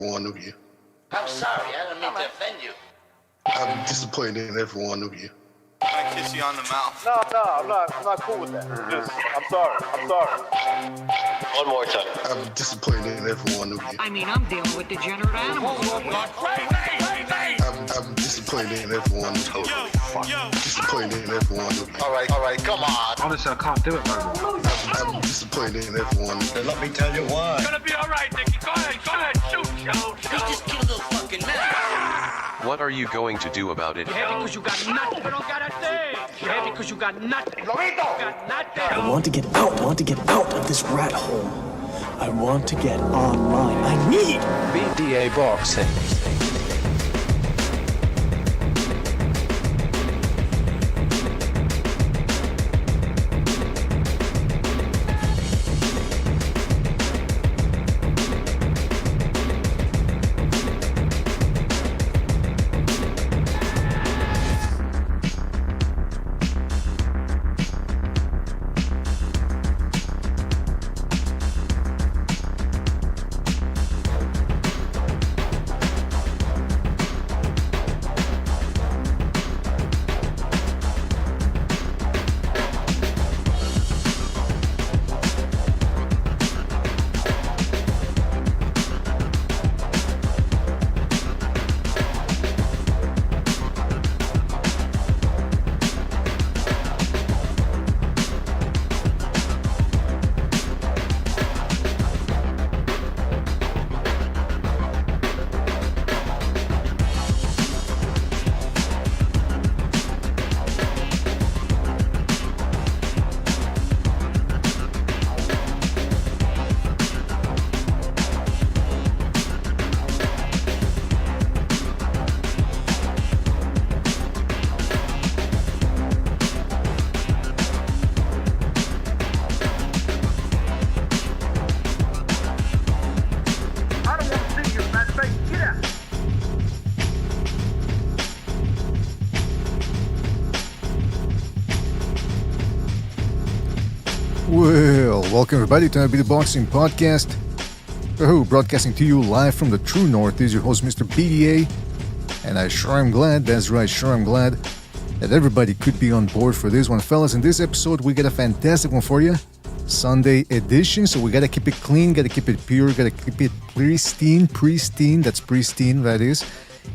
one of you. I'm sorry, I don't mean to offend you. I'm disappointed in every one of you. I kiss you on the mouth. No, I'm not cool with that. Just, I'm sorry. One more time. I'm disappointed in every one of you. I mean, I'm dealing with degenerate animals. I'm disappointed in every one of you. Disappointed in every one of you. All right, come on. Honestly, I can't do it no more. I'm disappointed in every one of you. Let me tell you why. It's gonna be all right, Nicky. Go ahead, shoot. He just killed a fucking man. What are you going to do about it? You're happy because you got nothing. You don't got a thing. You're happy because you got nothing. You got nothing. I want to get out of this rat hole. I want to get online. I need BDA boxing. I don't want to see you, man. Say, get out. Well, welcome everybody to the Boxing Podcast. Broadcasting to you live from the True North. This is your host, Mr. BDA. And I sure am glad, that's right, that everybody could be on board for this one. Fellas, in this episode, we got a fantastic one for you. Sunday edition, so we gotta keep it clean, gotta keep it pure, gotta keep it pristine, that is.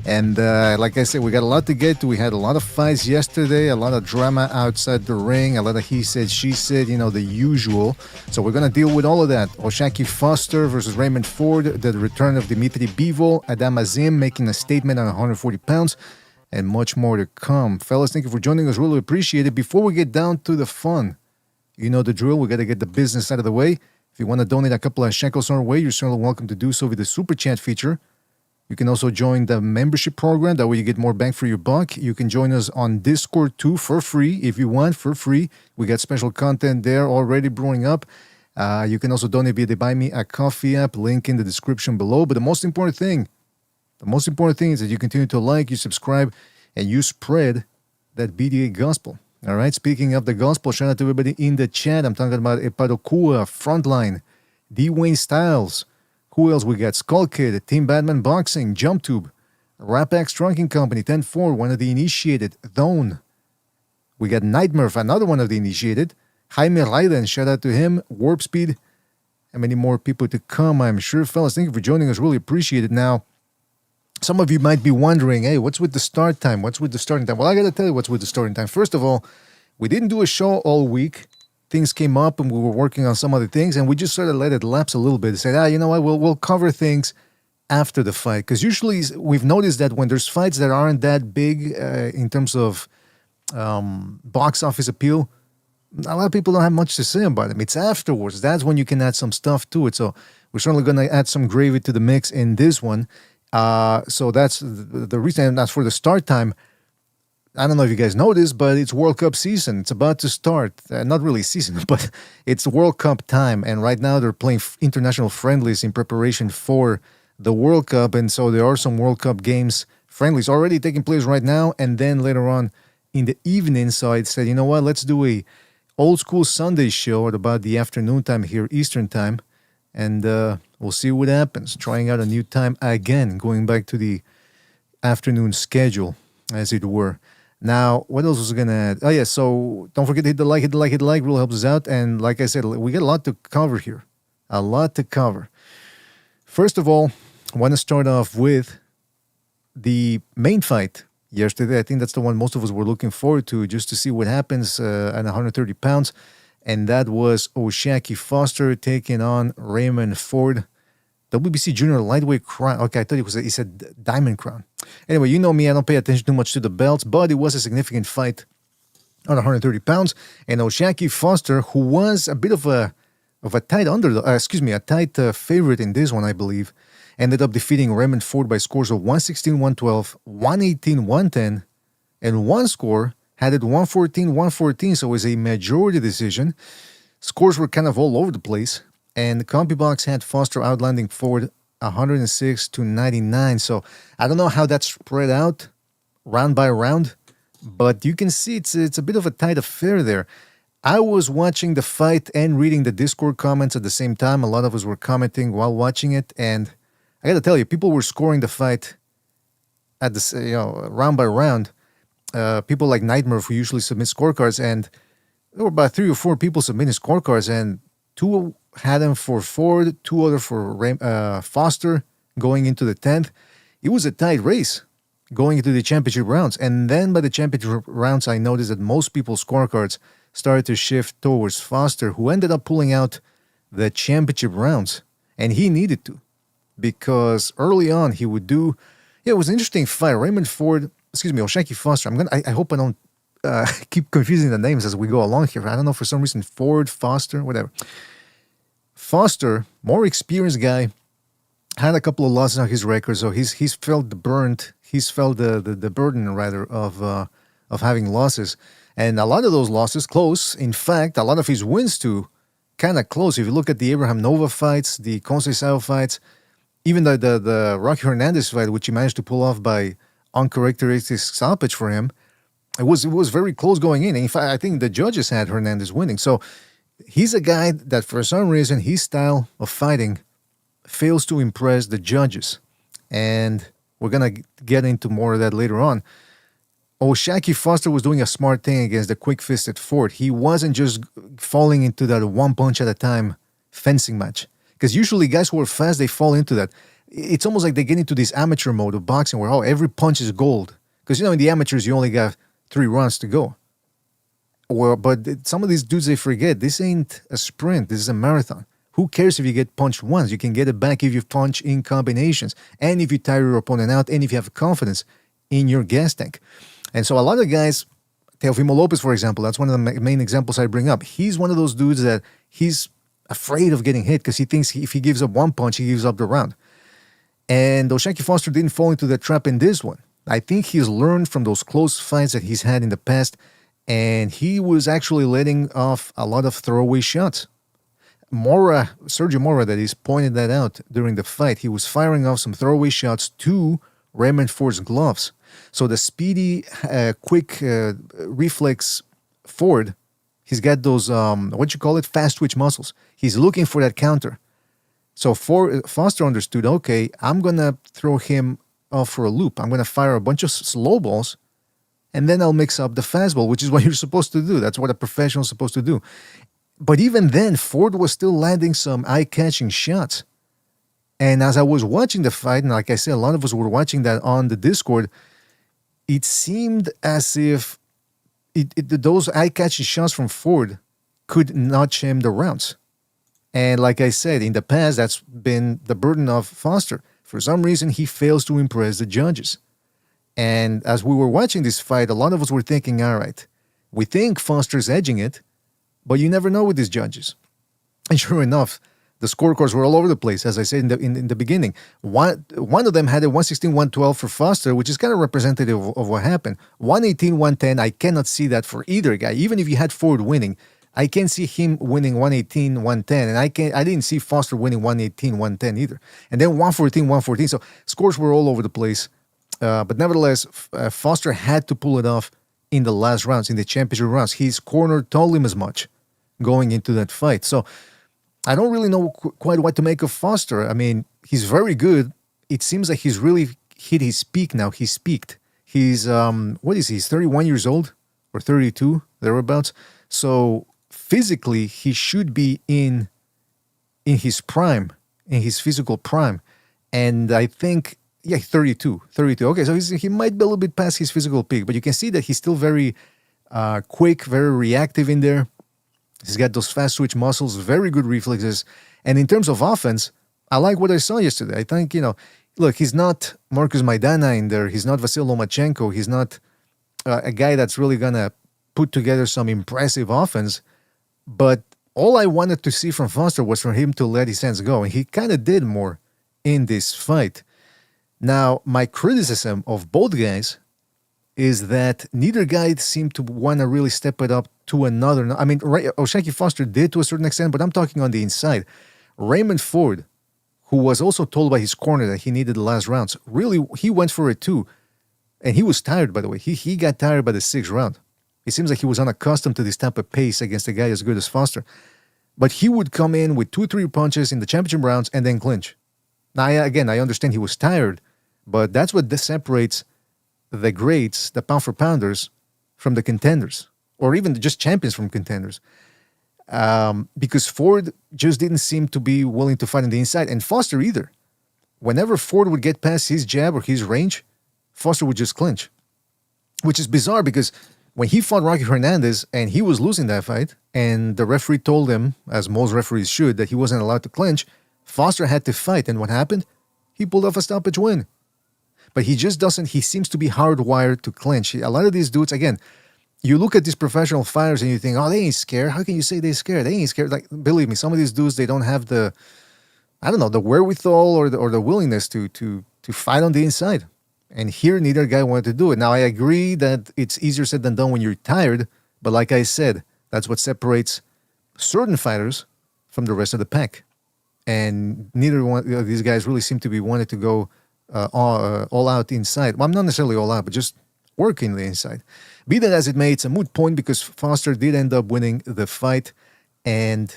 And like I said, we got a lot to get to. We had a lot of fights yesterday, a lot of drama outside the ring, a lot of he said, she said, the usual. So we're gonna deal with all of that. Oshaki Foster versus Raymond Ford, the return of Dimitri Bivol, Adam Azim making a statement on 140 pounds, and much more to come. Fellas, thank you for joining us, really appreciate it. Before we get down to the fun, you know the drill, we got to get the business out of the way. If you want to donate a couple of shekels our way, you're certainly welcome to do so with the Super Chat feature. You can also join the membership program. That way you get more bang for your buck. You can join us on Discord too for free if you want, for free. We got special content there already brewing up. You can also donate via the Buy Me a Coffee app, link in the description below. But the most important thing is that you continue to like, you subscribe, and you spread that BDA gospel. All right, speaking of the gospel, shout out to everybody in the chat. I'm talking about Epadokua, Frontline, D. Wayne Styles. Who else we got? Skull Kid, Team Batman Boxing, Jump Tube, Rapax Trunking Company, 10-4, one of the initiated, Thone. We got Nightmare, another one of the initiated. Jaime Raiden, shout out to him, Warp Speed, and many more people to come, I'm sure. Fellas, thank you for joining us, really appreciate it. Now, some of you might be wondering, hey, what's with the start time? Well, I got to tell you what's with the starting time. First of all, we didn't do a show all week. Things came up and we were working on some other things, and we just sort of let it lapse a little bit. Said, you know what, we'll cover things after the fight. Because usually we've noticed that when there's fights that aren't that big in terms of box office appeal, a lot of people don't have much to say about them. It's afterwards. That's when you can add some stuff to it. So we're certainly going to add some gravy to the mix in this one. So that's the reason. And as for the start time, I don't know if you guys noticed, but it's World Cup season. It's about to start. Not really season, but it's World Cup time. And right now they're playing international friendlies in preparation for the World Cup. And so there are some World Cup games, friendlies already taking place right now. And then later on in the evening, so I said, you know what, let's do a old school Sunday show at about the afternoon time here, Eastern time. And we'll see what happens. Trying out a new time again, going back to the afternoon schedule, as it were. Now, what else was I going to add? Oh, yeah, so don't forget to hit the like, really helps us out. And like I said, we got a lot to cover here. A lot to cover. First of all, I want to start off with the main fight yesterday. I think that's the one most of us were looking forward to, just to see what happens at 130 pounds. And that was Shakur Foster taking on Raymond Ford. WBC Junior Lightweight Crown. Okay, I thought he said Diamond Crown. Anyway, you know me, I don't pay attention too much to the belts, but it was a significant fight on 130 pounds. And Shakur Foster, who was a bit of a tight a tight favorite in this one, I believe, ended up defeating Raymond Ford by scores of 116-112, 118-110, and one score had it 114-114, so it was a majority decision. Scores were kind of all over the place, and the CompuBox had Foster outlanding Ford 106-99. So I don't know how that's spread out round by round, but you can see it's a bit of a tight affair there. I was watching the fight and reading the Discord comments at the same time. A lot of us were commenting while watching it, and I got to tell you, people were scoring the fight at the round by round. People like Nightmare, who usually submit scorecards, and there were about 3 or 4 people submitting scorecards, and 2 had them for Ford, 2 other for Foster going into the 10th. It was a tight race going into the championship rounds, and then by the championship rounds, I noticed that most people's scorecards started to shift towards Foster, who ended up pulling out the championship rounds, and he needed to, because early on he would do. Yeah, it was an interesting fight. Shakur Foster. I hope I don't keep confusing the names as we go along here. I don't know, for some reason, Ford, Foster, whatever. Foster, more experienced guy, had a couple of losses on his record, so he's felt the burden rather of having losses, and a lot of those losses close. In fact, a lot of his wins too, kind of close. If you look at the Abraham Nova fights, the Conceição fights, even the Rocky Hernandez fight, which he managed to pull off by uncharacteristic stoppage for him, it was very close going in. In fact, I think the judges had Hernandez winning. So he's a guy that for some reason his style of fighting fails to impress the judges, and we're gonna get into more of that later on. Shakur Foster was doing a smart thing against the quick-fisted Ford. He wasn't just falling into that one punch at a time fencing match, because usually guys who are fast, they fall into that. It's almost like they get into this amateur mode of boxing where every punch is gold, because in the amateurs you only got 3 rounds to go. But some of these dudes, they forget this ain't a sprint, this is a marathon. Who cares if you get punched once? You can get it back if you punch in combinations, and if you tire your opponent out, and if you have confidence in your gas tank. And so a lot of guys, Teofimo Lopez, for example, that's one of the main examples I bring up. He's one of those dudes that he's afraid of getting hit because he thinks if he gives up one punch, he gives up the round. And Shakur Foster didn't fall into that trap in this one. I think he's learned from those close fights that he's had in the past, and he was actually letting off a lot of throwaway shots. Sergio Mora, that is, pointed that out during the fight. He was firing off some throwaway shots to Raymond Ford's gloves. So the speedy, quick reflex Ford, he's got those, fast twitch muscles. He's looking for that counter. So Foster understood, okay, I'm going to throw him off for a loop. I'm going to fire a bunch of slow balls, and then I'll mix up the fastball, which is what you're supposed to do. That's what a professional is supposed to do. But even then, Ford was still landing some eye-catching shots. And as I was watching the fight, and like I said, a lot of us were watching that on the Discord, it seemed as if those eye-catching shots from Ford could notch him the rounds. And like I said, in the past, that's been the burden of Foster. For some reason, he fails to impress the judges. And as we were watching this fight, a lot of us were thinking, all right, we think Foster's edging it, but you never know with these judges. And sure enough, the scorecards were all over the place, as I said in the beginning. One of them had a 116-112 for Foster, which is kind of representative of what happened. 118-110, I cannot see that for either guy. Even if you had Ford winning, I can't see him winning 118-110, and I didn't see Foster winning 118-110 either. And then 114-114, so scores were all over the place. But nevertheless, Foster had to pull it off in the last rounds, in the championship rounds. His corner told him as much going into that fight. So I don't really know quite what to make of Foster. I mean, he's very good. It seems like he's really hit his peak now. He's peaked. He's, what is he? He's 31 years old or 32, thereabouts. So physically, he should be in his prime, in his physical prime. And I think, 32. Okay, so he might be a little bit past his physical peak, but you can see that he's still very quick, very reactive in there. He's got those fast switch muscles, very good reflexes. And in terms of offense, I like what I saw yesterday. I think, look, he's not Marcus Maidana in there. He's not Vasil Lomachenko. He's not a guy that's really going to put together some impressive offense. But all I wanted to see from Foster was for him to let his hands go. And he kind of did more in this fight. Now, my criticism of both guys is that neither guy seemed to want to really step it up to another. I mean, O'Shaquie Foster did to a certain extent, but I'm talking on the inside. Raymond Ford, who was also told by his corner that he needed the last rounds, really, he went for it too. And he was tired, by the way. He got tired by the 6th round. It seems like he was unaccustomed to this type of pace against a guy as good as Foster. But he would come in with 2-3 punches in the championship rounds and then clinch. Now, I understand he was tired, but that's what separates the greats, the pound-for-pounders, from the contenders, or even just champions from contenders. Because Ford just didn't seem to be willing to fight on the inside, and Foster either. Whenever Ford would get past his jab or his range, Foster would just clinch, which is bizarre because when he fought Rocky Hernandez and he was losing that fight, and the referee told him, as most referees should, that he wasn't allowed to clinch, Foster had to fight, and what happened? He pulled off a stoppage win. But he just doesn't, he seems to be hardwired to clinch. A lot of these dudes, again, you look at these professional fighters and you think, oh, they ain't scared. How can you say they're scared? They ain't scared. Like, believe me, some of these dudes, they don't have the, the wherewithal or the willingness to fight on the inside. And here, neither guy wanted to do it. Now, I agree that it's easier said than done when you're tired. But like I said, that's what separates certain fighters from the rest of the pack. And neither one of these guys really seem to be wanting to go all out inside. Well, I'm not necessarily all out, but just working the inside. Be that as it may, it's a moot point because Foster did end up winning the fight. And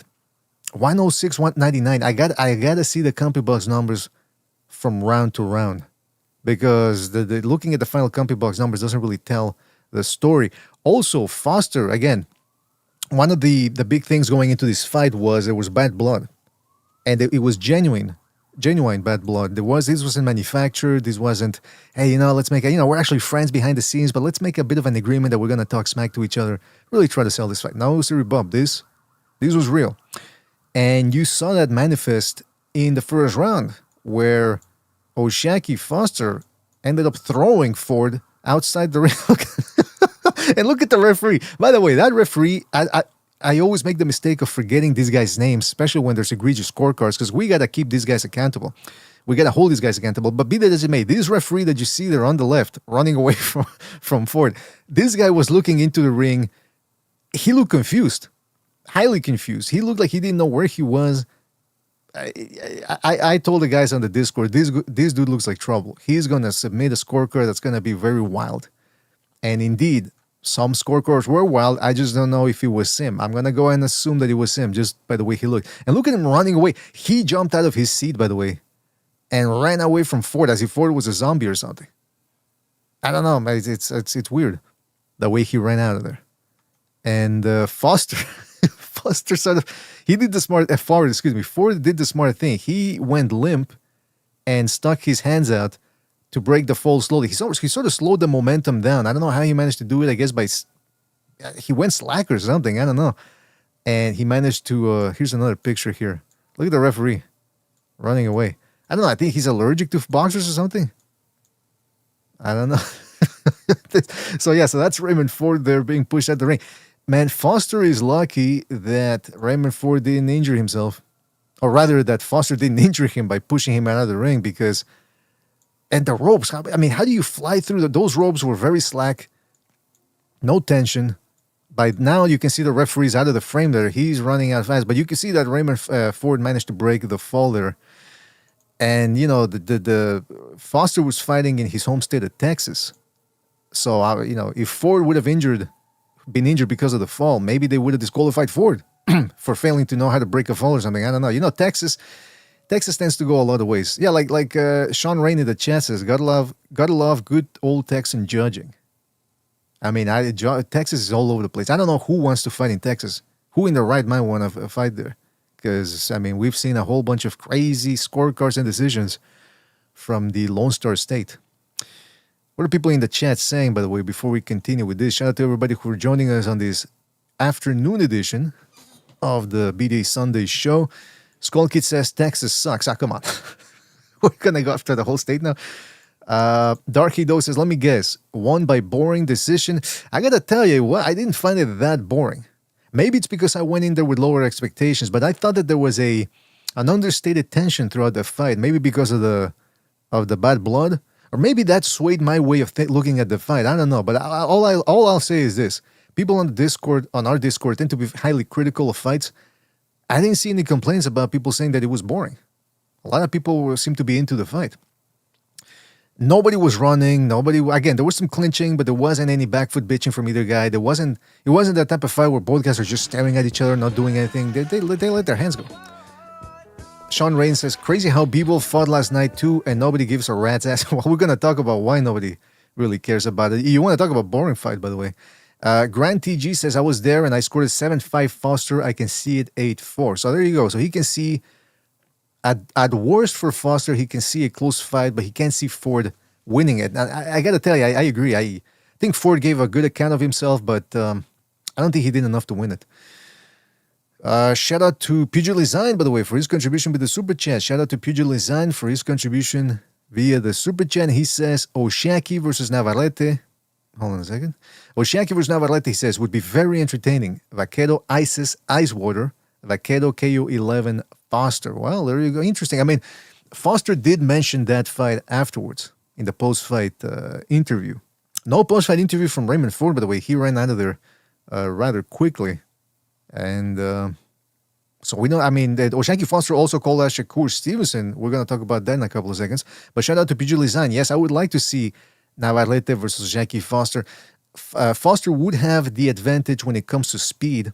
106, 199. I got to see the CompuBox numbers from round to round because the looking at the final CompuBox numbers doesn't really tell the story. Also, Foster, again, one of the big things going into this fight was there was bad blood. And it was genuine bad blood. This wasn't manufactured. This wasn't, hey, let's make we're actually friends behind the scenes, but let's make a bit of an agreement that we're going to talk smack to each other, really try to sell this fight. No, Siri Bob, this was real. And you saw that manifest in the first round where O'Shaquie Foster ended up throwing Ford outside the ring. And look at the referee. By the way, that referee, I always make the mistake of forgetting these guys' names, especially when there's egregious scorecards, because we got to keep these guys accountable. We got to hold these guys accountable. But be that as it may, this referee that you see there on the left, running away from Ford, this guy was looking into the ring. He looked confused, highly confused. He looked like he didn't know where he was. I told the guys on the Discord, this dude looks like trouble. He's going to submit a scorecard that's going to be very wild. And indeed, some scorecards were wild. I just don't know if it was him. I'm going to go and assume that it was him just by the way he looked. And look at him running away. He jumped out of his seat, by the way, and ran away from Ford as if Ford was a zombie or something. I don't know. It's weird the way he ran out of there. And Foster sort of, he did the smart, Ford did the smart thing. He went limp and stuck his hands out to break the fall slowly. He sort of slowed the momentum down. I don't know how he managed to do it. I guess he went slack or something. I don't know. And he managed to, here's another picture here. Look at the referee running away. I don't know. I think he's allergic to boxers or something. I don't know. So that's Raymond Ford there being pushed out the ring. Man, Foster is lucky that Raymond Ford didn't injure himself. Or rather, that Foster didn't injure him by pushing him out of the ring because... And the ropes, I mean, how do you fly through those ropes were very slack, no tension. By now, you can see the referee's out of the frame there. He's running out fast, but you can see that Raymond Ford managed to break the fall there. And, the Foster was fighting in his home state of Texas. So, if Ford would have been injured because of the fall, maybe they would have disqualified Ford. for failing to know how to break a fall or something. I don't know. You know, Texas tends to go a lot of ways. Yeah, like Sean Rainey, the chat says, gotta love good old Texan judging. I mean, Texas is all over the place. I don't know who wants to fight in Texas. Who in their right mind want to fight there? Because, I mean, we've seen a whole bunch of crazy scorecards and decisions from the Lone Star State. What are people in the chat saying, by the way, before we continue with this? Shout out to everybody who are joining us on this afternoon edition of the BDA Sunday show. Skull Kid says Texas sucks. Ah, come on. We're going to go after the whole state now. Darky Doe says, let me guess, won by boring decision. I got to tell you what, I didn't find it that boring. Maybe it's because I went in there with lower expectations, but I thought that there was an understated tension throughout the fight. Maybe because of the bad blood, or maybe that swayed my way of looking at the fight. I don't know, but all I'll say is this: people on our Discord, tend to be highly critical of fights. I didn't see any complaints about people saying that it was boring. A lot of people seem to be into the fight. Nobody was running. Again, there was some clinching, but there wasn't any back foot bitching from either guy. It wasn't that type of fight where both guys are just staring at each other, not doing anything. They let their hands go. Sean Rain says, crazy how Bivol fought last night too, and nobody gives a rat's ass. Well, we're going to talk about why nobody really cares about it. You want to talk about boring fight, by the way. Grant TG says, I was there and I scored a 7-5 Foster. I can see it 8-4. So there you go. So he can see, at worst for Foster, he can see a close fight, but he can't see Ford winning it. I got to tell you, I agree. I think Ford gave a good account of himself, but I don't think he did enough to win it. Shout out to Pugilizine, by the way, for his contribution with the Super Chat. Shout out to Pugilizine for his contribution via the Super Chat. He says, Oshaki versus Navarrete. Hold on a second. Oshaki versus Navarrete, he says, would be very entertaining. Vaquero Isis Icewater. Vaquero KO 11 Foster. Well, there you go. Interesting. I mean, Foster did mention that fight afterwards in the post-fight interview. No post-fight interview from Raymond Ford, by the way. He ran out of there rather quickly. And so we know, I mean, that Oshaki Foster also called out Shakur Stevenson. We're going to talk about that in a couple of seconds. But shout out to Pugilizan. Yes, I would like to see Navarrete versus Oshaki Foster. Foster would have the advantage when it comes to speed.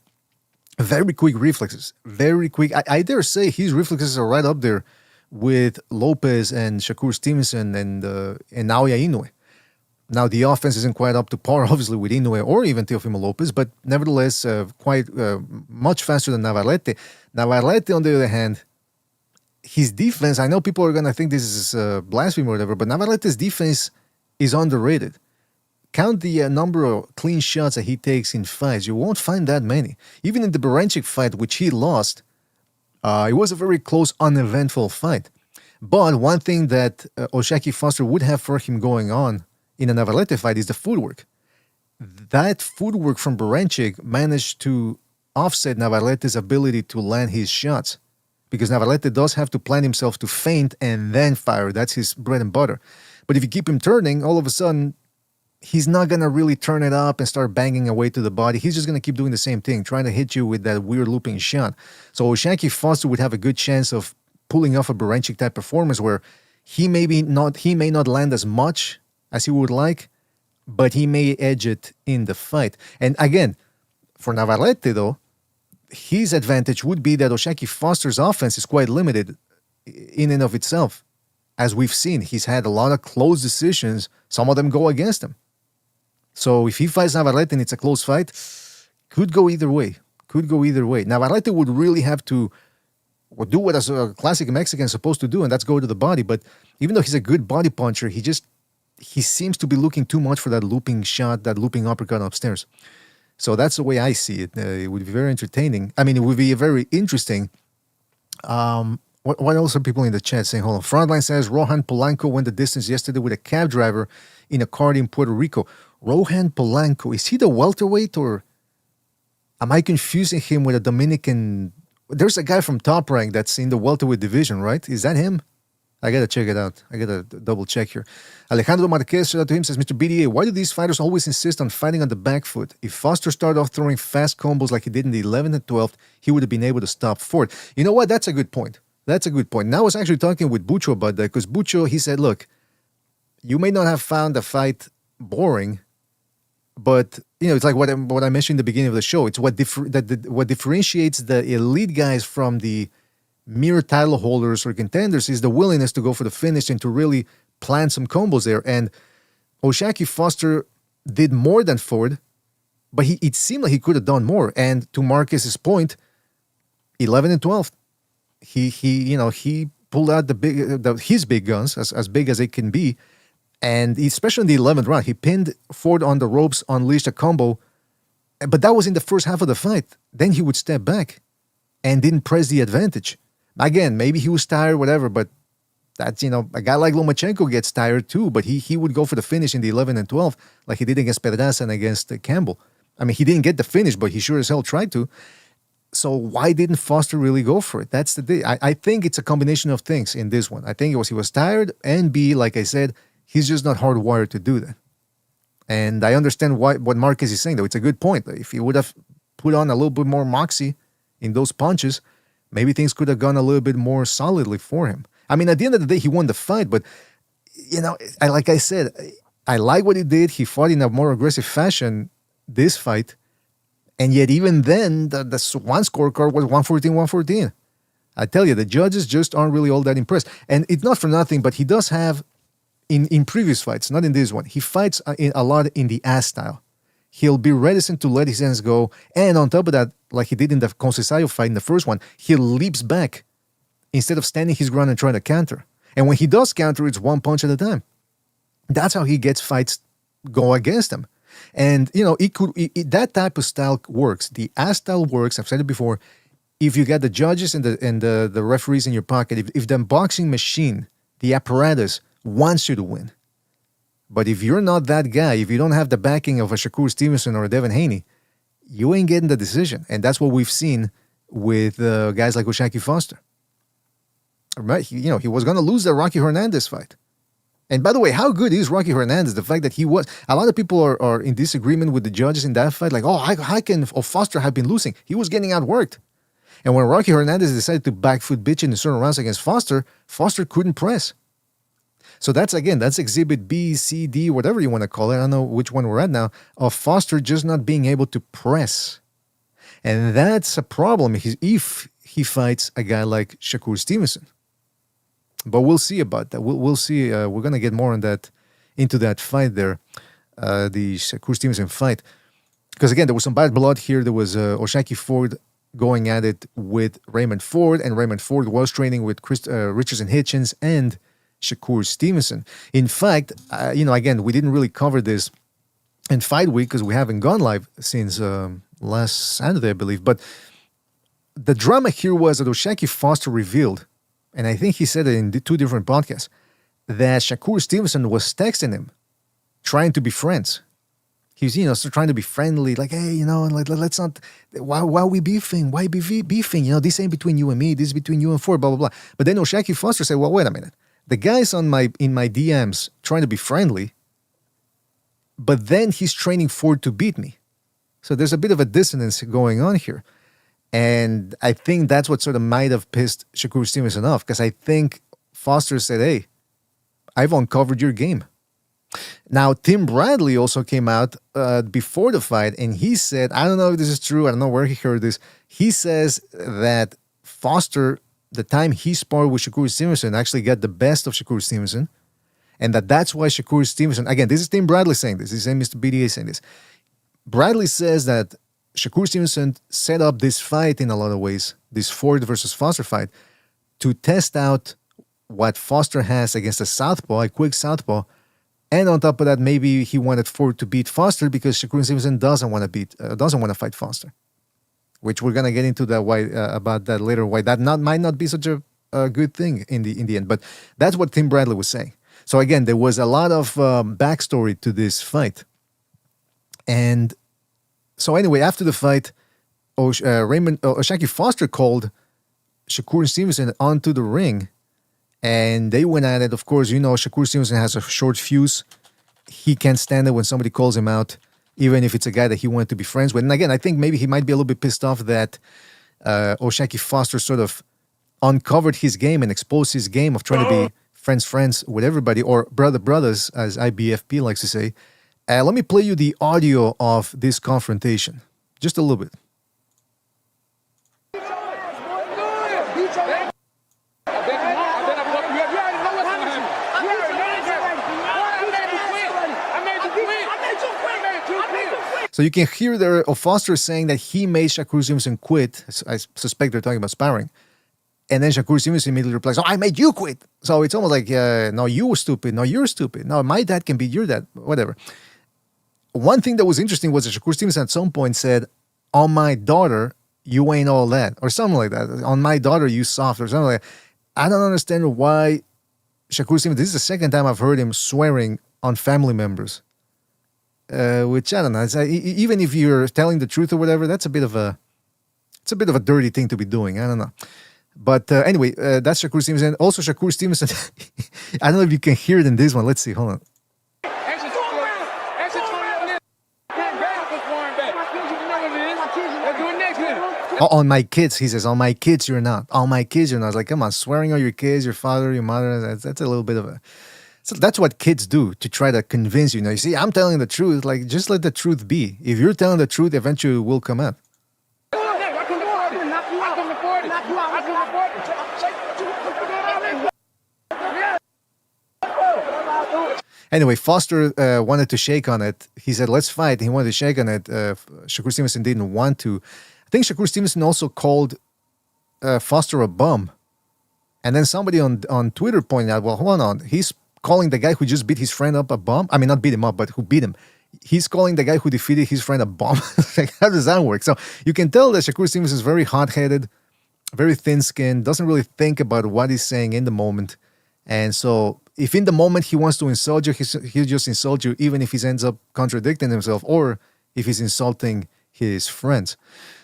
Very quick reflexes. Very quick. I dare say his reflexes are right up there with Lopez and Shakur Stevenson and Naoya Inoue. Now, the offense isn't quite up to par, obviously, with Inoue or even Teofimo Lopez, but nevertheless, quite much faster than Navarrete. Navarrete, on the other hand, his defense, I know people are going to think this is blasphemy or whatever, but Navarrete's defense is underrated. Count the number of clean shots that he takes in fights. You won't find that many. Even in the Beranchyk fight, which he lost, it was a very close, uneventful fight. But one thing that Oshaki Foster would have for him going on in a Navarrete fight is the footwork. That footwork from Beranchyk managed to offset Navarrete's ability to land his shots, because Navarrete does have to plan himself to feint and then fire. That's his bread and butter. But if you keep him turning, all of a sudden, he's not going to really turn it up and start banging away to the body. He's just going to keep doing the same thing, trying to hit you with that weird looping shot. So Oshaki Foster would have a good chance of pulling off a Beranchyk type performance where he may not land as much as he would like, but he may edge it in the fight. And again, for Navarrete, though, his advantage would be that Oshaki Foster's offense is quite limited in and of itself. As we've seen, he's had a lot of close decisions. Some of them go against him. So if he fights Navarrete and it's a close fight, could go either way. Navarrete would really have to do what a classic Mexican is supposed to do, and that's go to the body. But even though he's a good body puncher, he seems to be looking too much for that looping shot, that looping uppercut upstairs. So that's the way I see it. It would be very entertaining. I mean, it would be very interesting. What else are people in the chat saying? Hold on. Frontline says, Rohan Polanco went the distance yesterday with a cab driver in a car in Puerto Rico. Rohan Polanco, is he the welterweight, or am I confusing him with a Dominican? There's a guy from Top Rank that's in the welterweight division, right? Is that him? I got to check it out. I got to double check here. Alejandro Marquez, shout out to him, says, Mr. BDA, why do these fighters always insist on fighting on the back foot? If Foster started off throwing fast combos like he did in the 11th and 12th, he would have been able to stop Ford. You know what? That's a good point. And I was actually talking with Bucho about that, because Bucho, he said, look, you may not have found the fight boring, but it's like what I mentioned in the beginning of the show. It's what what differentiates the elite guys from the mere title holders or contenders is the willingness to go for the finish and to really plan some combos there. And O'Shaquie Foster did more than Ford, but it seemed like he could have done more. And to Marcus's point, 11 and 12, he pulled out his big guns, as big as it can be. And especially in the 11th round, he pinned Ford on the ropes, unleashed a combo. But that was in the first half of the fight. Then he would step back and didn't press the advantage. Again, maybe he was tired, whatever, but that's, a guy like Lomachenko gets tired too, but he would go for the finish in the 11 and 12 like he did against Pedraza and against Campbell. I mean, he didn't get the finish, but he sure as hell tried to. So why didn't Foster really go for it? That's the thing. I think it's a combination of things in this one. I think he was tired, and B, like I said, he's just not hardwired to do that. And I understand what Marcus is saying, though. It's a good point. If he would have put on a little bit more moxie in those punches, maybe things could have gone a little bit more solidly for him. I mean, at the end of the day, he won the fight, but, like I said, I like what he did. He fought in a more aggressive fashion this fight, and yet even then, the one scorecard was 114-114. I tell you, the judges just aren't really all that impressed. And it's not for nothing, but he does have, in previous fights, not in this one, he fights a lot in the ass style. He'll be reticent to let his hands go, and on top of that, like he did in the Conceição fight in the first one, he leaps back instead of standing his ground and trying to counter. And when he does counter, it's one punch at a time. That's how he gets fights go against him. And, that type of style works. The ass style works, I've said it before, if you got the judges and the referees in your pocket, if the boxing machine, the apparatus, wants you to win. But if you're not that guy, if you don't have the backing of a Shakur Stevenson or a Devin Haney, you ain't getting the decision. And that's what we've seen with guys like O'Shaquie Foster. Right? He was going to lose the Rocky Hernandez fight. And by the way, how good is Rocky Hernandez? The fact that a lot of people are in disagreement with the judges in that fight. Like, how can Foster have been losing? He was getting outworked. And when Rocky Hernandez decided to back foot bitch in the certain rounds against Foster couldn't press. So that's exhibit B, C, D, whatever you want to call it. I don't know which one we're at now, of Foster just not being able to press. And that's a problem if he fights a guy like Shakur Stevenson. But we'll see about that. We'll see. We're going to get more on that, into that fight there, the Shakur Stevenson fight. Because again, there was some bad blood here. There was O'Shaquie Ford going at it with Raymond Ford, and Raymond Ford was training with Richardson Hitchens and Shakur Stevenson. In fact, again, we didn't really cover this in Fight Week because we haven't gone live since last Saturday, I believe. But the drama here was that O'Shaquie Foster revealed, and I think he said it in two different podcasts, that Shakur Stevenson was texting him, trying to be friends. He's, trying to be friendly, like, hey, let's not, why are we beefing? Why be beefing? This ain't between you and me, this is between you and Ford, blah, blah, blah. But then O'Shaquie Foster said, well, wait a minute. The guy's in my DMs trying to be friendly, but then he's training Ford to beat me. So there's a bit of a dissonance going on here. And I think that's what sort of might have pissed Shakur Stevenson off, because I think Foster said, hey, I've uncovered your game. Now, Tim Bradley also came out before the fight, and he said, I don't know if this is true, I don't know where he heard this. He says that Foster, the time he sparred with Shakur Stevenson, actually got the best of Shakur Stevenson, and that's why Shakur Stevenson, again, this is Tim Bradley saying this, this is Mr. BDA saying this. Bradley says that Shakur Stevenson set up this fight in a lot of ways, this Ford versus Foster fight, to test out what Foster has against a southpaw, a quick southpaw, and on top of that, maybe he wanted Ford to beat Foster because Shakur Stevenson doesn't want to fight Foster, which we're gonna get into that about that later. Why that might not be such a good thing in the end, but that's what Tim Bradley was saying. So again, there was a lot of backstory to this fight, and so anyway, after the fight, O'Shaquie Foster called Shakur Stevenson onto the ring. And they went at it. Of course, Shakur Stevenson has a short fuse. He can't stand it when somebody calls him out, even if it's a guy that he wanted to be friends with. And again, I think maybe he might be a little bit pissed off that O'Shaquie Foster sort of uncovered his game and exposed his game of trying to be friends with everybody, or brothers, as IBFP likes to say. Let me play you the audio of this confrontation. Just a little bit. So you can hear there Foster saying that he made Shakur Stevenson quit. I suspect they're talking about sparring. And then Shakur Stevenson immediately replies, "Oh, I made you quit." So it's almost like, no, you were stupid. No, you're stupid. No, my dad can beat your dad. Whatever. One thing that was interesting was that Shakur Stevenson at some point said, "On my daughter, you ain't all that," or something like that. "On my daughter, you soft," or something like that. I don't understand why Shakur Stevenson, this is the second time I've heard him swearing on family members. Which I don't know. Even if you're telling the truth or whatever, it's a bit of a dirty thing to be doing. I don't know. But anyway, that's Shakur Stevenson. Also, Shakur Stevenson, I don't know if you can hear it in this one. Let's see. Hold on. Oh, on my kids, he says, "On my kids, you're not. On my kids, you're not." It's like, come on, swearing on your kids, your father, your mother, that's a little bit of a... So that's what kids do to try to convince you. You see, I'm telling the truth. Like, just let the truth be. If you're telling the truth, eventually it will come out. Anyway, Foster wanted to shake on it. He said, "Let's fight." He wanted to shake on it. Shakur Stevenson didn't want to. I think Shakur Stevenson also called Foster a bum. And then somebody on Twitter pointed out, well, hold on. He's calling the guy who just beat his friend up a bum. I mean, not beat him up, but who beat him. He's calling the guy who defeated his friend a bum. Like, how does that work? So you can tell that Shakur Stevenson is very hot-headed, very thin-skinned, doesn't really think about what he's saying in the moment. And so if in the moment he wants to insult you, he'll just insult you, even if he ends up contradicting himself or if he's insulting his friends.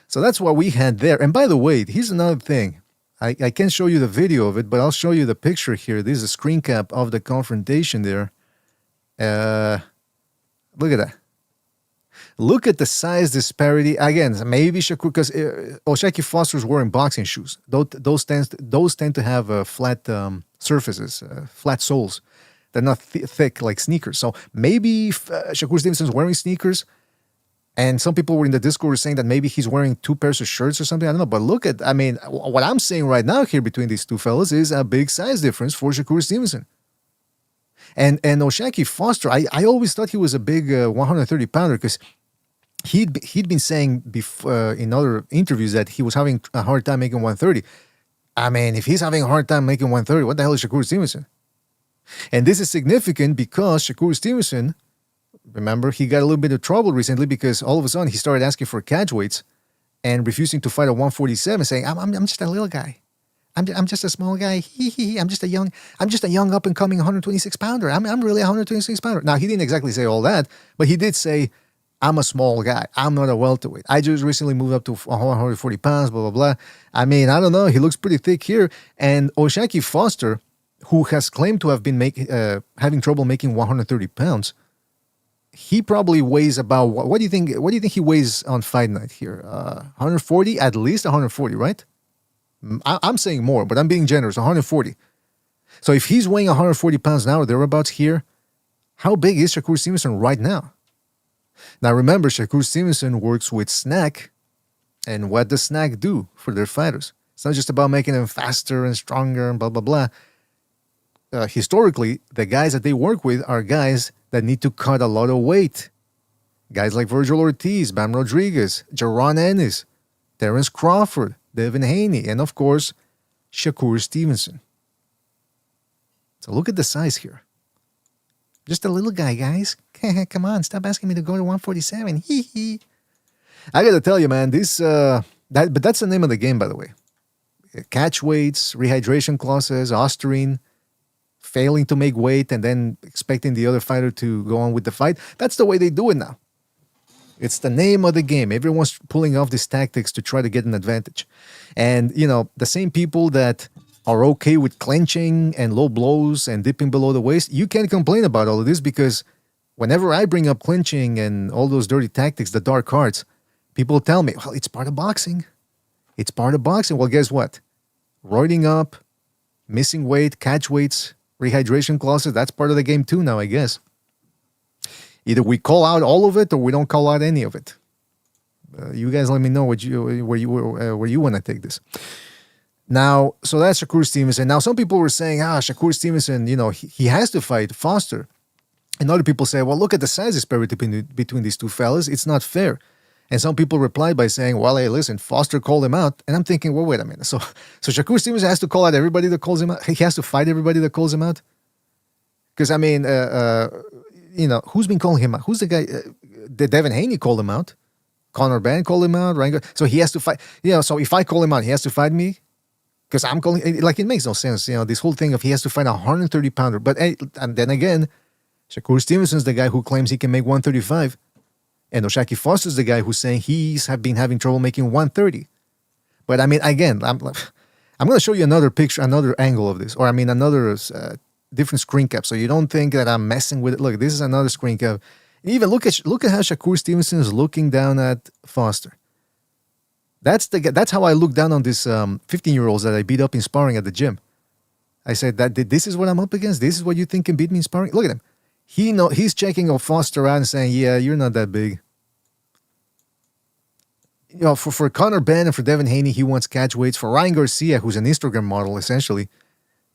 So that's what we had there. And by the way, here's another thing. I can't show you the video of it, but I'll show you the picture here. This is a screen cap of the confrontation there. Look at that. Look at the size disparity. Again, maybe Shakur, because Shakur Foster's wearing boxing shoes. Those tend to have flat surfaces, flat soles. They're not thick like sneakers. So maybe Shakur Stevenson's wearing sneakers. And some people were in the Discord saying that maybe he's wearing two pairs of shirts or something. I don't know. But look at, I mean, what I'm saying right now here between these two fellas is a big size difference for Shakur Stevenson. And Shakur Foster, I always thought he was a big 130 pounder because he'd been saying before, in other interviews that he was having a hard time making 130. I mean, if he's having a hard time making 130, what the hell is Shakur Stevenson? And this is significant because Shakur Stevenson, remember, he got a little bit of trouble recently because all of a sudden he started asking for catch weights and refusing to fight at 147, saying, I'm just a little guy. I'm just a small guy. I'm just a young up and coming 126 pounder. I'm really a 126 pounder. Now, he didn't exactly say all that, but he did say, I'm a small guy. I'm not a welterweight. I just recently moved up to 140 pounds, blah, blah, blah. I mean, I don't know. He looks pretty thick here. And Shakur Foster, who has claimed to have been having trouble making 130 pounds, he probably weighs about, what do you think he weighs on fight night here? 140? At least 140, right? I'm saying more, but I'm being generous, 140. So if he's weighing 140 pounds an hour, thereabouts here, how big is Shakur Stevenson right now? Now remember, Shakur Stevenson works with Snack, and what does Snack do for their fighters? It's not just about making them faster and stronger and blah, blah, blah. Historically, the guys that they work with are guys that need to cut a lot of weight. Guys like Virgil Ortiz, Bam Rodriguez, Jaron Ennis, Terence Crawford, Devin Haney, and of course, Shakur Stevenson. So look at the size here. Just a little guy, guys. Come on, stop asking me to go to 147. Hee hee. I gotta tell you, man, but that's the name of the game, by the way. Catch weights, rehydration clauses, Osterine, failing to make weight, and then expecting the other fighter to go on with the fight. That's the way they do it now. It's the name of the game. Everyone's pulling off these tactics to try to get an advantage. And, the same people that are okay with clinching and low blows and dipping below the waist, you can't complain about all of this because whenever I bring up clinching and all those dirty tactics, the dark arts, people tell me, well, it's part of boxing. It's part of boxing. Well, guess what? Roiding up, missing weight, catch weights, rehydration clauses, that's part of the game too now, I guess. Either we call out all of it or we don't call out any of it. You guys let me know where you want to take this. Now, so that's Shakur Stevenson. Now, some people were saying, Shakur Stevenson, he has to fight Foster. And other people say, well, look at the size disparity between these two fellas. It's not fair. And some people replied by saying, well, hey, listen, Foster called him out. And I'm thinking, well, wait a minute. So Shakur Stevenson has to call out everybody that calls him out? He has to fight everybody that calls him out? Because, I mean, who's been calling him out? Who's the guy? Devin Haney called him out. Conor Benn called him out. Ryan, so he has to fight. So if I call him out, he has to fight me? Because I'm calling, it makes no sense. This whole thing of he has to fight a 130-pounder. But, and then again, Shakur Stevenson's the guy who claims he can make 135. And O'Shaquie Foster's the guy who's saying he's been having trouble making 130. But, I mean, again, I'm going to show you another picture, another angle of this. Or, I mean, another different screen cap. So you don't think that I'm messing with it. Look, this is another screen cap. Even look at how Shakur Stevenson is looking down at Foster. That's how I look down on these 15-year-olds that I beat up in sparring at the gym. I said that this is what I'm up against. This is what you think can beat me in sparring. Look at him. He's checking Foster out and saying, "Yeah, you're not that big." For Conor Benn and for Devin Haney, he wants catch weights. For Ryan Garcia, who's an Instagram model essentially,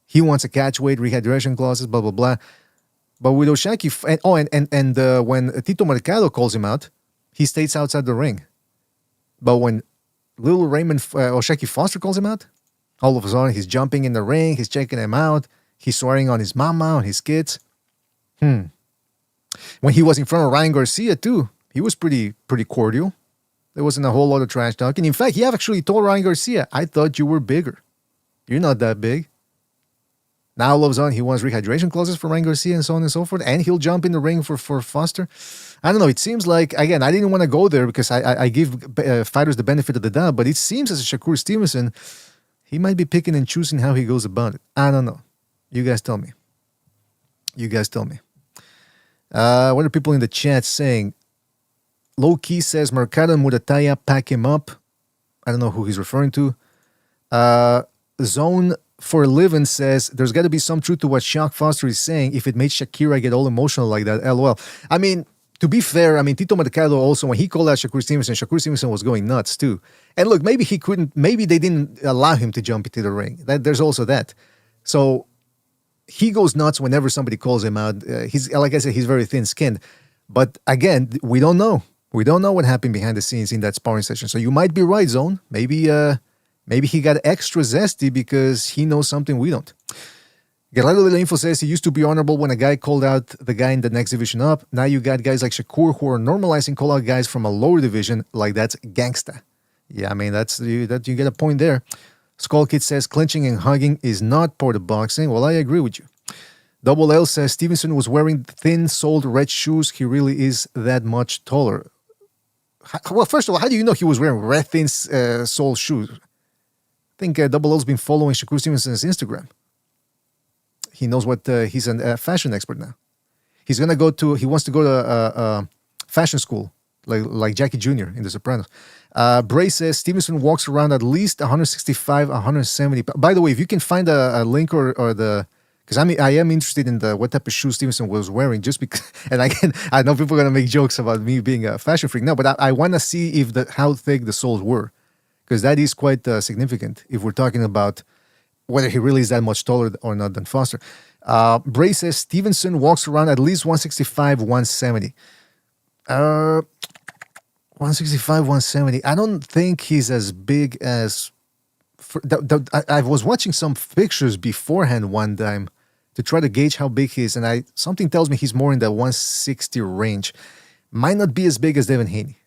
he wants a catch weight, rehydration clauses, blah blah blah. But with O'Shaquie, when Tito Mercado calls him out, he stays outside the ring. But when little Raymond O'Shaquie Foster calls him out, all of a sudden he's jumping in the ring, he's checking him out, he's swearing on his mama, on his kids. When he was in front of Ryan Garcia too, he was pretty cordial. There wasn't a whole lot of trash talking. In fact, he actually told Ryan Garcia, "I thought you were bigger. You're not that big." Now all of a sudden he wants rehydration clauses for Ryan Garcia and so on and so forth, and he'll jump in the ring for Foster. I don't know. It seems like, again, I didn't want to go there because I give fighters the benefit of the doubt, but it seems as Shakur Stevenson, he might be picking and choosing how he goes about it. I don't know. You guys tell me. What are people in the chat saying? Low Key says Mercado and Murataya pack him up. I don't know who he's referring to. Zone for a Living says there's got to be some truth to what Shaq Foster is saying if it made Shakira get all emotional like that. LOL. I mean, to be fair, Tito Mercado also, when he called out Shakur Stevenson was going nuts too. And look, maybe they didn't allow him to jump into the ring. There's also that. So he goes nuts whenever somebody calls him out. He's, like I said, he's very thin-skinned. But again, we don't know. We don't know what happened behind the scenes in that sparring session. So you might be right, Zone. Maybe he got extra zesty because he knows something we don't. Guerrero de la Info says he used to be honorable when a guy called out the guy in the next division up. Now you got guys like Shakur who are normalizing call out guys from a lower division, like that's gangsta. Yeah, you get a point there. Skull Kid says clinching and hugging is not part of boxing. Well, I agree with you. Double L says Stevenson was wearing thin-soled red shoes. He really is that much taller. Well, first of all, how do you know he was wearing red thin-soled shoes? I think Double L's been following Shakur Stevenson's Instagram. He knows what he's a fashion expert now. He wants to go to fashion school, like Jackie Jr. in The Sopranos. Bray says Stevenson walks around at least 165, 170. By the way, if you can find a link or the, because I am interested in what type of shoes Stevenson was wearing, just because, and I know people are gonna make jokes about me being a fashion freak now, but I want to see how thick the soles were, because that is quite significant if we're talking about whether he really is that much taller or not than Foster. Bray says Stevenson walks around at least 165, 170. 165, 170. I don't think he's as big as... I was watching some pictures beforehand one time to try to gauge how big he is, and something tells me he's more in the 160 range. Might not be as big as Devin Haney,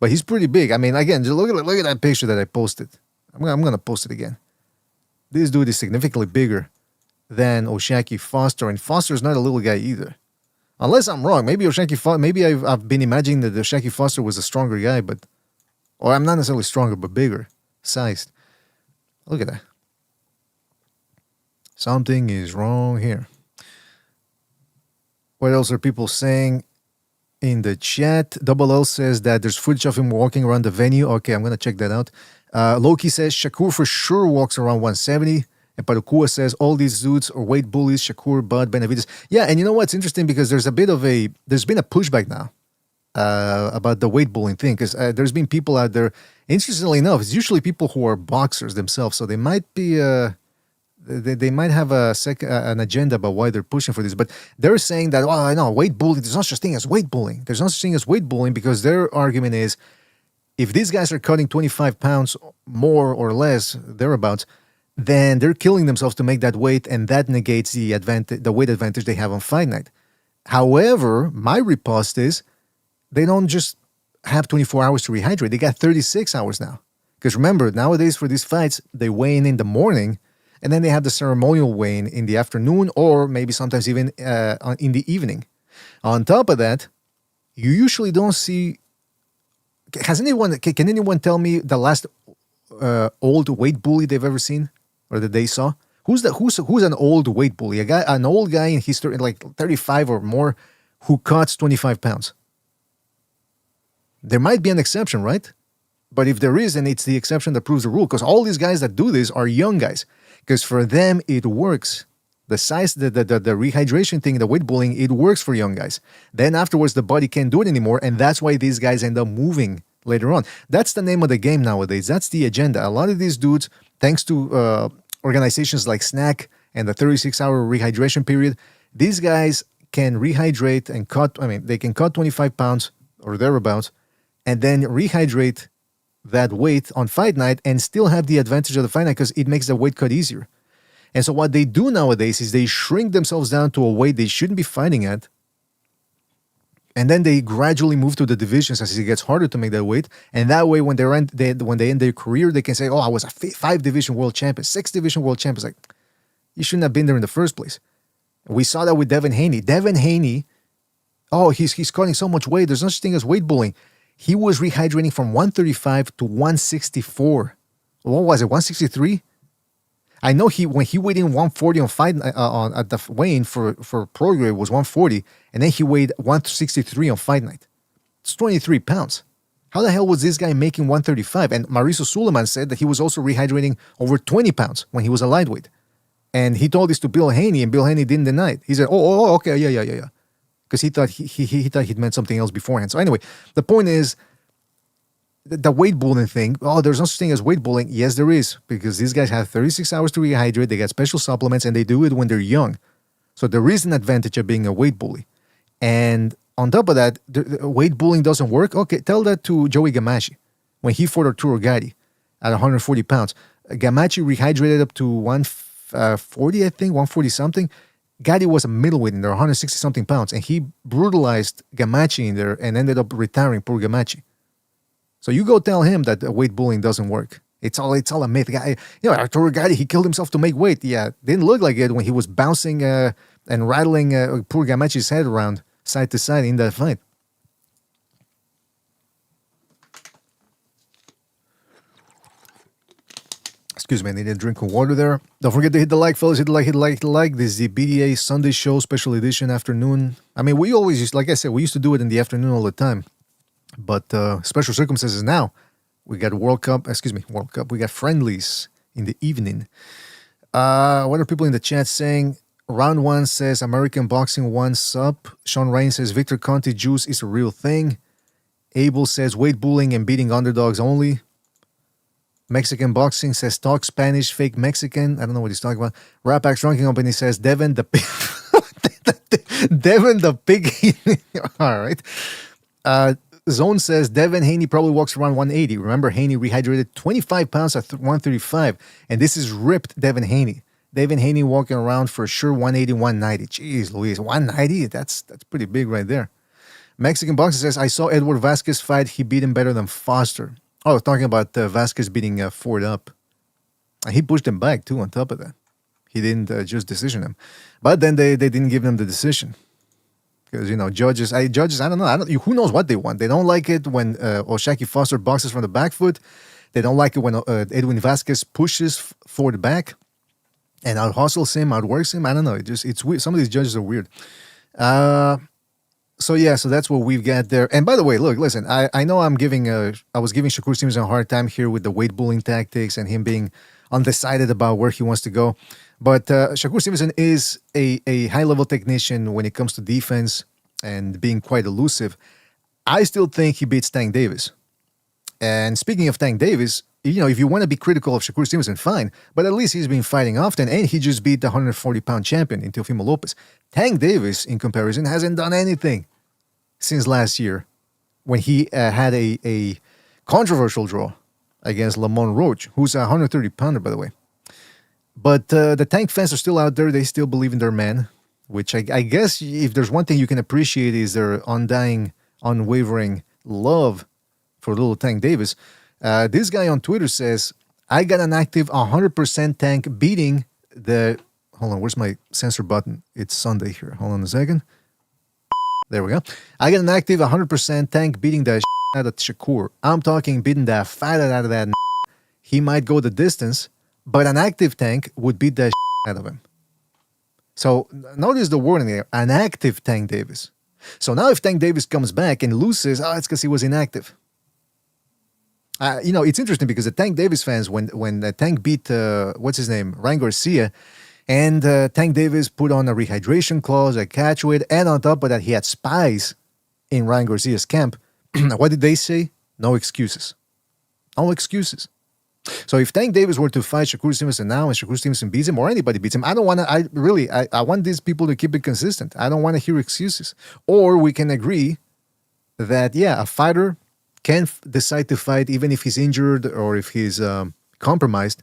but he's pretty big. Again, just look at that picture that I posted. I'm going to post it again. This dude is significantly bigger than O'Shaquie Foster, and Foster's not a little guy either. Unless I'm wrong, maybe I've been imagining that O'Shaquie Foster was a stronger guy, or I'm not necessarily stronger, but bigger, sized. Look at that. Something is wrong here. What else are people saying in the chat? Double L says that there's footage of him walking around the venue. Okay, I'm going to check that out. Loki says Shakur for sure walks around 170. And Parukua says all these dudes are weight bullies, Shakur, Bud, Benavidez. Yeah, and you know what's interesting? Because there's been a pushback now about the weight bullying thing. Because there's been people out there, interestingly enough, it's usually people who are boxers themselves. So they might be, they might have an agenda about why they're pushing for this. But they're saying that, well, I know, weight bullying, there's no such thing as weight bullying. There's no such thing as weight bullying because their argument is, if these guys are cutting 25 pounds more or less, thereabouts, then they're killing themselves to make that weight, and that negates the weight advantage they have on fight night. However, my riposte is they don't just have 24 hours to rehydrate. They got 36 hours now. Because remember, nowadays for these fights, they weigh in the morning, and then they have the ceremonial weigh-in in the afternoon, or maybe sometimes even in the evening. On top of that, you usually don't see... Can anyone tell me the last old weight bully they've ever seen or that they saw? Who's an old weight bully? An old guy in history, like 35 or more, who cuts 25 pounds. There might be an exception, right? But if there is, then it's the exception that proves the rule. Because all these guys that do this are young guys. Because for them, it works. The size, the rehydration thing, the weight bullying, it works for young guys. Then afterwards, the body can't do it anymore, and that's why these guys end up moving later on. That's the name of the game nowadays. That's the agenda. A lot of these dudes, thanks to organizations like Snack and the 36-hour rehydration period, these guys can rehydrate and cut. I mean, they can cut 25 pounds or thereabouts, and then rehydrate that weight on fight night and still have the advantage of the fight night because it makes the weight cut easier. And so what they do nowadays is they shrink themselves down to a weight they shouldn't be fighting at. And then they gradually move to the divisions as it gets harder to make that weight. And that way, when they end their career, they can say, oh, I was a 5-division world champion, 6-division world champion. It's like, you shouldn't have been there in the first place. We saw that with Devin Haney. Devin Haney, he's cutting so much weight. There's no such thing as weight bullying. He was rehydrating from 135 to 164. What was it, 163? I know when he weighed in 140 on fight at the weigh-in for pro grade was 140, and then he weighed 163 on fight night. It's 23 pounds. How the hell was this guy making 135? And Mauricio Suleiman said that he was also rehydrating over 20 pounds when he was a lightweight. And he told this to Bill Haney, and Bill Haney didn't deny it. He said, okay, yeah. Because he thought he'd meant something else beforehand. So anyway, the point is, the weight bullying thing, there's no such thing as weight bullying. Yes, there is, because these guys have 36 hours to rehydrate, they get special supplements, and they do it when they're young. So there is an advantage of being a weight bully. And on top of that, the weight bullying doesn't work. Okay, tell that to Joey Gamache. When he fought Arturo Gatti at 140 pounds, Gamache rehydrated up to 140, I think, 140 something. Gatti was a middleweight in there, 160 something pounds, and he brutalized Gamache in there and ended up retiring poor Gamache. So you go tell him that weight bullying doesn't work. It's all a myth. Arturo Gatti, he killed himself to make weight. Yeah, didn't look like it when he was bouncing and rattling poor Gamache's head around side to side in that fight. Excuse me, I need a drink of water there. Don't forget to hit the like, fellas. Hit the like. This is the BDA Sunday Show Special Edition afternoon. I mean, we always used, like I said, we used to do it in the afternoon all the time. But special circumstances now. We got World Cup. We got friendlies in the evening. What are people in the chat saying? Round 1 says American Boxing 1 sub. Sean Rain says Victor Conte juice is a real thing. Abel says weight bullying and beating underdogs only. Mexican Boxing says talk Spanish, fake Mexican. I don't know what he's talking about. Rapax Ranking Company says Devin the pig. Devin the pig. All right. Zone says Devin Haney probably walks around 180. Remember, Haney rehydrated 25 pounds at 135. And this is ripped Devin Haney. Devin Haney walking around for sure 180, 190. Jeez Louise, 190? That's pretty big right there. Mexican Boxer says, I saw Edward Vasquez fight. He beat him better than Foster. Oh, talking about Vasquez beating Ford up. And he pushed him back, too, on top of that. He didn't just decision him. But then they didn't give him the decision. Because, judges, I don't know. Who knows what they want? They don't like it when Oshaki Foster boxes from the back foot. They don't like it when Edwin Vasquez pushes Ford back and out-hustles him, outworks him. I don't know. It's weird. Some of these judges are weird. So that's what we've got there. And by the way, look, listen, I know I was giving Shakur Stevenson a hard time here with the weight bullying tactics and him being undecided about where he wants to go. But Shakur Stevenson is a high-level technician when it comes to defense and being quite elusive. I still think he beats Tank Davis. And speaking of Tank Davis, if you want to be critical of Shakur Stevenson, fine. But at least he's been fighting often, and he just beat the 140-pound champion in Teofimo Lopez. Tank Davis, in comparison, hasn't done anything since last year when he had a controversial draw against Lamont Roach, who's a 130-pounder, by the way. But the Tank fans are still out there. They still believe in their man, which I guess if there's one thing you can appreciate is their undying, unwavering love for little Tank Davis. This guy on Twitter says, I got an active 100% Tank beating the... Hold on, where's my censor button? It's Sunday here. Hold on a second. There we go. I got an active 100% Tank beating the out of Shakur. I'm talking beating the fat out of that. He might go the distance, but an active Tank would beat the out of him. So notice the wording there, an active Tank Davis. So now if Tank Davis comes back and loses, it's because he was inactive. It's interesting because the Tank Davis fans, when Tank beat, Ryan Garcia, and Tank Davis put on a rehydration clause, a catch weight, and on top of that, he had spies in Ryan Garcia's camp. What did they say? No excuses. No excuses. So if Tank Davis were to fight Shakur Stevenson now and Shakur Stevenson beats him or anybody beats him, I want these people to keep it consistent. I don't want to hear excuses. Or we can agree that, a fighter can decide to fight even if he's injured or if he's compromised,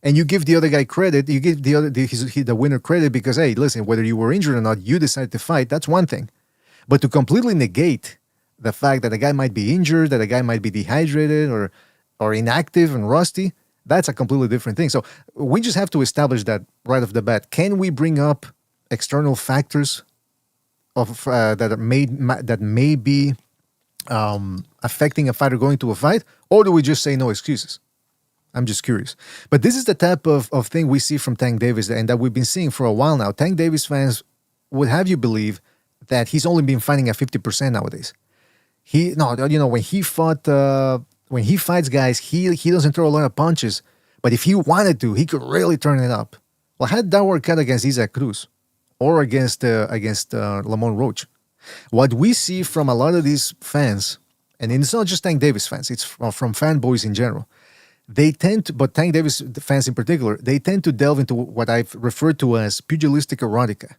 and you give the other guy credit, you give the winner credit because, hey, listen, whether you were injured or not, you decided to fight, that's one thing. But to completely negate the fact that a guy might be injured, that a guy might be dehydrated or inactive and rusty, that's a completely different thing. So we just have to establish that right off the bat. Can we bring up external factors that may be affecting a fighter going to a fight, or do we just say no excuses? I'm just curious. But this is the type of thing we see from Tank Davis and that we've been seeing for a while now. Tank Davis fans would have you believe that he's only been fighting at 50% nowadays. When he fights guys, he doesn't throw a lot of punches, but if he wanted to, he could really turn it up. Well, how did that work out against Isaac Cruz or against Lamont Roach? What we see from a lot of these fans, and it's not just Tank Davis fans, it's from fanboys in general, but Tank Davis fans in particular, they tend to delve into what I've referred to as pugilistic erotica.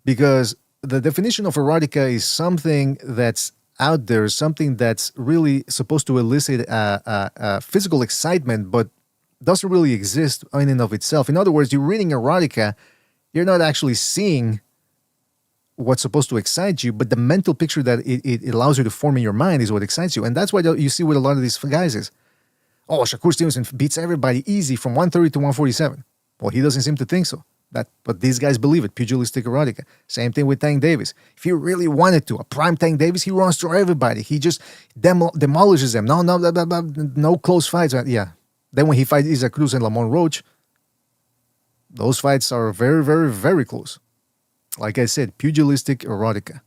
Because the definition of erotica is something that's out there, something that's really supposed to elicit a physical excitement, but doesn't really exist in and of itself. In other words, you're reading erotica, you're not actually seeing what's supposed to excite you, but the mental picture that it allows you to form in your mind is what excites you. And that's what you see with a lot of these guys is, Shakur Stevenson beats everybody easy from 130 to 147. Well, he doesn't seem to think so. But these guys believe it, pugilistic erotica. Same thing with Tank Davis. If he really wanted to, a prime Tank Davis, he runs through everybody. He just demolishes them. No close fights. Yeah. Then when he fights Isaac Cruz and Lamont Roach, those fights are very, very, very close. Like I said, pugilistic erotica.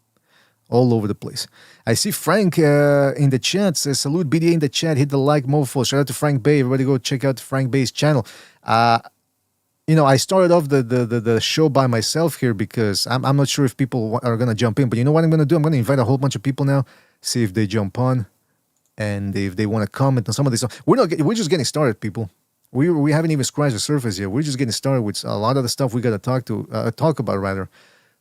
All over the place. I see Frank in the chat says, salute BDA in the chat, hit the like mofo. Shout out to Frank Bay. Everybody go check out Frank Bay's channel. I started off the show by myself here because I'm not sure if people are going to jump in. But you know what I'm going to do? I'm going to invite a whole bunch of people now, see if they jump on, and if they want to comment on some of this stuff. We're just getting started, people. We haven't even scratched the surface yet. We're just getting started with a lot of the stuff we got to talk about, rather.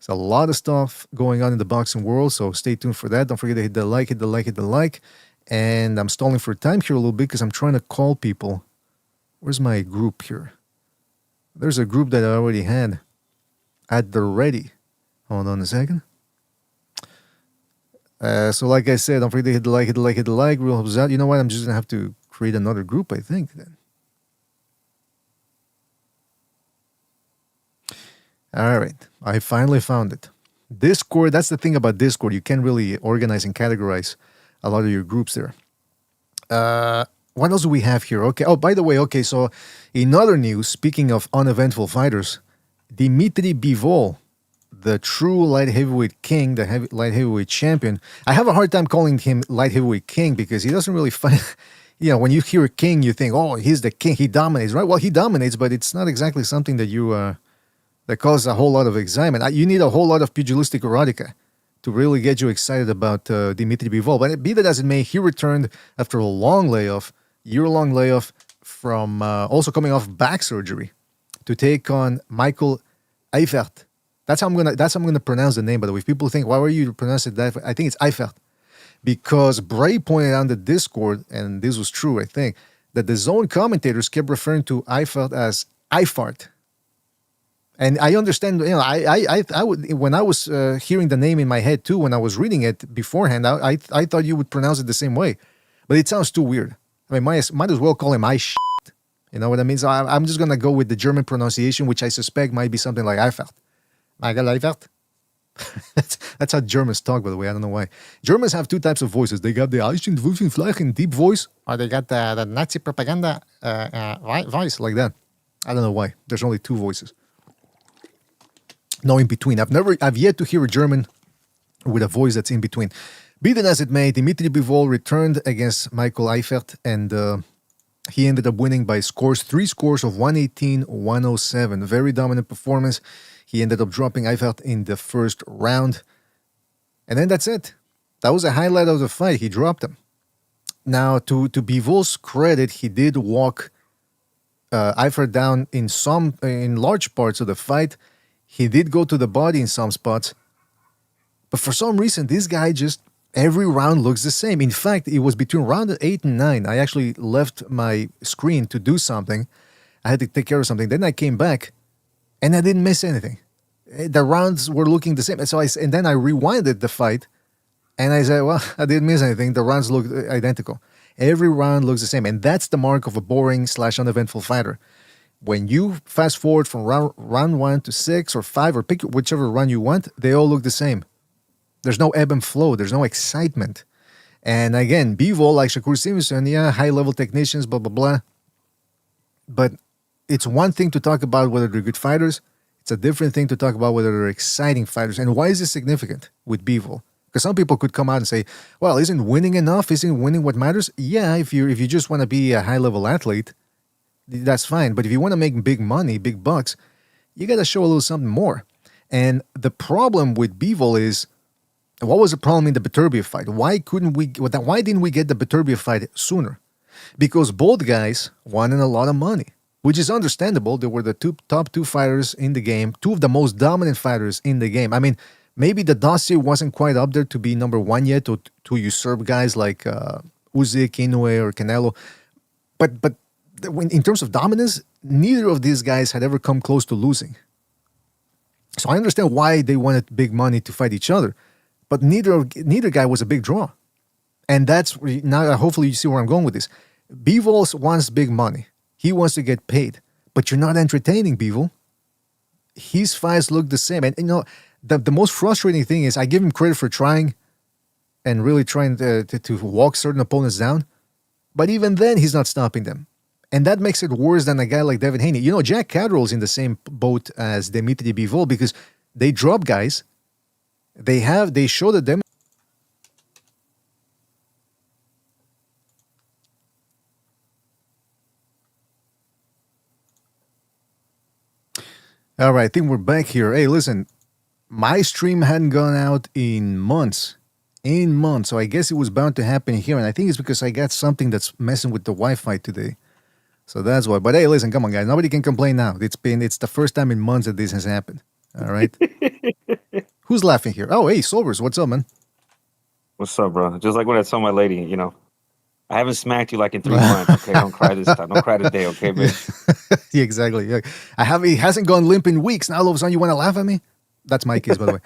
There's a lot of stuff going on in the boxing world, so stay tuned for that. Don't forget to hit the like. And I'm stalling for time here a little bit because I'm trying to call people. Where's my group here? There's a group that I already had at the ready. Hold on a second. So like I said, don't forget to hit the like. Real helps out. You know what? I'm just going to have to create another group, I think, then. All right. I finally found it. Discord, that's the thing about Discord. You can't really organize and categorize a lot of your groups there. What else do we have here? Okay. Oh, by the way, okay, so in other news, speaking of uneventful fighters, Dimitri Bivol, the true light heavyweight king, light heavyweight champion. I have a hard time calling him light heavyweight king because he doesn't really fight. when you hear a king, you think, oh, he's the king. He dominates, right? Well, he dominates, but it's not exactly something that that causes a whole lot of excitement. You need a whole lot of pugilistic erotica to really get you excited about Dimitri Bivol. But be that as it may, he returned after a long layoff, year-long layoff, from also coming off back surgery to take on Michael Eifert. That's how I'm gonna pronounce the name. By the way, if people think, why were you pronouncing that? I think it's Eifert, because Bray pointed out on the Discord, and this was true, I think, that the zone commentators kept referring to Eifert as Eifart. And I understand, I would, when I was hearing the name in my head too, when I was reading it beforehand, I thought you would pronounce it the same way, but it sounds too weird. I mean, might as well call him shit. You know what I mean? So I'm just gonna go with the German pronunciation, which I suspect might be something like Eifert. Michael Eifert. That's how Germans talk, by the way. I don't know why. Germans have two types of voices. They got the Eichen deep voice, or they got the Nazi propaganda voice like that. I don't know why. There's only two voices. No in between. I've yet to hear a German with a voice that's in between. Be that as it may, Dimitri Bivol returned against Michael Eifert, and he ended up winning by three scores of 118-107. Very dominant performance. He ended up dropping Eifert in the first round. And then that's it. That was a highlight of the fight. He dropped him. Now, to Bivol's credit, he did walk Eifert down in large parts of the fight. He did go to the body in some spots. But for some reason, this guy just, every round looks the same. In fact, it was between round 8 and 9. I actually left my screen to do something. I had to take care of something. Then I came back, and I didn't miss anything. The rounds were looking the same. And then I rewinded the fight, and I said, well, I didn't miss anything. The rounds looked identical. Every round looks the same. And that's the mark of a boring / uneventful fighter. When you fast forward from round 1 to 6 or 5, or pick whichever run you want, they all look the same. There's no ebb and flow. There's no excitement. And again, Bivol, like Shakur Stevenson, high-level technicians, blah, blah, blah. But it's one thing to talk about whether they're good fighters. It's a different thing to talk about whether they're exciting fighters. And why is this significant with Bivol? Because some people could come out and say, well, isn't winning enough? Isn't winning what matters? Yeah, if you just want to be a high-level athlete, that's fine. But if you want to make big money, big bucks, you got to show a little something more. And the problem with Bivol is, what was the problem in the Beterbiev fight? Why didn't we get the Beterbiev fight sooner? Because both guys wanted a lot of money, which is understandable. They were the top two fighters in the game, two of the most dominant fighters in the game. I mean, maybe the dossier wasn't quite up there to be number one yet, or to usurp guys like Usyk, Inoue, or Canelo. But in terms of dominance, neither of these guys had ever come close to losing. So I understand why they wanted big money to fight each other. But neither guy was a big draw. And that's, now hopefully you see where I'm going with this. Bivol wants big money. He wants to get paid. But you're not entertaining Bivol. His fights look the same. And the most frustrating thing is, I give him credit for trying and really trying to walk certain opponents down. But even then, he's not stopping them. And that makes it worse than a guy like Devin Haney. Jack Catterall's in the same boat as Dimitri Bivol, because they drop guys. They show the them. All right, I think we're back here. Hey, listen, my stream hadn't gone out in months. So I guess it was bound to happen here. And I think it's because I got something that's messing with the Wi-Fi today. So that's why. But hey, listen, come on, guys. Nobody can complain now. It's the first time in months that this has happened. All right. Who's laughing here? Oh, hey, Sobers, what's up, man? What's up, bro? Just like when I told my lady, I haven't smacked you like in 3 months. Okay, don't cry this time. Don't cry today, okay, bitch? Yeah, exactly. Yeah. It hasn't gone limp in weeks. Now all of a sudden you want to laugh at me? That's my case, by the way.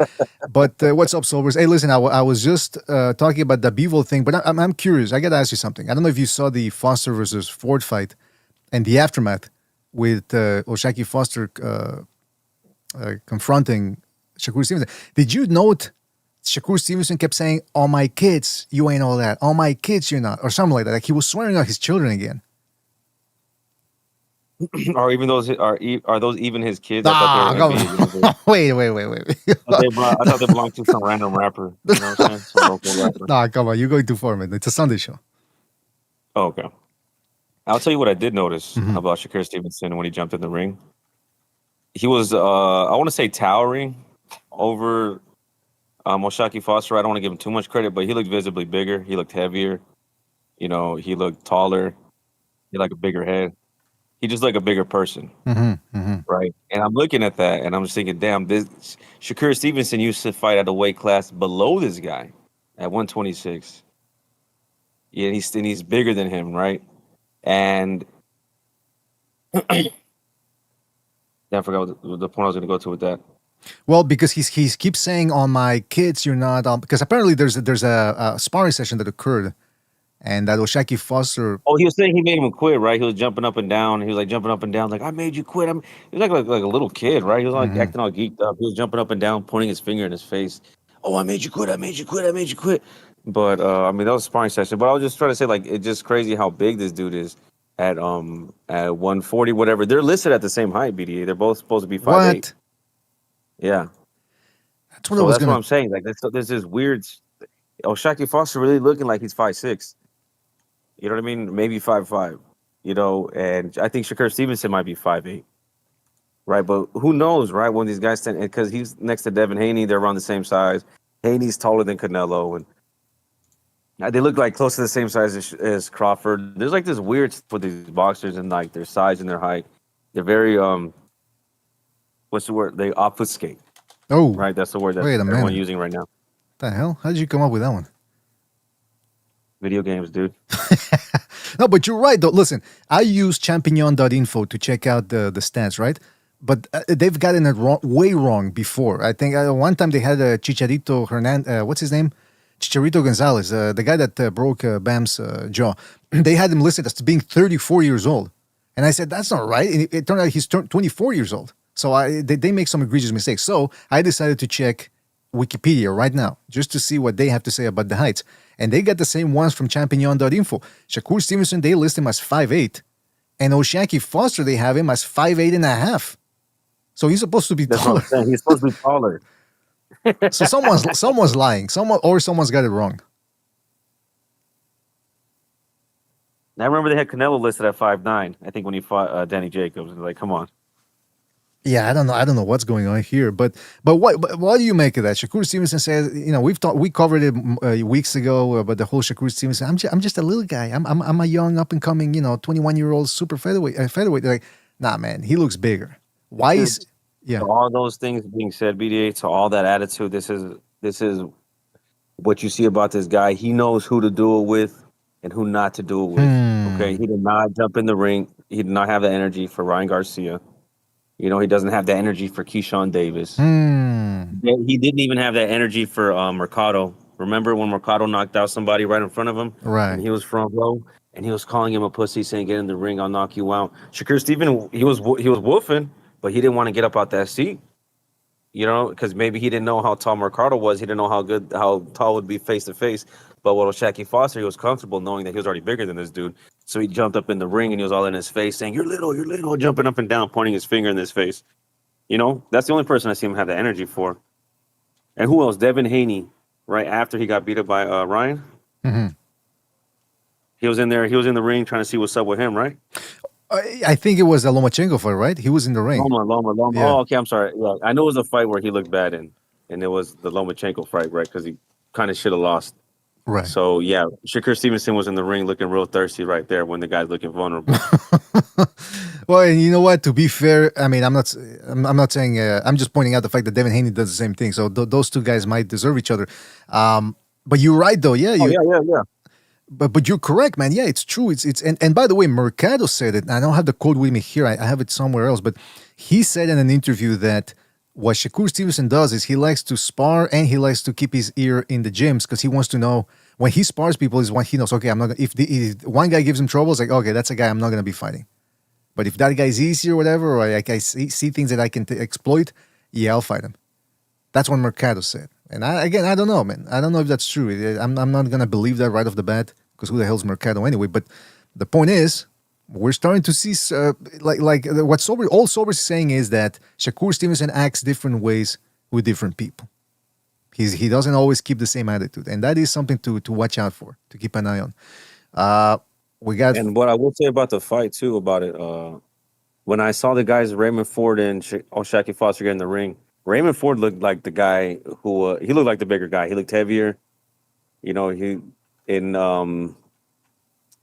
But what's up, Sobers? Hey, listen, I was just talking about the Bivol thing, but I'm curious. I got to ask you something. I don't know if you saw the Foster versus Ford fight and the aftermath with Oshaki Foster confronting Shakur Stevenson. Did you note Shakur Stevenson kept saying, "Oh, my kids, you ain't all that. Oh, my kids, you're not," or something like that. Like he was swearing at his children again. Or even those are those even his kids? Wait. I thought they belonged to some random rapper. You know what I'm saying? Some local rapper. Nah, come on, you're going too far, man. It's a Sunday show. Oh, okay. I'll tell you what I did notice Mhm. about Shakur Stevenson when he jumped in the ring. He was, I want to say, towering over Oshaki Foster. I don't want to give him too much credit, but he looked visibly bigger. He looked heavier. You know, he looked taller. He had like a bigger head. He just like a bigger person, right? And I'm looking at that, and I'm just thinking, damn, this Shakur Stevenson used to fight at a weight class below this guy at 126. Yeah, he's bigger than him, right? And I forgot what the point I was going to go to with that. Well, because he keeps saying on my kids, you're not because apparently there's a sparring session that occurred, and that Oshaki Foster. Oh, he was saying he made him quit, right? He was jumping up and down. He was like jumping up and down, like I made you quit. He was like a little kid, right? He was like acting all geeked up. He was jumping up and down, pointing his finger in his face. Oh, I made you quit. I made you quit. I made you quit. But I mean, that was a sparring session. But I was just trying to say, like, it's just crazy how big this dude is at 140, whatever. They're listed at the same height, BDA. They're both supposed to be 5'8". What? Yeah. That's what I was That's gonna. what I'm saying. Like, there's this weird. Shaki Foster really looking like he's 5'6". You know what I mean? Maybe 5'5". You know, and I think Shakur Stevenson might be 5'8". Right, but who knows, right? When these guys stand, because he's next to Devin Haney, they're around the same size. Haney's taller than Canelo, and they look like close to the same size as Crawford. There's like this weird for these boxers and like their size and their height. They're very what's the word? They obfuscate. Oh, Right, that's the word that wait a everyone's minute. using right now. The hell? How did you come up with that one? Video games, dude. No, but you're right though. Listen, I use champignon.info to check out the stats, right? But they've gotten it way wrong before. I think one time they had Chicharito Hernandez. What's his name? Chicharito Gonzalez, the guy that broke Bam's jaw. They had him listed as being 34 years old. And I said, that's not right. And it turned out he's 24 years old. So they make some egregious mistakes. So I decided to check Wikipedia right now just to see what they have to say about the heights. And they got the same ones from champignon.info. Shakur Stevenson, they list him as 5'8". And Oshaki Foster, they have him as 5'8 and a half. So he's supposed to be That's taller. what I'm saying. He's supposed to be taller. So someone's lying. Someone's got it wrong. I remember they had Canelo listed at 5'9". I think when he fought Danny Jacobs, like, come on. Yeah, I don't know what's going on here, but what do you make of that? Shakur Stevenson says, you know, we covered it weeks ago about the whole Shakur Stevenson. I'm just a little guy. I'm a young up and coming, 21-year-old super featherweight. Like, nah, man, he looks bigger. Why is yeah? To all those things being said, BDA, to all that attitude, this is what you see about this guy. He knows who to do it with and who not to do it with. Okay, he did not jump in the ring. He did not have the energy for Ryan Garcia. You know, he doesn't have the energy for Keyshawn Davis. He didn't even have that energy for Mercado. Remember when Mercado knocked out somebody right in front of him? Right. And he was front row, and he was calling him a pussy, saying, "Get in the ring, I'll knock you out." Shakur Stevenson, he was woofing, but he didn't want to get up out that seat. You know, because maybe he didn't know how tall Mercado was. He didn't know how tall would be face to face. But with Shaki Foster, he was comfortable knowing that he was already bigger than this dude. So he jumped up in the ring and he was all in his face saying, you're little, jumping up and down, pointing his finger in his face. You know, that's the only person I see him have the energy for. And who else? Devin Haney, right after he got beat up by Ryan. Mm-hmm. He was in there. He was in the ring trying to see what's up with him, right? I think it was a Lomachenko fight, right? He was in the ring. Loma. Yeah. Oh, okay, I'm sorry. Yeah, I know it was a fight where he looked bad in, and it was the Lomachenko fight, right? Because he kind of should have lost. Right. So yeah, Shakur Stevenson was in the ring looking real thirsty right there when the guy's looking vulnerable. Well, and you know what? To be fair, I mean, I'm not saying. I'm just pointing out the fact that Devin Haney does the same thing. So those two guys might deserve each other. But you're right, though. Yeah. Yeah. But you're correct, man. Yeah, it's true. It's and by the way, Mercado said it. I don't have the quote with me here. I have it somewhere else. But he said in an interview that what Shakur Stevenson does is he likes to spar and he likes to keep his ear in the gyms because he wants to know when he spars people is when he knows. Okay, I'm not. If one guy gives him trouble, it's like okay, that's a guy I'm not gonna be fighting. But if that guy's easy or whatever, or like I see things that I can exploit, yeah, I'll fight him. That's what Mercado said. And I don't know, man. I don't know if that's true. I'm not going to believe that right off the bat because who the hell's Mercado anyway? But the point is, we're starting to see, like what all Sober's saying is that Shakur Stevenson acts different ways with different people. He doesn't always keep the same attitude. And that is something to watch out for, to keep an eye on. We got And what I will say about the fight too, about it, when I saw the guys Raymond Ford and Shakur Foster get in the ring, Raymond Ford looked like the guy who he looked like the bigger guy. He looked heavier. You know, I don't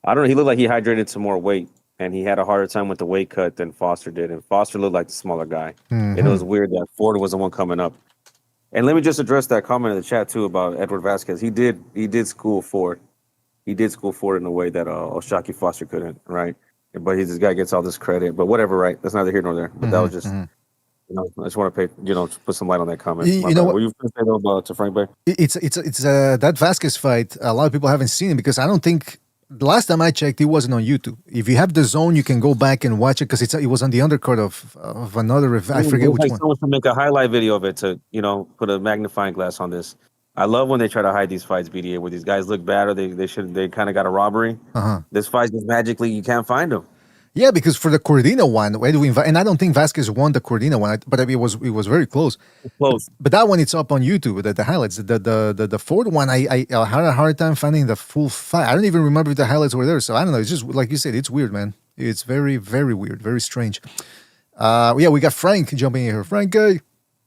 know. He looked like he hydrated some more weight, and he had a harder time with the weight cut than Foster did. And Foster looked like the smaller guy. And it was weird that Ford was the one coming up. And let me just address that comment in the chat too about Edward Vasquez. He did school Ford. He did school Ford in a way that Shakur Foster couldn't, right? But this guy gets all this credit. But whatever, right? That's neither here nor there. But that was just, I just want to put some light on that comment. You know what? Were you going to say though about to Frank Bay? It's that Vasquez fight. A lot of people haven't seen it because I don't think the last time I checked, it wasn't on YouTube. If you have the zone, you can go back and watch it because it was on the undercard of another. I forget which one. Someone should make a highlight video of it to put a magnifying glass on this. I love when they try to hide these fights, BDA, where these guys look bad or they kind of got a robbery. This fight just magically you can't find them. Yeah, because for the Cordina one, where do we invite? And I don't think Vasquez won the Cordina one, but it was very close. Close. But that one, it's up on YouTube. The highlights. The Ford one, I had a hard time finding the full fight. I don't even remember if the highlights were there. So I don't know. It's just like you said. It's weird, man. It's very, very weird. Very strange. Yeah, we got Frank jumping in here. Frank,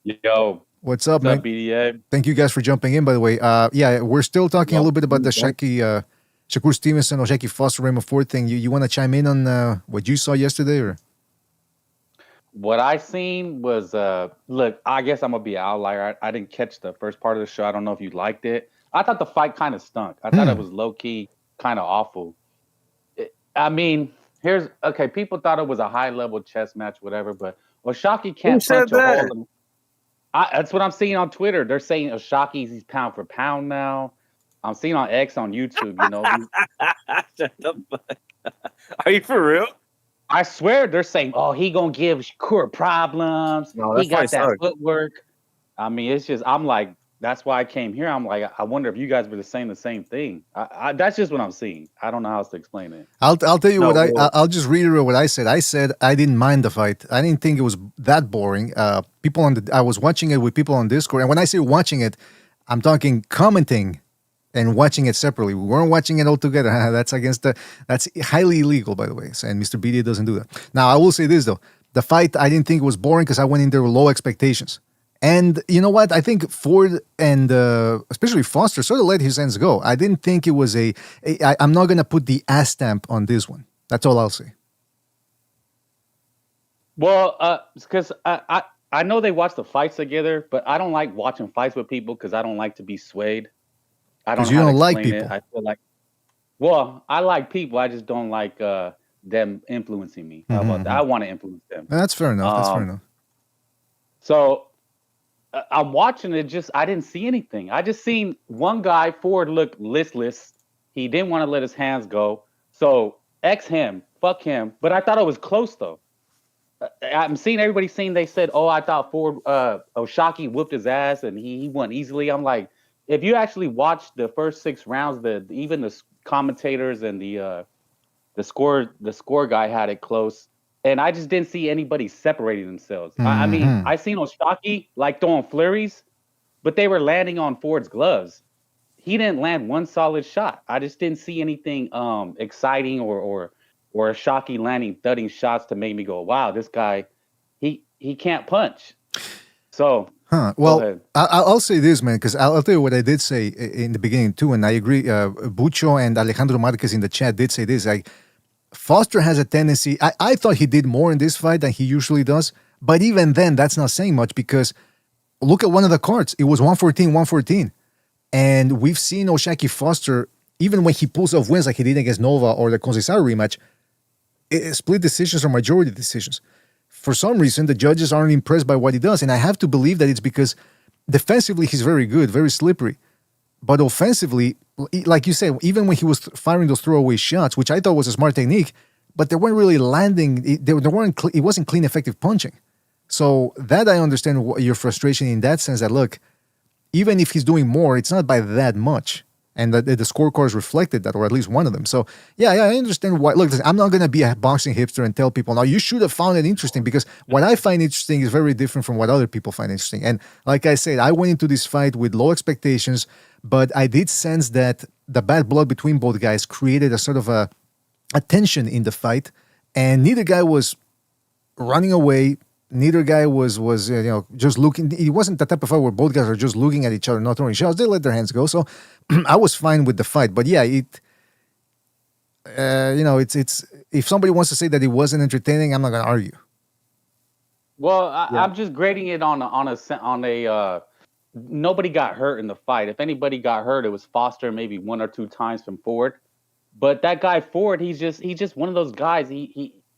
yo, what's up, man? BDA? Thank you guys for jumping in. By the way, yeah, we're still talking a little bit about the Shakur Stevenson or Shakur Foster Raymond Ford thing. You want to chime in on what you saw yesterday, or? What I seen was, look, I guess I'm going to be an outlier. I didn't catch the first part of the show. I don't know if you liked it. I thought the fight kind of stunk. I thought it was low-key kind of awful. People thought it was a high-level chess match, whatever, but Oshaki can't punch a hole in. That's what I'm seeing on Twitter. They're saying Oshaki's pound for pound now. I'm seeing on X on YouTube, Are you for real? I swear they're saying, he gonna give Shakur problems. No, he got that footwork. I mean, it's just, I'm like, that's why I came here. I'm like, I wonder if you guys were saying the same thing. That's just what I'm seeing. I don't know how else to explain it. I'll tell you I'll just reiterate what I said. I said I didn't mind the fight. I didn't think it was that boring. I was watching it with people on Discord, and when I say watching it, I'm talking commenting and watching it separately. We weren't watching it all together. That's highly illegal, by the way. And Mr. BD doesn't do that. Now, I will say this, though. The fight, I didn't think it was boring because I went in there with low expectations. And you know what? I think Ford and especially Foster sort of let his hands go. I didn't think it was I'm not going to put the ass stamp on this one. That's all I'll say. Well, because I know they watch the fights together, but I don't like watching fights with people because I don't like to be swayed. Because you don't like people. I feel like, well, I like people. I just don't like them influencing me. How about that? I want to influence them. That's fair enough. So I'm watching it. I didn't see anything. I just seen one guy, Ford, look listless. He didn't want to let his hands go. So X him, fuck him. But I thought it was close though. I'm seeing everybody saying they said, I thought Ford Oshaki whooped his ass and he won easily. I'm like, if you actually watch the first 6 rounds, even the commentators and the score guy had it close, and I just didn't see anybody separating themselves. I mean, I seen Oshaki like throwing flurries, but they were landing on Ford's gloves. He didn't land one solid shot. I just didn't see anything exciting or Oshaki landing thudding shots to make me go, wow, this guy, he can't punch. So. Well, I'll say this, man, because I'll tell you what I did say in the beginning, too, and I agree. Bucho and Alejandro Marquez in the chat did say this. Like, Foster has a tendency, I thought he did more in this fight than he usually does, but even then, that's not saying much because look at one of the cards. It was 114. And we've seen Oshaki Foster, even when he pulls off wins like he did against Nova or the Conceição rematch, split decisions or majority decisions. For some reason, the judges aren't impressed by what he does. And I have to believe that it's because defensively, he's very good, very slippery. But offensively, like you said, even when he was firing those throwaway shots, which I thought was a smart technique, but they weren't really landing. It wasn't clean, effective punching. So that I understand your frustration in that sense that, look, even if he's doing more, it's not by that much. And the scorecards reflected that, or at least one of them. So, yeah, I understand why. Look, I'm not going to be a boxing hipster and tell people, now, you should have found it interesting, because what I find interesting is very different from what other people find interesting. And like I said, I went into this fight with low expectations, but I did sense that the bad blood between both guys created a sort of a attention in the fight, and neither guy was running away. Neither guy was just looking. It wasn't the type of fight where both guys are just looking at each other, not throwing shots. They let their hands go. So I was fine with the fight. But yeah, it's if somebody wants to say that it wasn't entertaining, I'm not gonna argue. Well, I'm just grading it on a nobody got hurt in the fight. If anybody got hurt, it was Foster maybe 1 or 2 times from Ford. But that guy Ford, he's just one of those guys.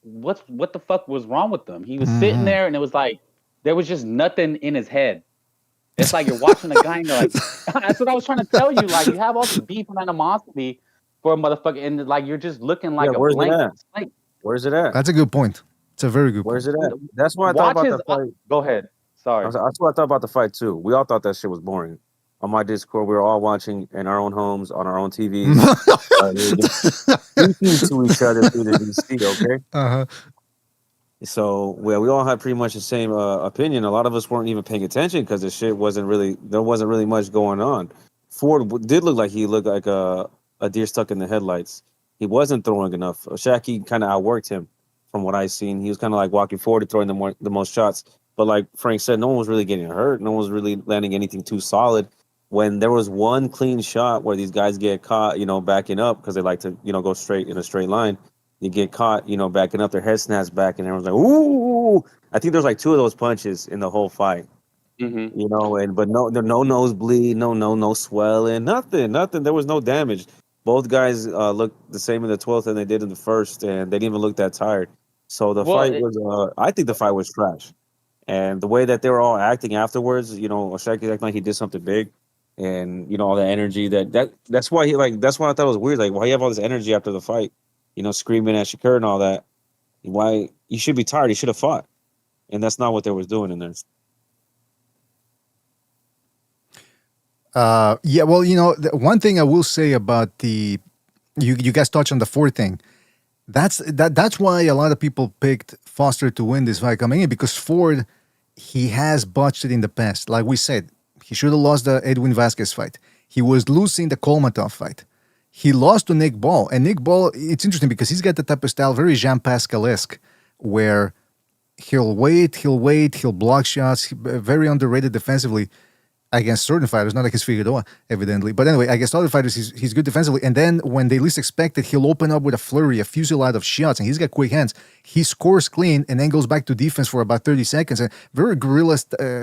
What the fuck was wrong with him? He was sitting there and it was like there was just nothing in his head. It's like you're watching a guy and you're like, that's what I was trying to tell you. Like you have all this beef and animosity for a motherfucker, and like you're just looking like a blank. Where's it at? That's a good point. It's a very good point. Where's it at? That's what I thought about the fight. Go ahead. Sorry. That's what I thought about the fight too. We all thought that shit was boring. On my Discord, we were all watching in our own homes, on our own TVs, speaking to each other through the DC, okay? Uh-huh. So, we all had pretty much the same opinion. A lot of us weren't even paying attention because the shit there wasn't really much going on. Ford did look like he looked like a deer stuck in the headlights. He wasn't throwing enough. Shaki kind of outworked him from what I seen. He was kind of like walking forward and throwing the most shots. But like Frank said, no one was really getting hurt. No one was really landing anything too solid. When there was one clean shot where these guys get caught, backing up because they like to, go straight in a straight line. You get caught, backing up, their head snaps back, and everyone's like, ooh. I think there's like 2 of those punches in the whole fight. Mm-hmm. But no nosebleed, no swelling, nothing. There was no damage. Both guys looked the same in the 12th than they did in the first, and they didn't even look that tired. So I think the fight was trash. And the way that they were all acting afterwards, Shaq acting like he did something big. And all the energy that's why that's why I thought it was weird. Like, why you have all this energy after the fight, screaming at Shakur and all that? Why you should be tired? You should have fought, and that's not what they was doing in there. Yeah. Well, the one thing I will say about you guys touched on the Ford thing. That's why a lot of people picked Foster to win this fight coming in, because Ford, he has botched it in the past. Like we said, he should have lost the Edwin Vasquez fight. He was losing the Kolmatov fight. He lost to Nick Ball. And Nick Ball, it's interesting because he's got the type of style, very Jean Pascal-esque, where he'll wait, he'll block shots, very underrated defensively against certain fighters, not against Figueroa, evidently. But anyway, against other fighters, he's good defensively. And then when they least expect it, he'll open up with a flurry, a fusillade of shots, and he's got quick hands. He scores clean and then goes back to defense for about 30 seconds. And very guerrilla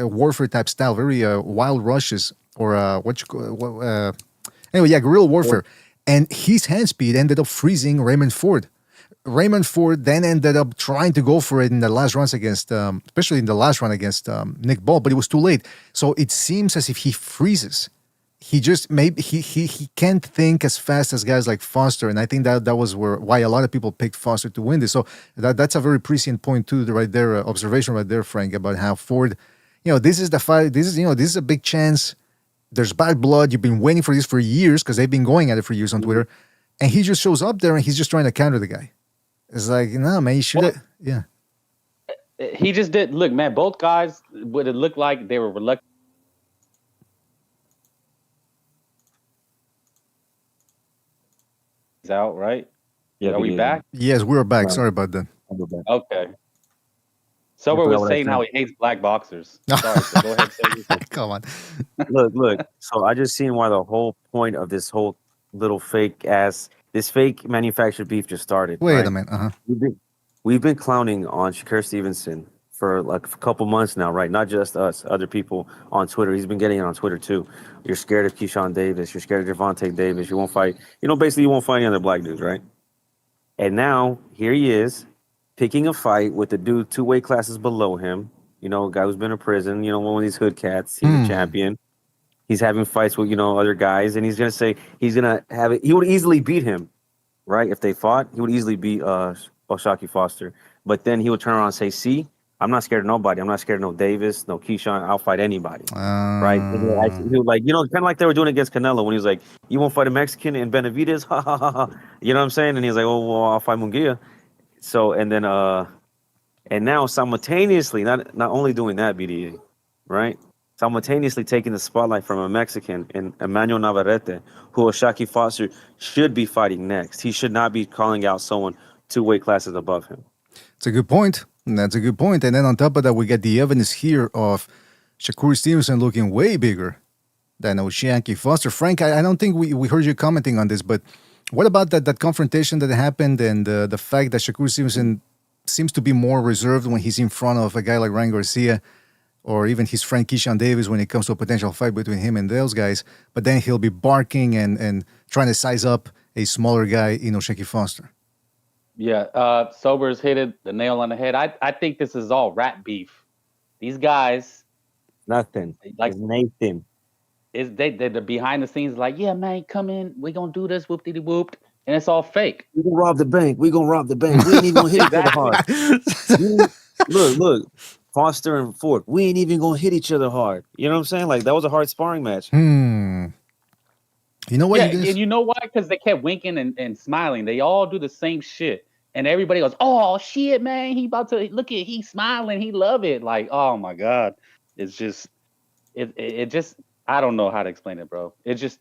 warfare type style, very wild rushes, or guerrilla warfare. And his hand speed ended up freezing Raymond Ford. Raymond Ford then ended up trying to go for it in the last rounds against, especially in the last round against Nick Ball, but it was too late. So it seems as if he freezes. He just he can't think as fast as guys like Foster, and I think that was why a lot of people picked Foster to win this. So that's a very prescient point too, right there, observation right there, Frank, about how Ford, this is the fight. This is a big chance. There's bad blood. You've been waiting for this for years because they've been going at it for years on Twitter, and he just shows up there and he's just trying to counter the guy. It's like, no, man, you should. Yeah. He just did. Look, man, both guys would have looked like they were reluctant. Out, right? Yeah. Are we back? Yes, we're back. Sorry about that. Okay. Sober was saying how he hates black boxers. Sorry, so go ahead. Come on. Look. So I just seen why the whole point of this whole little fake manufactured beef just started. Wait a minute. We've been clowning on Shakur Stevenson for like a couple months now, right? Not just us, other people on Twitter. He's been getting it on Twitter too. You're scared of Keyshawn Davis. You're scared of Gervonta Davis. You won't fight. Basically you won't fight any other black dudes, right? And now here he is picking a fight with the dude 2 weight classes below him. A guy who's been in prison. One of these hood cats. He's a champion. He's having fights with, other guys, and he's going to say he's going to have it. He would easily beat him, right? If they fought, he would easily beat O'Shaquie Foster. But then he would turn around and say, see, I'm not scared of nobody. I'm not scared of no Davis, no Keyshawn. I'll fight anybody, right? And he was like, kind of like they were doing against Canelo when he was like, you won't fight a Mexican in Benavidez? Ha, ha, ha, ha. You know what I'm saying? And he's like, oh, well, I'll fight Munguia. So, and then, and now simultaneously, not only doing that, BDA, right? simultaneously taking the spotlight from a Mexican in Emmanuel Navarrete, who Oshaki Foster should be fighting next. He should not be calling out someone 2 weight classes above him. It's a good point. That's a good point. And then on top of that, we get the evidence here of Shakur Stevenson looking way bigger than Oshaki Foster. Frank, I don't think we heard you commenting on this, but what about that confrontation that happened and the fact that Shakur Stevenson seems to be more reserved when he's in front of a guy like Ryan Garcia or even his friend Keyshawn Davis when it comes to a potential fight between him and those guys, but then he'll be barking and trying to size up a smaller guy in Oshaki Foster. Yeah, Sobers hit the nail on the head. I think this is all rat beef. These guys, Nothing. like It's Nathan. they're behind the scenes like, yeah, man, come in, we gonna do this, whoop diddy whooped, and it's all fake. We gonna rob the bank. We gonna rob the bank. We ain't even gonna hit each other hard. Look. Foster and Ford. We ain't even gonna hit each other hard. You know what I'm saying? Like that was a hard sparring match. You know what? Yeah, and you know why? Because they kept winking and smiling. They all do the same shit, and everybody goes, "Oh shit, man! He about to look at. He's smiling. He love it. Like, oh my god, it's just, it just. I don't know how to explain it, bro. It just,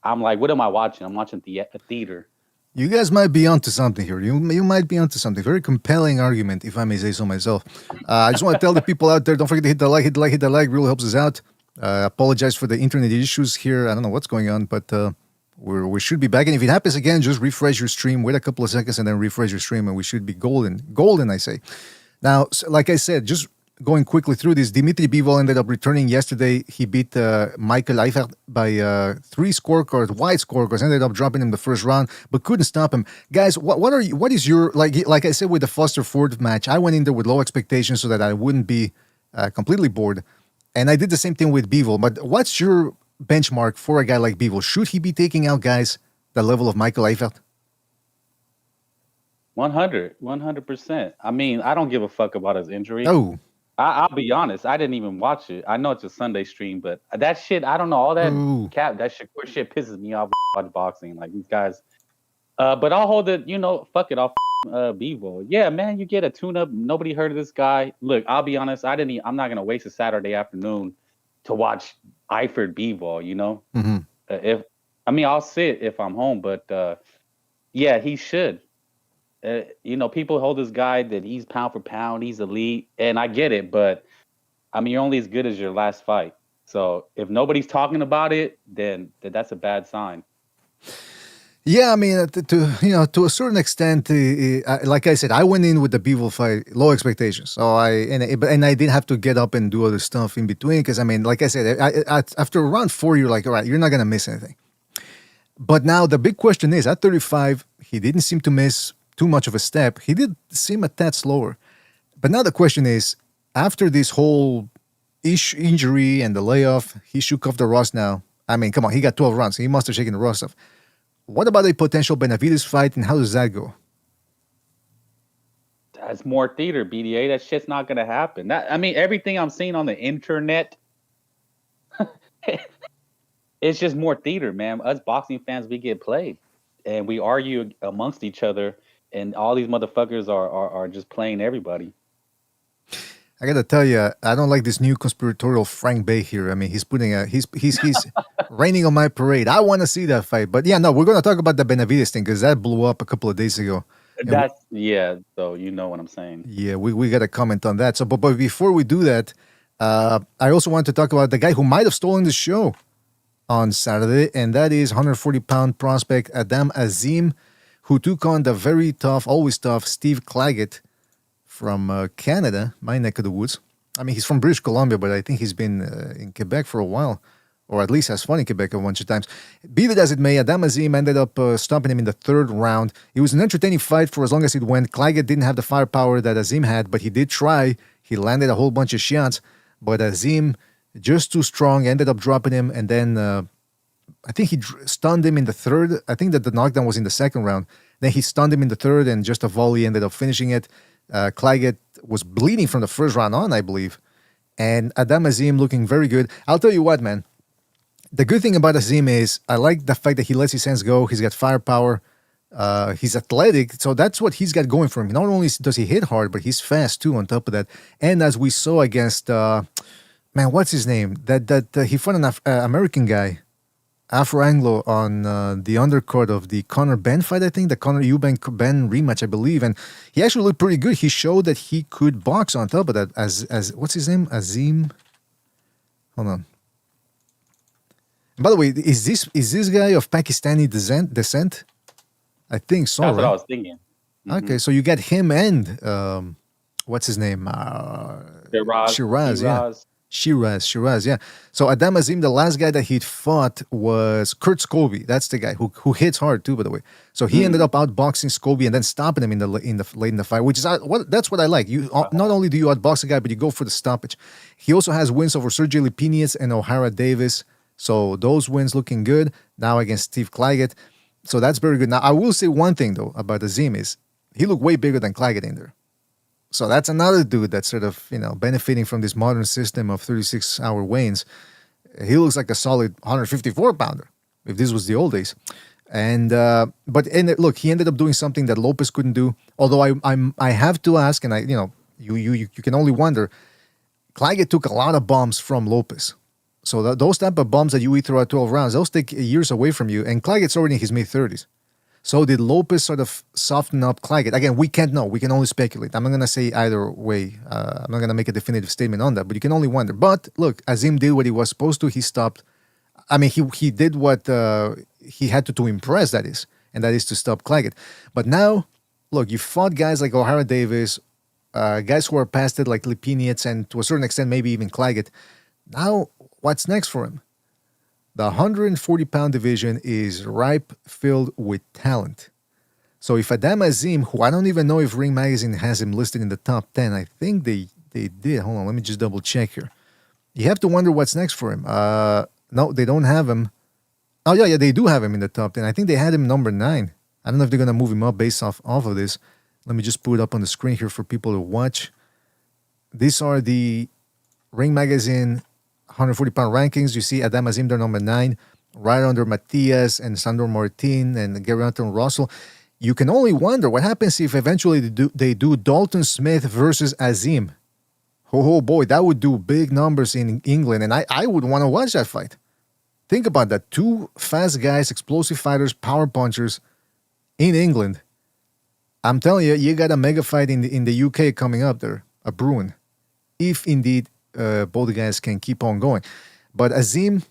I'm like, what am I watching? I'm watching a theater. You guys might be onto something here. You might be onto something. Very compelling argument, if I may say so myself. I just want to tell the people out there, don't forget to hit the like, really helps us out. Apologize for the internet issues here. I don't know what's going on, but we should be back. And if it happens again, just refresh your stream. Wait a couple of seconds and then refresh your stream, and we should be golden. Golden, I say. Now, like I said, just going quickly through this, Dimitri Bivol ended up returning yesterday. He beat Michael Eifert by 3 scorecards, wide scorecards. Ended up dropping him the first round, but couldn't stop him. Guys, what is your like I said with the Foster Ford match? I went in there with low expectations so that I wouldn't be completely bored, and I did the same thing with Bivol. But what's your benchmark for a guy like Bivol? Should he be taking out guys the level of Michael Eifert? 100%. I mean, I don't give a fuck about his injury. Oh. I'll be honest. I didn't even watch it. I know it's a Sunday stream, but that shit, I don't know. All that that Shakur shit pisses me off. Watch boxing, like these guys. But I'll hold it. Fuck it. I'll Bivol. Yeah, man, you get a tune-up. Nobody heard of this guy. Look, I'll be honest. I'm not gonna waste a Saturday afternoon to watch Eifert Bivol. I'll sit if I'm home, but yeah, he should. People hold this guy that he's pound for pound, he's elite, and I get it, but you're only as good as your last fight. So if nobody's talking about it, then that's a bad sign. Yeah, I mean, to a certain extent, like I said, I went in with the Bivol fight, low expectations. So I didn't have to get up and do other stuff in between because like I said, after round 4, you're like, all right, you're not gonna miss anything. But now the big question is, at 35, he didn't seem to miss too much of a step. He did seem a tad slower. But now the question is, after this whole injury and the layoff, he shook off the rust now. I mean, come on, he got 12 rounds. He must have shaken the rust off. What about a potential Benavidez fight, and how does that go? That's more theater, BDA. That shit's not going to happen. Everything I'm seeing on the internet, it's just more theater, man. Us boxing fans, we get played. And we argue amongst each other. And all these motherfuckers are just playing everybody. I gotta tell you, I don't like this new conspiratorial Frank Bay here. I mean, he's he's raining on my parade. I want to see that fight, but yeah, no, we're gonna talk about the Benavidez thing because that blew up a couple of days ago. So you know what I'm saying. Yeah, we got to comment on that. So, but before we do that, I also want to talk about the guy who might have stolen the show on Saturday, and that is 140-pound prospect Adam Azim, who took on the very tough, always tough Steve Claggett from Canada, my neck of the woods. I mean, he's from British Columbia, but I think he's been in Quebec for a while, or at least has fun in Quebec a bunch of times. Be it as it may, Adam Azim ended up stomping him in the 3rd round. It was an entertaining fight for as long as it went. Claggett didn't have the firepower that Azim had, but he did try. He landed a whole bunch of shots, but Azim, just too strong, ended up dropping him, and then I think he stunned him in the 3rd. I think that the knockdown was in the 2nd round. Then he stunned him in the 3rd, and just a volley ended up finishing it. Claggett was bleeding from the 1st round on, I believe. And Adam Azim looking very good. I'll tell you what, man. The good thing about Azim is I like the fact that he lets his hands go. He's got firepower. He's athletic. So that's what he's got going for him. Not only does he hit hard, but he's fast too on top of that. And as we saw against man, what's his name? That he fought an American guy, Afro-Anglo, on the undercard of the Conor Ben fight, I think, the Conor Eubank Ben rematch, I believe, and he actually looked pretty good. He showed that he could box on top of that. As what's his name? Azim. Hold on. By the way, is this guy of Pakistani descent? I think so. That's right? what I was thinking. Okay, so you got him and what's his name? Shiraz, yeah. Shiraz, yeah. So Adam Azim, the last guy that he'd fought was Kurt Scobie. That's the guy who hits hard too, by the way. So he ended up outboxing Scobie and then stopping him in the late in the fight, which is that's what I like. You not only do you outbox a guy, but you go for the stoppage. He also has wins over Sergey Lipinets and O'Hara Davis. So those wins looking good now against Steve Claggett. So that's very good. Now I will say one thing though about Azim is he looked way bigger than Claggett in there. So that's another dude that's sort of, benefiting from this modern system of 36-hour weigh-ins. He looks like a solid 154-pounder, if this was the old days. And look, he ended up doing something that Lopez couldn't do. Although I have to ask, and you can only wonder. Claggett took a lot of bombs from Lopez. So those type of bombs that you eat throughout 12 rounds, those take years away from you. And Claggett's already in his mid-30s. So did Lopez sort of soften up Claggett? Again, we can't know. We can only speculate. I'm not going to say either way. I'm not going to make a definitive statement on that, but you can only wonder. But look, Azim did what he was supposed to. He stopped. I mean, he did what he had to impress, that is, and that is to stop Claggett. But now, look, you fought guys like O'Hara Davis, guys who are past it like Lipinets, and to a certain extent, maybe even Claggett. Now, what's next for him? The 140-pound division is ripe, filled with talent. So if Adam Azim, who I don't even know if Ring Magazine has him listed in the top 10, I think they did. Hold on, let me just double check here. You have to wonder what's next for him. No, they don't have him. Oh, yeah, they do have him in the top 10. I think they had him number 9. I don't know if they're going to move him up based off of this. Let me just put it up on the screen here for people to watch. These are the Ring Magazine 140-pound rankings. You see Adam Azim, they're number 9, right under Matias and Sandor Martin and Gary Anton Russell. You can only wonder what happens if eventually they do Dalton Smith versus Azim. Oh boy, that would do big numbers in England, and I would want to watch that fight. Think about that. 2 fast guys, explosive fighters, power punchers in England. I'm telling you, you got a mega fight in the UK coming up there, a brewing, if indeed both guys can keep on going. But Azim,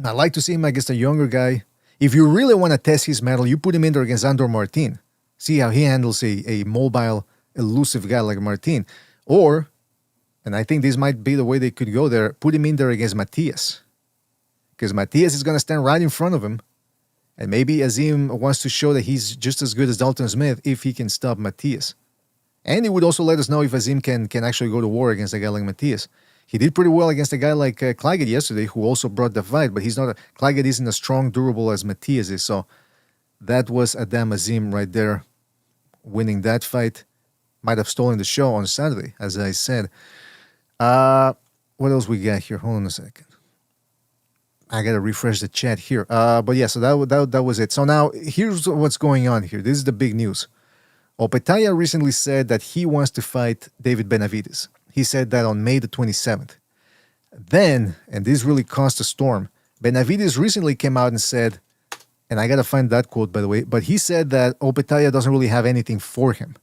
I like to see him against a younger guy. If you really want to test his mettle, you put him in there against Sandor Martin. See how he handles a mobile, elusive guy like Martin. Or, and I think this might be the way they could go there, put him in there against Matias. Because Matias is going to stand right in front of him. And maybe Azim wants to show that he's just as good as Dalton Smith if he can stop Matias. And he would also let us know if Azim can actually go to war against a guy like Matias. He did pretty well against a guy like Claggett yesterday, who also brought the fight, but Claggett isn't as strong, durable as Matias is. So that was Adam Azim right there, winning that fight. Might have stolen the show on Saturday, as I said. What else we got here? Hold on a second. I gotta refresh the chat here. But yeah, so that was it. So now here's what's going on here. This is the big news. Opetaia recently said that he wants to fight David Benavidez. He said that on May the 27th. Then, and this really caused a storm, Benavidez recently came out and said, and I got to find that quote, by the way, but he said that Opetaia doesn't really have anything for him,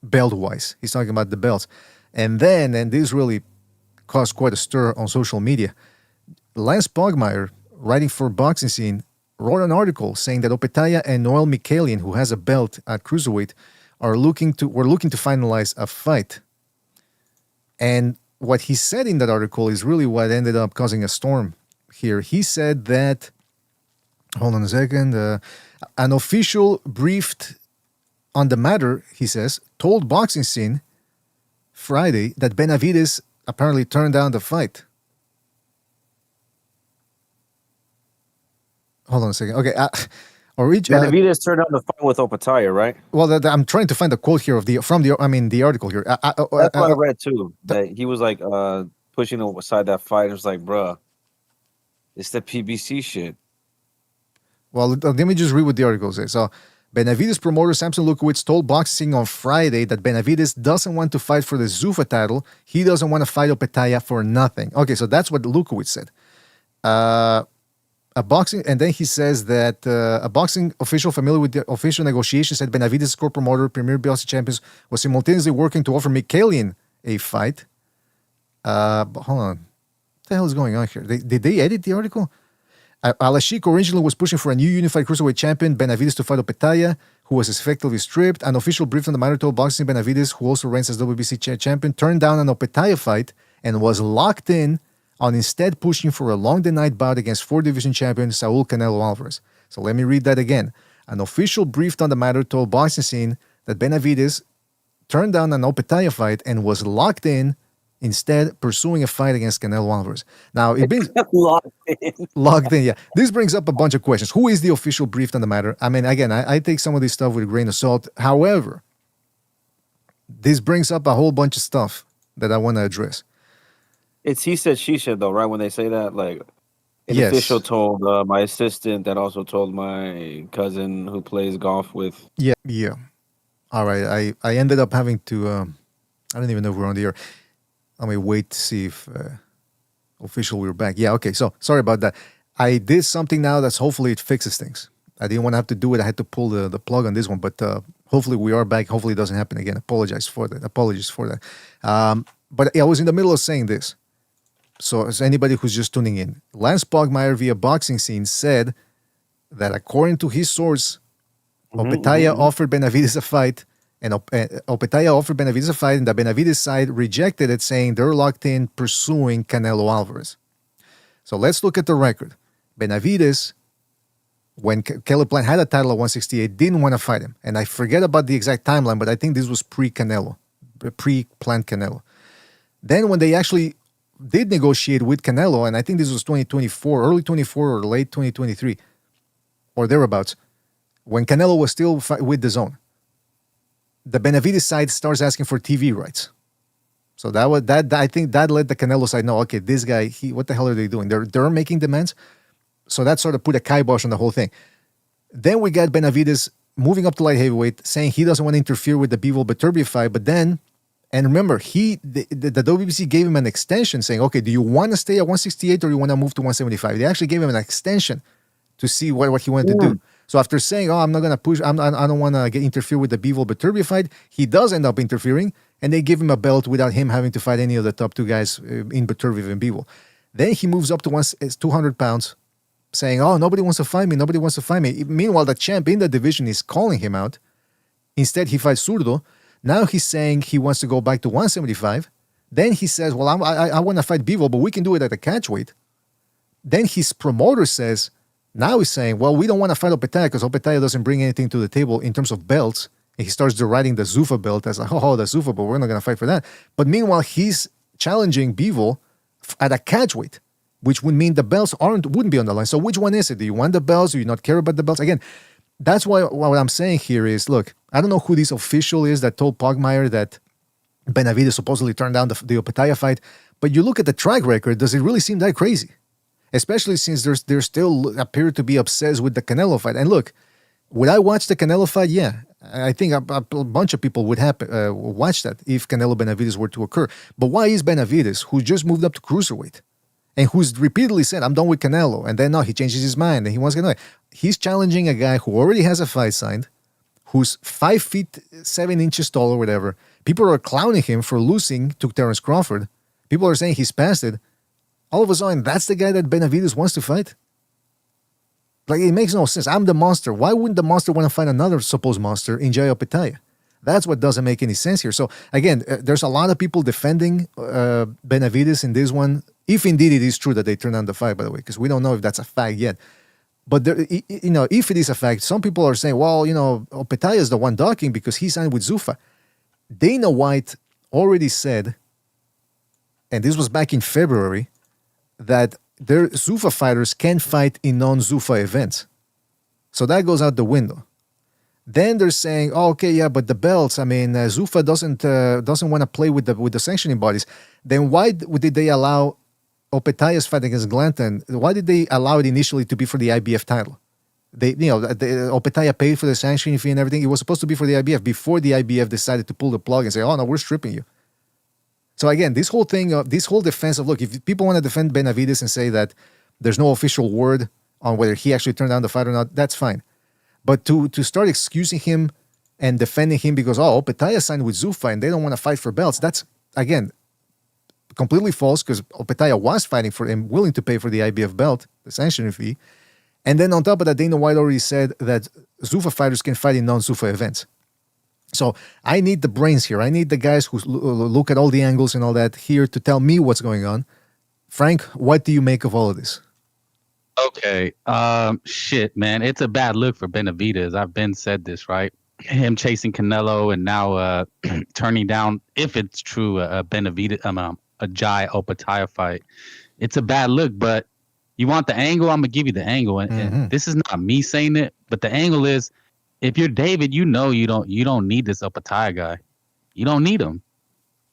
belt-wise. He's talking about the belts. And then, and this really caused quite a stir on social media, Lance Pogmeyer, writing for Boxing Scene, wrote an article saying that Opetaia and Noel Mikhailian, who has a belt at cruiserweight, were looking to finalize a fight. And what he said in that article is really what ended up causing a storm here. He said that, hold on a second, an official briefed on the matter, he says, told Boxing Scene Friday that Benavidez apparently turned down the fight. Hold on a second. Okay. Benavidez turned down the fight with Opetaia, right? Well, I'm trying to find the quote here the article here. That's what I read too. That he was like pushing aside that fight. It was like, bruh, it's the PBC shit. Well, let me just read what the article says. So, Benavidez promoter Samson Lukowicz told Boxing on Friday that Benavidez doesn't want to fight for the Zuffa title. He doesn't want to fight Opetaia for nothing. Okay, so that's what Lukowicz said. And then he says that a boxing official familiar with the official negotiations said Benavidez' core promoter, Premier BLC Champions, was simultaneously working to offer Mikhailian a fight. But hold on. What the hell is going on here? Did they edit the article? Alashik originally was pushing for a new unified cruiserweight champion, Benavidez, to fight Opetaia, who was effectively stripped. An official brief on the matter told Boxing Benavidez, who also reigns as WBC champion, turned down an Opetaia fight and was locked in on instead pushing for a long-denied bout against 4th Division champion Saul Canelo Alvarez. So let me read that again. An official briefed on the matter told Boxing Scene that Benavidez turned down an Opetaia fight and was locked in, instead pursuing a fight against Canelo Alvarez. Now, it brings locked in, yeah. This brings up a bunch of questions. Who is the official briefed on the matter? I mean, again, I take some of this stuff with a grain of salt. However, this brings up a whole bunch of stuff that I want to address. It's he said, she said, though, right? When they say that, like, an Yes. official told my assistant that also told my cousin who plays golf with. Yeah. All right, I ended up having to, I don't even know if we're on the air. Let me wait to see if official we're back. Yeah, okay. So sorry about that. I did something now that's hopefully it fixes things. I didn't want to have to do it. I had to pull the plug on this one, but hopefully we are back. Hopefully it doesn't happen again. Apologies for that. But I was in the middle of saying this. So as anybody who's just tuning in, Lance Pogmeyer via Boxing Scene said that according to his source, Opetaia offered Benavidez a fight. And Opetaia offered Benavidez a fight, and the Benavidez side rejected it, saying they're locked in pursuing Canelo Alvarez. So let's look at the record. Benavidez, when Caleb Plant had a title at 168, didn't want to fight him. And I forget about the exact timeline, but I think this was pre-Canelo, pre-Plant Canelo. Then when they actually did negotiate with Canelo, and I think this was 2024, early 24 or late 2023, or thereabouts, when Canelo was still with the zone, the Benavidez side starts asking for TV rights. So I think that let the Canelo side know, okay, this guy, what the hell are they doing? They're making demands. So that sort of put a kibosh on the whole thing. Then we got Benavidez moving up to light heavyweight, saying he doesn't want to interfere with the Bivol Beterbiev fight. But then, and remember, the WBC gave him an extension saying, okay, do you want to stay at 168 or you want to move to 175? They actually gave him an extension to see what he wanted to do. So after saying, I'm not going to push, I don't want to interfere with the Bivol Beterbiev fight, he does end up interfering, and they give him a belt without him having to fight any of the top two guys in Beterbiev and Bivol. Then he moves up to 200 pounds, saying, nobody wants to fight me. Meanwhile, the champ in the division is calling him out. Instead, he fights Zurdo. Now he's saying he wants to go back to 175. Then he says, well, I want to fight Bivol, but we can do it at a catch weight. Then his promoter says, now he's saying, well, we don't want to fight Opetaia because Opetaia doesn't bring anything to the table in terms of belts. And he starts deriding the Zuffa belt as the Zuffa, but we're not going to fight for that. But meanwhile, he's challenging Bivol at a catch weight, which would mean the belts wouldn't be on the line. So which one is it? Do you want the belts? Do you not care about the belts? Again, that's why what I'm saying here is, look, I don't know who this official is that told Pogmeyer that Benavidez supposedly turned down the Opetaia fight, but you look at the track record, does it really seem that crazy? Especially since they're still appear to be obsessed with the Canelo fight. And look, would I watch the Canelo fight? Yeah. I think a bunch of people would watch that if Canelo Benavidez were to occur. But why is Benavidez, who just moved up to cruiserweight, and who's repeatedly said, I'm done with Canelo, and then no, he changes his mind, and he wants to he's challenging a guy who already has a fight signed, who's 5 feet 7 inches tall or whatever. People are clowning him for losing to Terence Crawford. People are saying he's past it. All of a sudden, that's the guy that Benavidez wants to fight? Like, it makes no sense. I'm the monster. Why wouldn't the monster want to fight another supposed monster in Jai Opetaia? That's what doesn't make any sense here. So, again, there's a lot of people defending Benavidez in this one, if indeed it is true that they turned down the fight, by the way, because we don't know if that's a fact yet. But, if it is a fact, some people are saying, well, Opetaia is the one ducking because he signed with Zuffa. Dana White already said, and this was back in February, that their Zuffa fighters can fight in non-Zuffa events. So that goes out the window. Then they're saying, but the belts, Zuffa doesn't want to play with the sanctioning bodies. Then why did they allow Opetaia's fight against Glanton? Why did they allow it initially to be for the IBF title? Opetaia paid for the sanctioning fee and everything. It was supposed to be for the IBF before the IBF decided to pull the plug and say, "Oh no, we're stripping you." So again, this whole defense of, look, if people want to defend Benavidez and say that there's no official word on whether he actually turned down the fight or not, that's fine. But to start excusing him and defending him because Opetaia signed with Zuffa and they don't want to fight for belts, that's again completely false, because Opetaia was fighting for and willing to pay for the IBF belt, the sanctioning fee. And then on top of that, Dana White already said that Zuffa fighters can fight in non-Zuffa events. So I need the brains here. I need the guys who look at all the angles and all that here to tell me what's going on. Frank, what do you make of all of this? Okay. Shit, man. It's a bad look for Benavidez. I've been said this, right? Him chasing Canelo and now turning down, if it's true, a Benavidez, a Jai Opetaia fight. It's a bad look, but you want the angle? I'm gonna give you the angle, and this is not me saying it, but the angle is, if you're David, you don't need this Opetaia guy. You don't need him.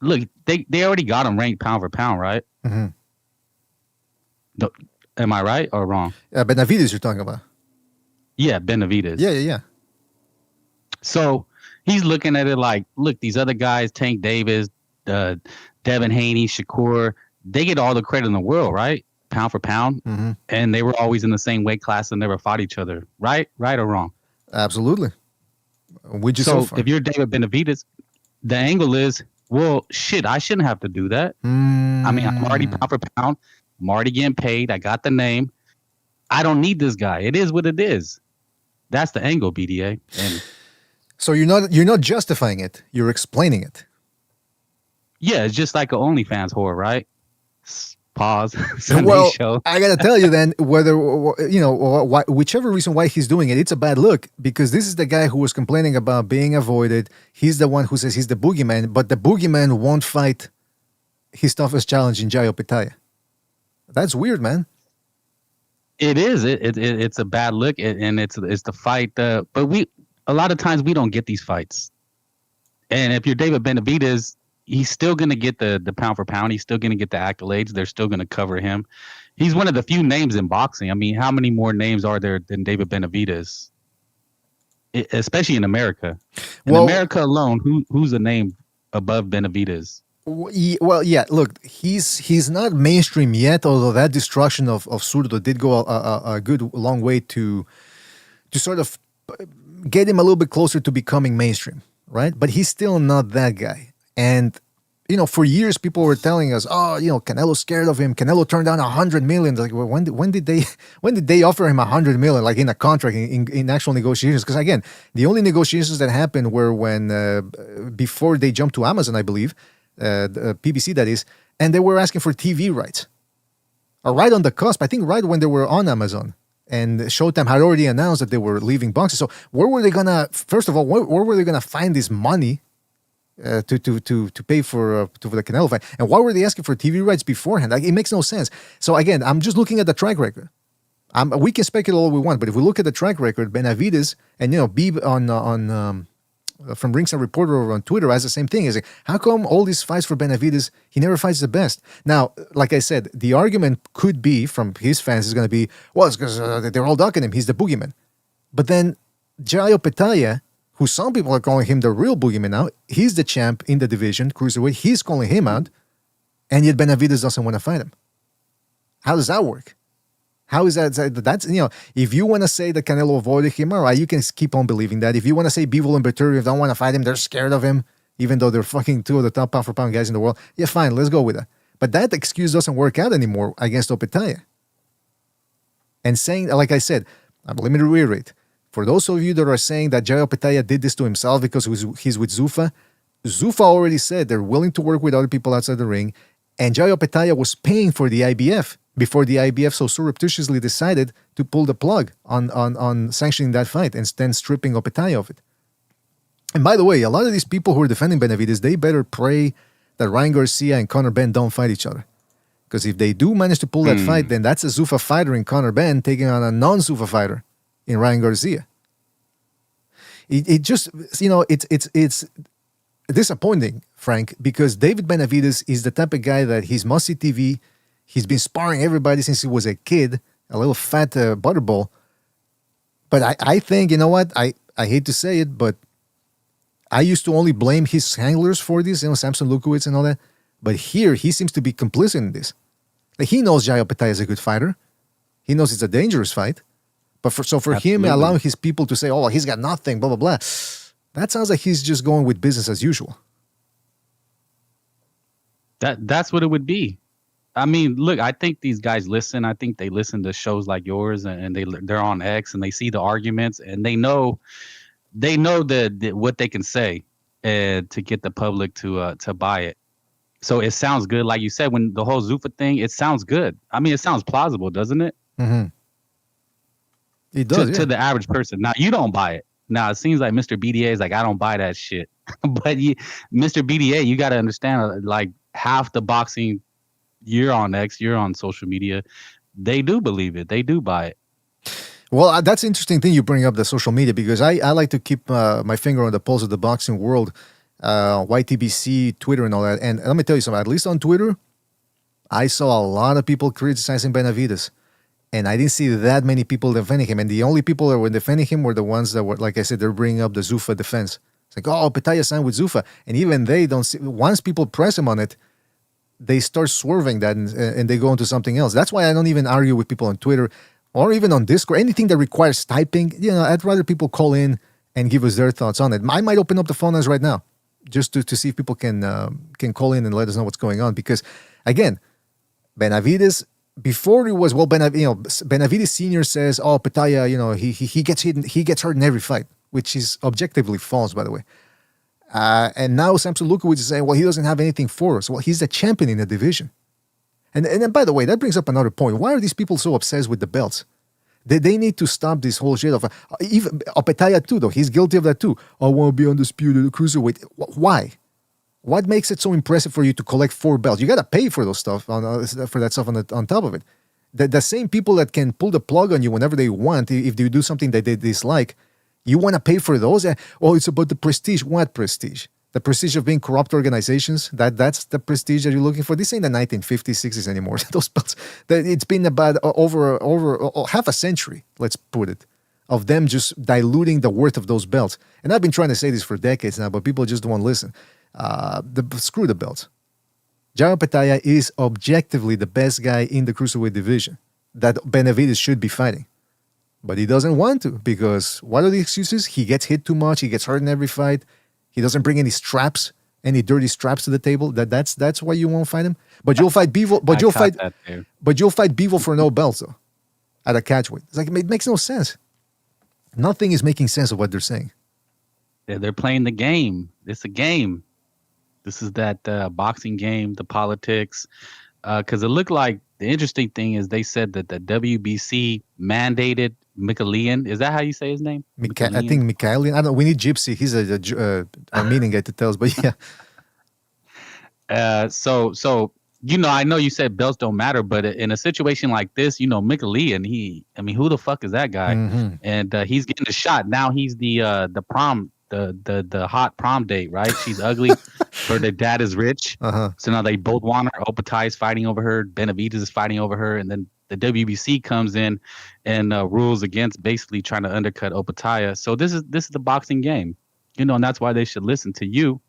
Look, they already got him ranked pound for pound, right? Mm-hmm. Am I right or wrong? Benavidez you're talking about. Yeah, Benavidez. Yeah. So he's looking at it like, look, these other guys, Tank Davis, Devin Haney, Shakur, they get all the credit in the world, right? Pound for pound. Mm-hmm. And they were always in the same weight class and never fought each other, right? Right or wrong? Absolutely. So if you're David Benavidez, the angle is, well, shit, I shouldn't have to do that. I mean, I'm already pound for pound. I'm already getting paid. I got the name. I don't need this guy. It is what it is. That's the angle, BDA. And so you're not justifying it. You're explaining it. Yeah, it's just like an OnlyFans whore, right? Pause. Well, show. I gotta tell you then, whether whichever reason why he's doing it, it's a bad look, because this is the guy who was complaining about being avoided. He's the one who says he's the boogeyman, but the boogeyman won't fight his toughest challenge in Jai Opetaia. That's weird, man. It is. It's a bad look, and it's the fight. But a lot of times we don't get these fights. And if you're David Benavidez, he's still going to get the pound for pound. He's still going to get the accolades. They're still going to cover him. He's one of the few names in boxing. I mean, how many more names are there than David Benavidez? Especially in America. In America alone, who's a name above Benavidez? Well, yeah. Look, he's not mainstream yet. Although that destruction of Zurdo did go a good long way to sort of get him a little bit closer to becoming mainstream, right? But he's still not that guy. And for years people were telling us, Canelo's scared of him. Canelo turned down $100 million. Like, well, when did they offer him $100 million, like in a contract, in actual negotiations? Because again, the only negotiations that happened were when before they jumped to Amazon, I believe. The PBC, that is, and they were asking for TV rights. Right on the cusp, I think right when they were on Amazon, and Showtime had already announced that they were leaving boxing. So where were they gonna? First of all, where were they gonna find this money to pay for the Canelo fight? And why were they asking for TV rights beforehand? Like, it makes no sense. So again, I'm just looking at the track record. We can speculate all we want, but if we look at the track record, Benavidez and Beeb on from Ringside Reporter over on Twitter has the same thing. Is like, how come all these fights for Benavidez, he never fights the best? Now, like I said, the argument could be from his fans is going to be, well, it's because they're all ducking him. He's the boogeyman. But then Jai Opetaia, who some people are calling him the real boogeyman now, he's the champ in the division, cruiserweight. He's calling him out, and yet Benavidez doesn't want to fight him. How does that work? How is that? That's, if you want to say that Canelo avoided him, all right, you can keep on believing that. If you want to say Bivol and Beterbiev don't want to fight him, they're scared of him, even though they're fucking two of the top pound-for-pound guys in the world, yeah, fine, let's go with that. But that excuse doesn't work out anymore against Opetaia. And saying, like I said, let me reiterate, for those of you that are saying that Jai Opetaia did this to himself because he's with Zuffa, Zuffa already said they're willing to work with other people outside the ring, and Jai Opetaia was paying for the IBF before the IBF so surreptitiously decided to pull the plug on sanctioning that fight and then stripping Opetaia of it. And by the way, a lot of these people who are defending Benavidez, they better pray that Ryan Garcia and Conor Benn don't fight each other. Because if they do manage to pull that fight, then that's a Zuffa fighter in Conor Benn taking on a non-Zuffa fighter in Ryan Garcia. It just, it's disappointing, Frank, because David Benavidez is the type of guy that he's must-see TV. He's been sparring everybody since he was a kid, a little fat butterball. But I think, you know what? I hate to say it, but I used to only blame his handlers for this, Samson Lukowicz and all that. But here, he seems to be complicit in this. Like, he knows Jai Opetaia is a good fighter. He knows it's a dangerous fight. But for him, allowing his people to say, oh, he's got nothing, blah, blah, blah, that sounds like he's just going with business as usual. That's what it would be. I mean, look, I think these guys listen. I think they listen to shows like yours, and they're on X, and they see the arguments, and they know what they can say to get the public to buy it. So it sounds good, like you said, when the whole Zuffa thing, it sounds good. I mean, it sounds plausible, doesn't it? Mm-hmm. It does to the average person. Now, you don't buy it. Now, it seems like Mr. BDA is like, I don't buy that shit. But Mr. BDA, you got to understand, like, half the boxing, you're on X, you're on social media, they do believe it. They do buy it. Well, that's an interesting thing you bring up, the social media, because I like to keep my finger on the pulse of the boxing world, YTBC, Twitter, and all that. And let me tell you something, at least on Twitter, I saw a lot of people criticizing Benavidez. And I didn't see that many people defending him. And the only people that were defending him were the ones that were, like I said, they're bringing up the Zuffa defense. It's like, oh, Opetaia signed with Zuffa. And even they don't see, once people press him on it, they start swerving that and they go into something else. That's why I don't even argue with people on Twitter or even on Discord. Anything that requires typing, I'd rather people call in and give us their thoughts on it. I might open up the phone lines right now just to see if people can call in and let us know what's going on. Because, again, Benavidez, before it was, Benavidez Senior says, oh, Opetaia, he gets hit, he gets hurt in every fight, which is objectively false, by the way. And now Samson Lukowicz is saying, well, he doesn't have anything for us. Well, he's the champion in the division. And then, by the way, that brings up another point. Why are these people so obsessed with the belts? They need to stop this whole shit of, even Opetaia too, though. He's guilty of that too. I want to be undisputed cruiserweight. Why? What makes it so impressive for you to collect 4 belts? You got to pay for those stuff, for that stuff on top of it. The same people that can pull the plug on you whenever they want, if they do something that they dislike, you want to pay for those? Oh, it's about the prestige. What prestige? The prestige of being corrupt organizations? That's the prestige that you're looking for? This ain't the 1950s, 60s anymore. Those belts, it's been about over half a century, let's put it, of them just diluting the worth of those belts. And I've been trying to say this for decades now, but people just don't want to listen. Screw the belts. Jai Opetaia is objectively the best guy in the cruiserweight division that Benavidez should be fighting. But he doesn't want to, because what are the excuses? He gets hit too much, he gets hurt in every fight, he doesn't bring any straps, any dirty straps to the table. That's why you won't fight him. But you'll fight Bivol, but you'll fight Bivol for no belts though. At a catchweight. It's like, it makes no sense. Nothing is making sense of what they're saying. They're playing the game. It's a game. This is that boxing game, the politics. Because it looked like the interesting thing is they said that the WBC mandated Mikhailian. Is that how you say his name? I think Mikhailian. I don't. We need Gypsy. He's a meaning guy to tell us, but yeah. So I know you said belts don't matter, but in a situation like this, Mikhailian, who the fuck is that guy? Mm-hmm. And he's getting the shot. Now he's the prom. The hot prom date, right? She's ugly, but their dad is rich. Uh-huh. So now they both want her. Opetaia is fighting over her. Benavidez is fighting over her, and then the WBC comes in and rules against basically trying to undercut Opetaia. So this is the boxing game, and that's why they should listen to you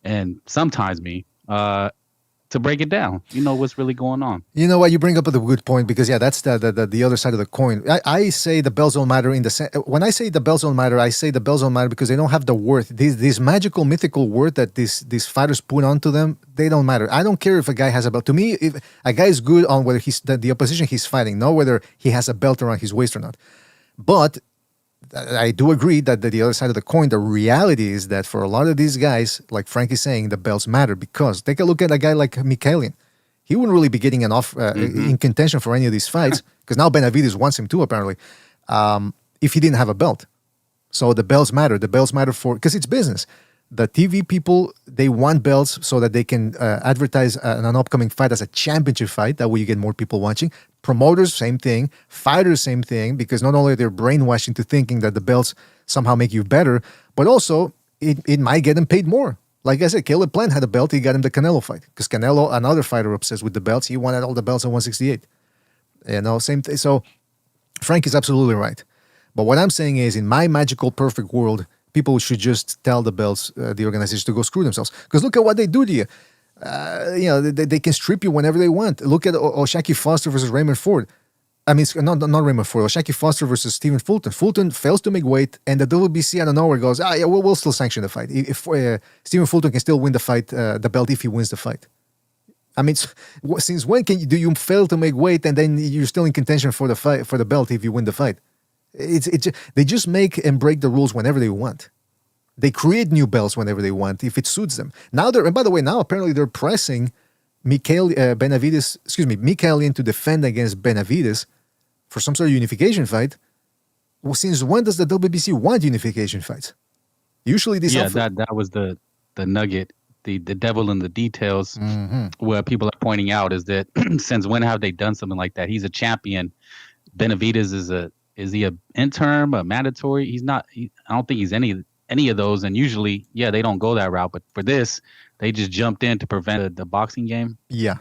and sometimes me to break it down. What's really going on. You know what? You bring up a good point, because that's the other side of the coin. I say the belts don't matter when I say the belts don't matter, I say the belts don't matter because they don't have the worth. This magical, mythical worth that these fighters put onto them, they don't matter. I don't care if a guy has a belt. To me, if a guy is good on whether he's the opposition he's fighting, not whether he has a belt around his waist or not. But I do agree that the other side of the coin, the reality is that for a lot of these guys, like Frank is saying, the belts matter, because take a look at a guy like Mikhailian. He wouldn't really be getting in contention for any of these fights, because now Benavidez wants him too, apparently, if he didn't have a belt. So the belts matter. The belts matter because it's business. The TV people, they want belts so that they can advertise an upcoming fight as a championship fight. That way you get more people watching. Promoters, same thing. Fighters, same thing. Because not only they're brainwashed into thinking that the belts somehow make you better, but also it might get them paid more. Like I said, Caleb Plant had a belt. He got him the Canelo fight. Because Canelo, another fighter obsessed with the belts, he wanted all the belts at 168. Same thing. So Frank is absolutely right. But what I'm saying is, in my magical perfect world, people should just tell the belts, the organization, to go screw themselves. Because look at what they do to you. They can strip you whenever they want. Look at Shakur Foster versus Raymond Ford. I mean, not Raymond Ford. Shakur Foster versus Stephen Fulton. Fulton fails to make weight, and the WBC out of nowhere goes, we'll still sanction the fight. If Stephen Fulton can still win the fight, the belt, if he wins the fight. I mean, since when do you fail to make weight and then you're still in contention for the fight, for the belt, if you win the fight? They just make and break the rules whenever they want. They create new belts whenever they want, if it suits them. Now now apparently they're pressing Mikaelian to defend against Benavidez for some sort of unification fight. Well, since when does the WBC want unification fights? Usually these that was the nugget, the devil in the details, where people are pointing out is that since when have they done something like that? He's a champion. Benavidez is he a interim, a mandatory? He's not. I don't think he's any of those. And usually, they don't go that route. But for this, they just jumped in to prevent the boxing game. Yeah.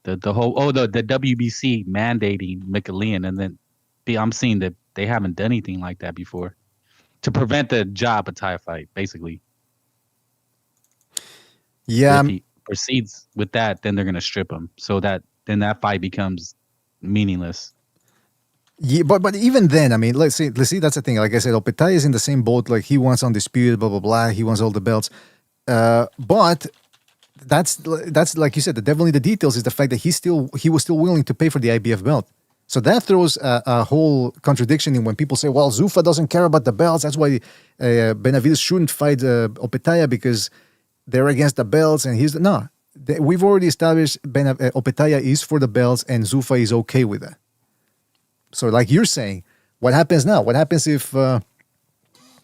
The whole the WBC mandating Mikaelian, and then I'm seeing that they haven't done anything like that before to prevent the Opetaia fight, basically. Yeah. If he proceeds with that, then they're gonna strip him. So that fight becomes meaningless. Yeah, but even then, I mean, let's see. That's the thing. Like I said, Opetaia is in the same boat. Like, he wants undisputed, blah blah blah. He wants all the belts. But that's like you said, the devil in the details is the fact that he was still willing to pay for the IBF belt. So that throws a whole contradiction in when people say, well, Zuffa doesn't care about the belts. That's why Benavidez shouldn't fight Opetaia, because they're against the belts. And we've already established Opetaia is for the belts and Zuffa is okay with that. So like you're saying, what happens now? What happens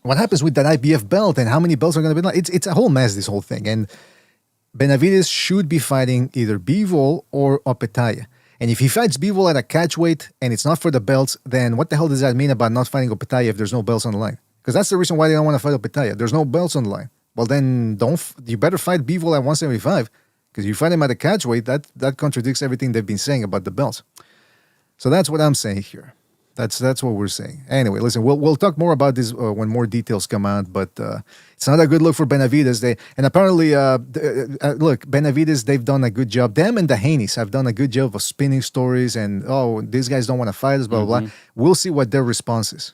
what happens with that IBF belt, and how many belts are going to be? It's a whole mess, this whole thing. And Benavidez should be fighting either Bivol or Opetaia. And if he fights Bivol at a catch weight and it's not for the belts, then what the hell does that mean about not fighting Opetaia if there's no belts on the line? Because that's the reason why they don't want to fight Opetaia. There's no belts on the line. Well, then you better fight Bivol at 175, because you fight him at a catch weight, that contradicts everything they've been saying about the belts. So that's what I'm saying here. That's what we're saying. Anyway, listen, we'll talk more about this when more details come out. But it's not a good look for Benavidez. And apparently, look, Benavidez, they've done a good job. Them and the Haneys have done a good job of spinning stories. And these guys don't want to fight us. Blah blah blah. We'll see what their response is.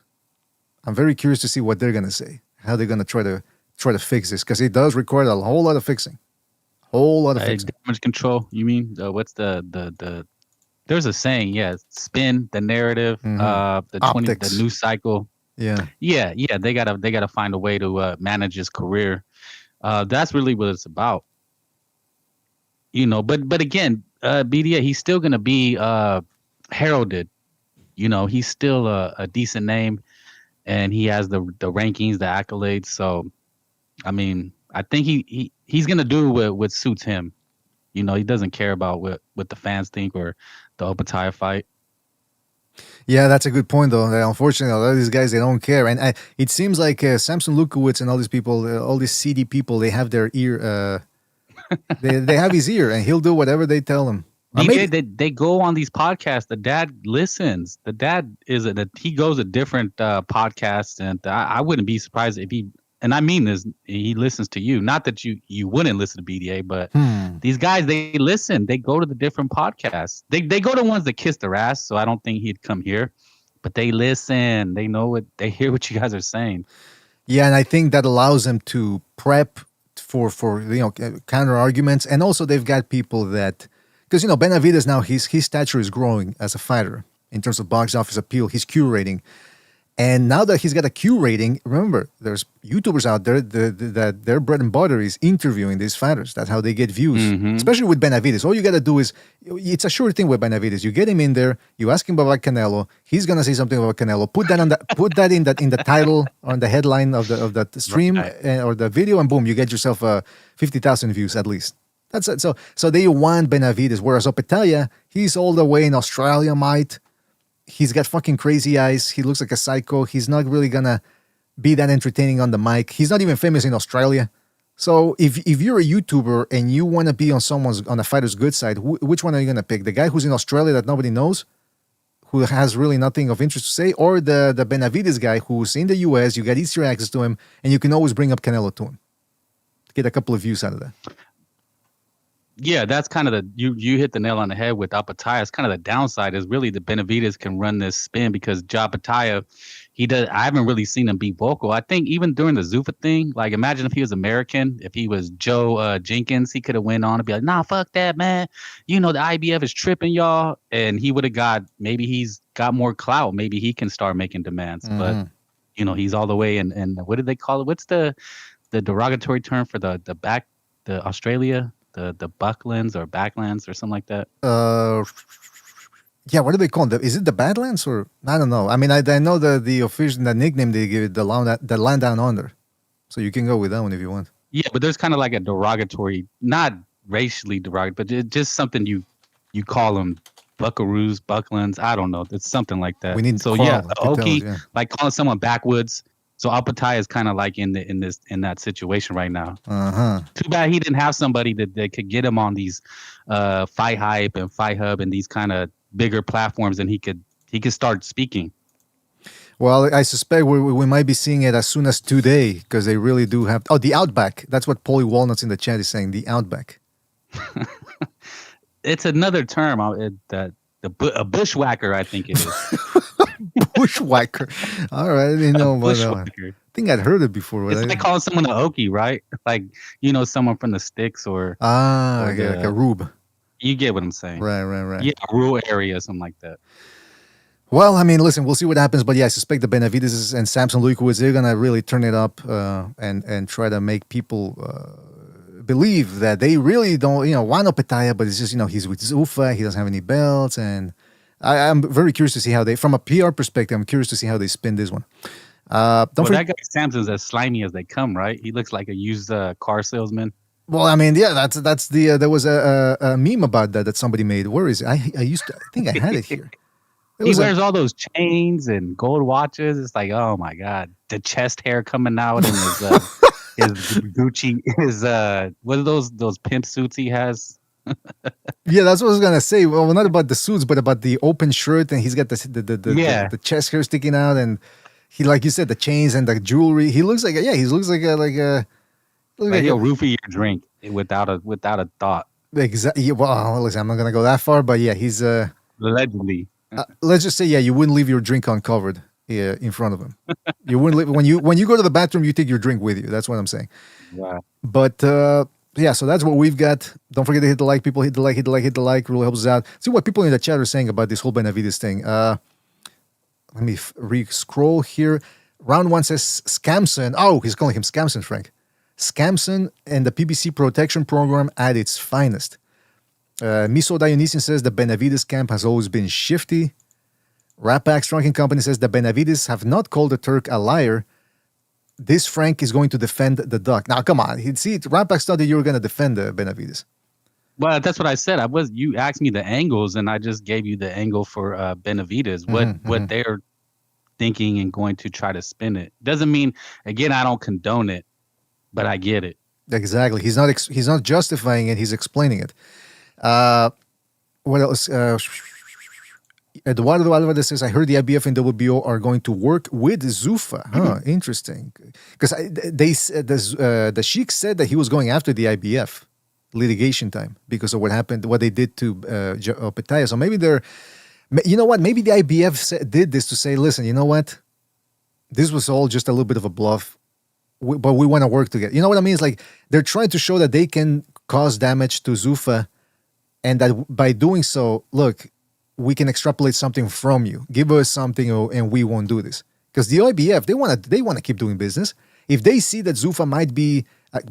I'm very curious to see what they're gonna say. How they're gonna try to fix this, because it does require a whole lot of fixing. Damage control. You mean what's the There's a saying, spin the narrative, the news cycle. Yeah. They gotta find a way to manage his career. That's really what it's about. But again, BDA, he's still gonna be heralded. He's still a decent name, and he has the rankings, the accolades. So, I mean, I think he's gonna do what suits him. He doesn't care about what the fans think or the Opetaia fight. Yeah, that's a good point, though. Unfortunately, a lot of these guys, they don't care. And it seems like Samson Lukowicz and all these people, all these seedy people, they have their ear. They have his ear, and he'll do whatever they tell him. They go on these podcasts. The dad listens. The dad he goes to different podcasts, and I wouldn't be surprised if he. And I mean this, he listens to you. Not that you wouldn't listen to BDA, but these guys, they listen. They go to the different podcasts. They go to ones that kiss their ass, so I don't think he'd come here. But they listen. They know they hear what you guys are saying. Yeah, and I think that allows them to prep for counter arguments. And also they've got people that, because Benavidez now, his stature is growing as a fighter in terms of box office appeal. He's Q rating. And now that he's got a Q rating, remember, there's YouTubers out there that their bread and butter is interviewing these fighters. That's how they get views, especially with Benavidez. All you got to do is, it's a sure thing with Benavidez. You get him in there, you ask him about Canelo, he's going to say something about Canelo. Put that in the title, on the headline of the stream or the video, and boom, you get yourself 50,000 views at least. That's it. So they want Benavidez, whereas Opetaia, he's all the way in Australia, mate. He's got fucking crazy eyes. He looks like a psycho. He's not really gonna be that entertaining on the mic. He's not even famous in Australia. So if you're a YouTuber and you want to be on a fighter's good side, which one are you gonna pick? The guy who's in Australia that nobody knows, who has really nothing of interest to say, or the Benavidez guy who's in the US, you got easier access to him, and you can always bring up Canelo to him. Get a couple of views out of that. Yeah, that's kind of you hit the nail on the head with Opetaia. It's kind of the downside is really the Benavidez can run this spin because Opetaia, I haven't really seen him be vocal. I think even during the Zuffa thing, like imagine if he was American, if he was Joe Jenkins, he could have went on and be like, nah, fuck that, man. You know, the IBF is tripping y'all. And he would have maybe he's got more clout. Maybe he can start making demands. But, you know, he's all the way in what did they call it? What's the derogatory term for the Australia? The Bucklands or Backlands or something like that. Yeah, what do they call them? Is it the Badlands or I don't know. I mean, I know the official nickname they give it the land down under, so you can go with that one if you want. Yeah, but there's kind of like a derogatory, not racially derogatory, but just something you call them Buckaroos, Bucklands. I don't know. It's something like that. We need so Carl, yeah, Okie, yeah. like calling someone backwoods. So Opetaia is kind of like in that situation right now. Too bad he didn't have somebody that could get him on these Fight Hype and Fight Hub and these kind of bigger platforms, and he could start speaking. Well, I suspect we might be seeing it as soon as today because they really do have. Oh, the Outback. That's what Paulie Walnuts in the chat is saying. The Outback. It's another term. A bushwhacker, I think it is. Bushwhacker. All right, I didn't know about that one. I think I'd heard it before. It's like calling someone an Okie, right? Like, you know, someone from the sticks or like a rube. You get what I'm saying. Right. Yeah, rural area, something like that. Well, I mean, listen, we'll see what happens. But yeah, I suspect the Benavidez and Samson Lukowitz, they're going to really turn it up and try to make people believe that they really don't, want Opetaia, but it's just, he's with Zuffa, he doesn't have any belts, and I'm very curious to see how from a PR perspective, I'm curious to see how they spin this one. That guy Samson's as slimy as they come, right? He looks like a used car salesman. Well, I mean, yeah, that's the there was a meme about that somebody made. Where is it? I think I had it here. He wears all those chains and gold watches. It's like, oh my god, the chest hair coming out and his Gucci, what are those pimp suits he has? Yeah, that's what I was gonna say. Well, not about the suits, but about the open shirt, and he's got the chest hair sticking out, and he, like you said, the chains and the jewelry. He looks like he looks like a he'll roofie your drink without a thought. Exactly. Well, listen, I'm not gonna go that far, but yeah, he's allegedly. Let's just say, you wouldn't leave your drink uncovered in front of him. You wouldn't leave, when you go to the bathroom, you take your drink with you. That's what I'm saying. Wow. But yeah, so that's what we've got. Don't forget to hit the like, people. Hit the like. Really helps us out. See what people in the chat are saying about this whole Benavidez thing. Let me re-scroll here. Round one says Scamson. Oh, he's calling him Scamson, Frank. Scamson and the PBC protection program at its finest. Miso Dionysian says the Benavidez camp has always been shifty. Rapak Striking Company says the Benavidez have not called the Turk a liar. This Frank is going to defend the duck. Now, come on. See, Rapak thought that you were going to defend the Benavidez. Well, that's what I said. You asked me the angles, and I just gave you the angle for Benavidez. What they're thinking and going to try to spin it. Doesn't mean, again, I don't condone it, but I get it. Exactly. He's not justifying it. He's explaining it. What else? Eduardo Alvarez says, I heard the IBF and WBO are going to work with Zuffa. Huh, interesting. Because the Sheik said that he was going after the IBF litigation time because of what they did to Opetaia. So maybe maybe the IBF did this to say, listen, you know what? This was all just a little bit of a bluff, but we want to work together. You know what I mean? It's like they're trying to show that they can cause damage to Zuffa, and that by doing so, look, we can extrapolate something from you. Give us something, and we won't do this. Because the IBF, they want to keep doing business. If they see that Zuffa might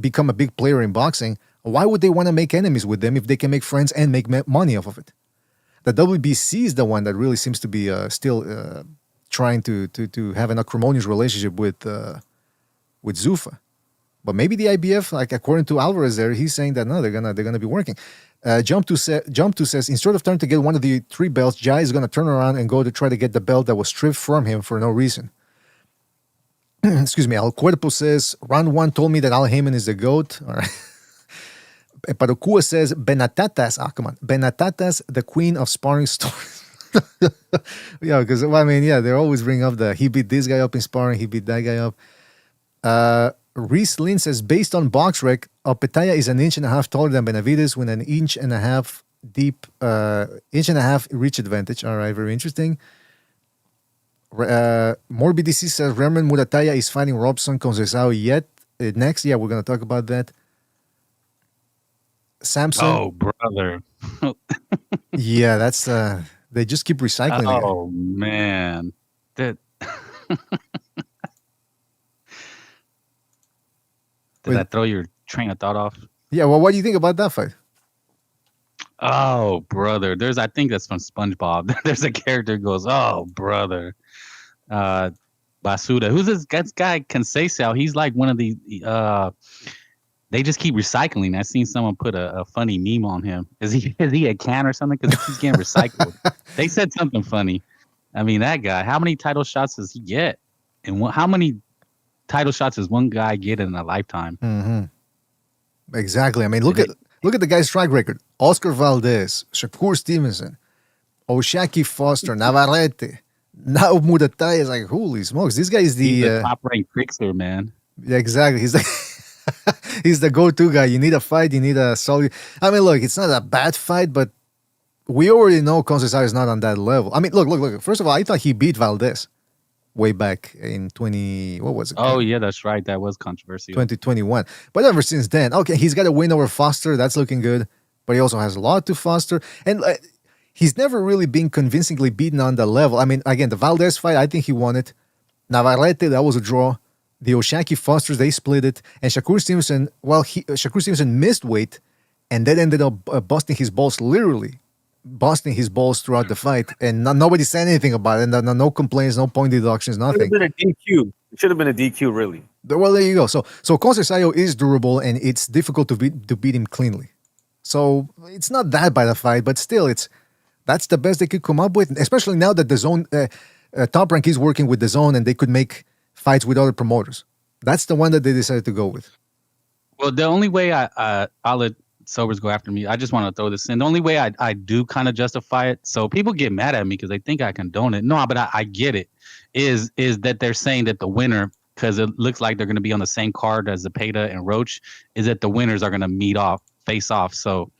become a big player in boxing, why would they want to make enemies with them if they can make friends and make money off of it? The WBC is the one that really seems to be still trying to have an acrimonious relationship with Zuffa. But maybe the IBF, like according to Alvarez there, he's saying that no, they're gonna be working. Jump to says, instead of trying to get one of the 3 belts, Jai is gonna turn around and go to try to get the belt that was stripped from him for no reason. Excuse me. Al Cuerpo says, round 1 told me that Al Heyman is the GOAT. All right. Parokua says, Benatatas, come on. Benatatas, the queen of sparring stories. Yeah, because I mean, yeah, they always bring up he beat this guy up in sparring, he beat that guy up. Reese Lynn says, based on box rec, Opetaia is an inch and a half taller than Benavidez with an inch and a half deep, inch and a half reach advantage. All right, very interesting. More BDC says Remen Murataya is fighting Robson Conceição yet. Next, yeah, we're gonna talk about that. Samson. Oh, brother. Yeah, that's they just keep recycling it. Oh man. That Did that throw your train of thought off? Yeah, well, what do you think about that fight? Oh, brother. I think that's from SpongeBob. There's a character who goes, oh, brother. Basuda. Who's this guy, Conceição? He's like one of the they just keep recycling. I seen someone put a funny meme on him. Is he a can or something? Because he's getting recycled. They said something funny. I mean, that guy, how many title shots does he get? And how many title shots does one guy get in a lifetime? Mm-hmm. Exactly. I mean, look at the guy's track record. Oscar Valdez, Shakur Stevenson, Oshaki Foster, Navarrete. Now Murataya is like, holy smokes. This guy is the top-ranked trickster, man. Yeah, exactly. He's he's the go-to guy. You need a fight. You need a solid. I mean, look, it's not a bad fight, but we already know Conceição is not on that level. I mean, look. First of all, I thought he beat Valdez way back in what was it? Oh, yeah, that's right. That was controversial. 2021. But ever since then, okay, he's got a win over Foster. That's looking good. But he also has a lot to Foster. And he's never really been convincingly beaten on the level. I mean, again, the Valdez fight, I think he won it. Navarrete, that was a draw. The Oshaki Fosters, they split it. And Shakur Stevenson, Shakur Stevenson missed weight, and that ended up busting his balls, literally busting his balls throughout the fight. And nobody said anything about it. No complaints, no point deductions, nothing. It should have been a DQ. It should have been a DQ, really. Well, there you go. So Conceição is durable, and it's difficult to beat him cleanly. So it's not that bad a fight, but still, that's the best they could come up with, especially now that the zone Top Rank is working with the zone, and they could make fights with other promoters. That's the one that they decided to go with. Well, the only way I'll let Sobers go after me. I just want to throw this in. The only way I do kind of justify it, so people get mad at me because they think I condone it. No, but I get it. Is that they're saying that the winner, because it looks like they're going to be on the same card as Zepeda and Roach, is that the winners are going to face off. So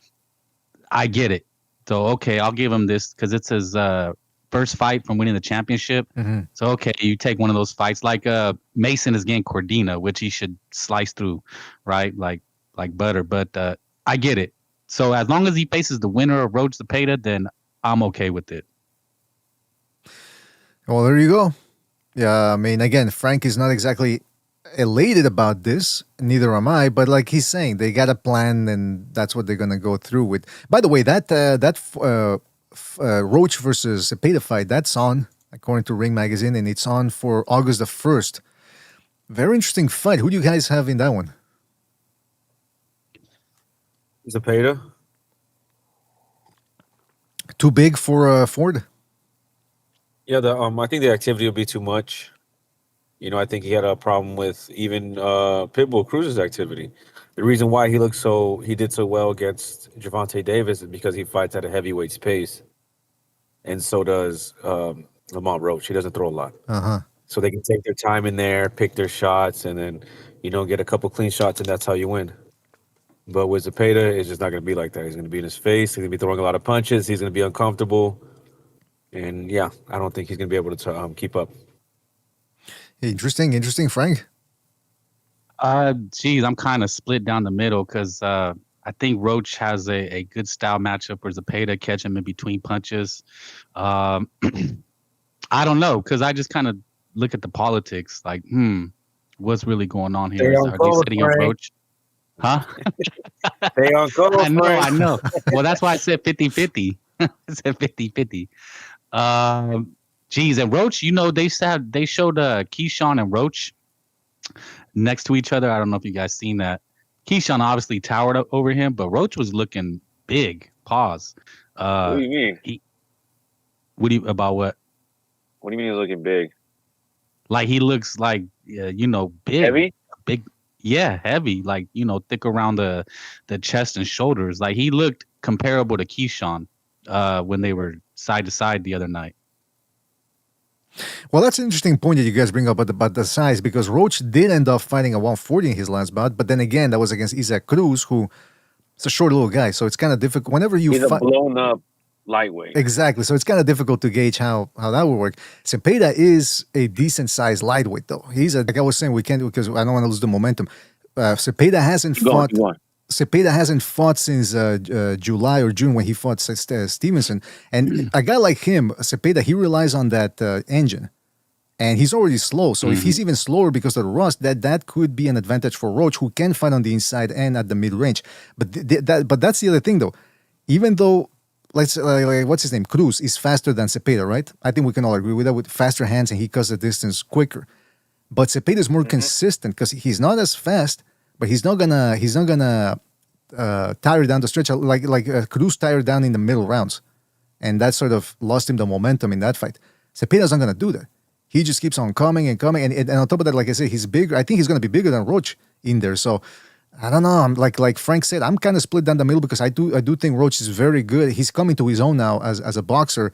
I get it. So, okay, I'll give him this because it's his first fight from winning the championship. Mm-hmm. So, okay, you take one of those fights like Mason is getting Cordina, which he should slice through, right? Like butter. But I get it. So as long as he faces the winner of Roach Zepeda, then I'm okay with it. Well, there you go. Yeah, I mean, again, Frank is not exactly elated about this. Neither am I. But like he's saying, they got a plan, and that's what they're gonna go through with. By the way, that Roach versus Zepeda fight, that's on according to Ring Magazine, and it's on for August the 1st. Very interesting fight. Who do you guys have in that one? Zepeda. Too big for Ford? Yeah, I think the activity will be too much. You know, I think he had a problem with even Pitbull Cruz's activity. The reason why he did so well against Gervonta Davis is because he fights at a heavyweight's pace, and so does Lamont Roach. He doesn't throw a lot, so they can take their time in there, pick their shots, and then get a couple clean shots, and that's how you win. But with Zepeda, it's just not going to be like that. He's going to be in his face. He's going to be throwing a lot of punches. He's going to be uncomfortable. And, yeah, I don't think he's going to be able to keep up. Interesting, Frank. Geez, I'm kind of split down the middle because I think Roach has a good style matchup where Zepeda catch him in between punches. I don't know because I just kind of look at the politics like, what's really going on here? Are they setting up Roach? Huh? They on goal, I know. Well, that's why I said 50-50. I said 50-50. Geez, and Roach, they showed Keyshawn and Roach next to each other. I don't know if you guys seen that. Keyshawn obviously towered up over him, but Roach was looking big. Pause. What do you mean? About what? What do you mean he's looking big? Like he looks like big. Heavy? Big. Yeah, heavy, like, thick around the chest and shoulders. Like, he looked comparable to Keyshawn when they were side to side the other night. Well, that's an interesting point that you guys bring up about the size, because Roach did end up fighting a 140 in his last bout, but then again, that was against Isaac Cruz, who is a short little guy, so it's kind of difficult. Whenever you He's a blown up lightweight. Exactly, so it's kind of difficult to gauge how that would work. Cepeda is a decent sized lightweight, though. Like I was saying, we can't, because I don't want to lose the momentum. Cepeda hasn't fought. Cepeda hasn't fought since July or June when he fought Stevenson. And a guy like him, Cepeda, he relies on that engine. And he's already slow. So if he's even slower because of the rust, that could be an advantage for Roach, who can fight on the inside and at the mid-range. But that's the other thing, though. Even though, what's his name? Cruz is faster than Cepeda, right? I think we can all agree with that, with faster hands, and he cuts the distance quicker. But Cepeda is more consistent because he's not as fast, but he's not gonna tire down the stretch like Cruz tired down in the middle rounds, and that sort of lost him the momentum in that fight. Cepeda's not gonna do that. He just keeps on coming and coming, and on top of that, like I said, he's bigger. I think he's gonna be bigger than Roach in there. So I don't know. I'm like Frank said, I'm kind of split down the middle because I do think Roach is very good. He's coming to his own now as a boxer,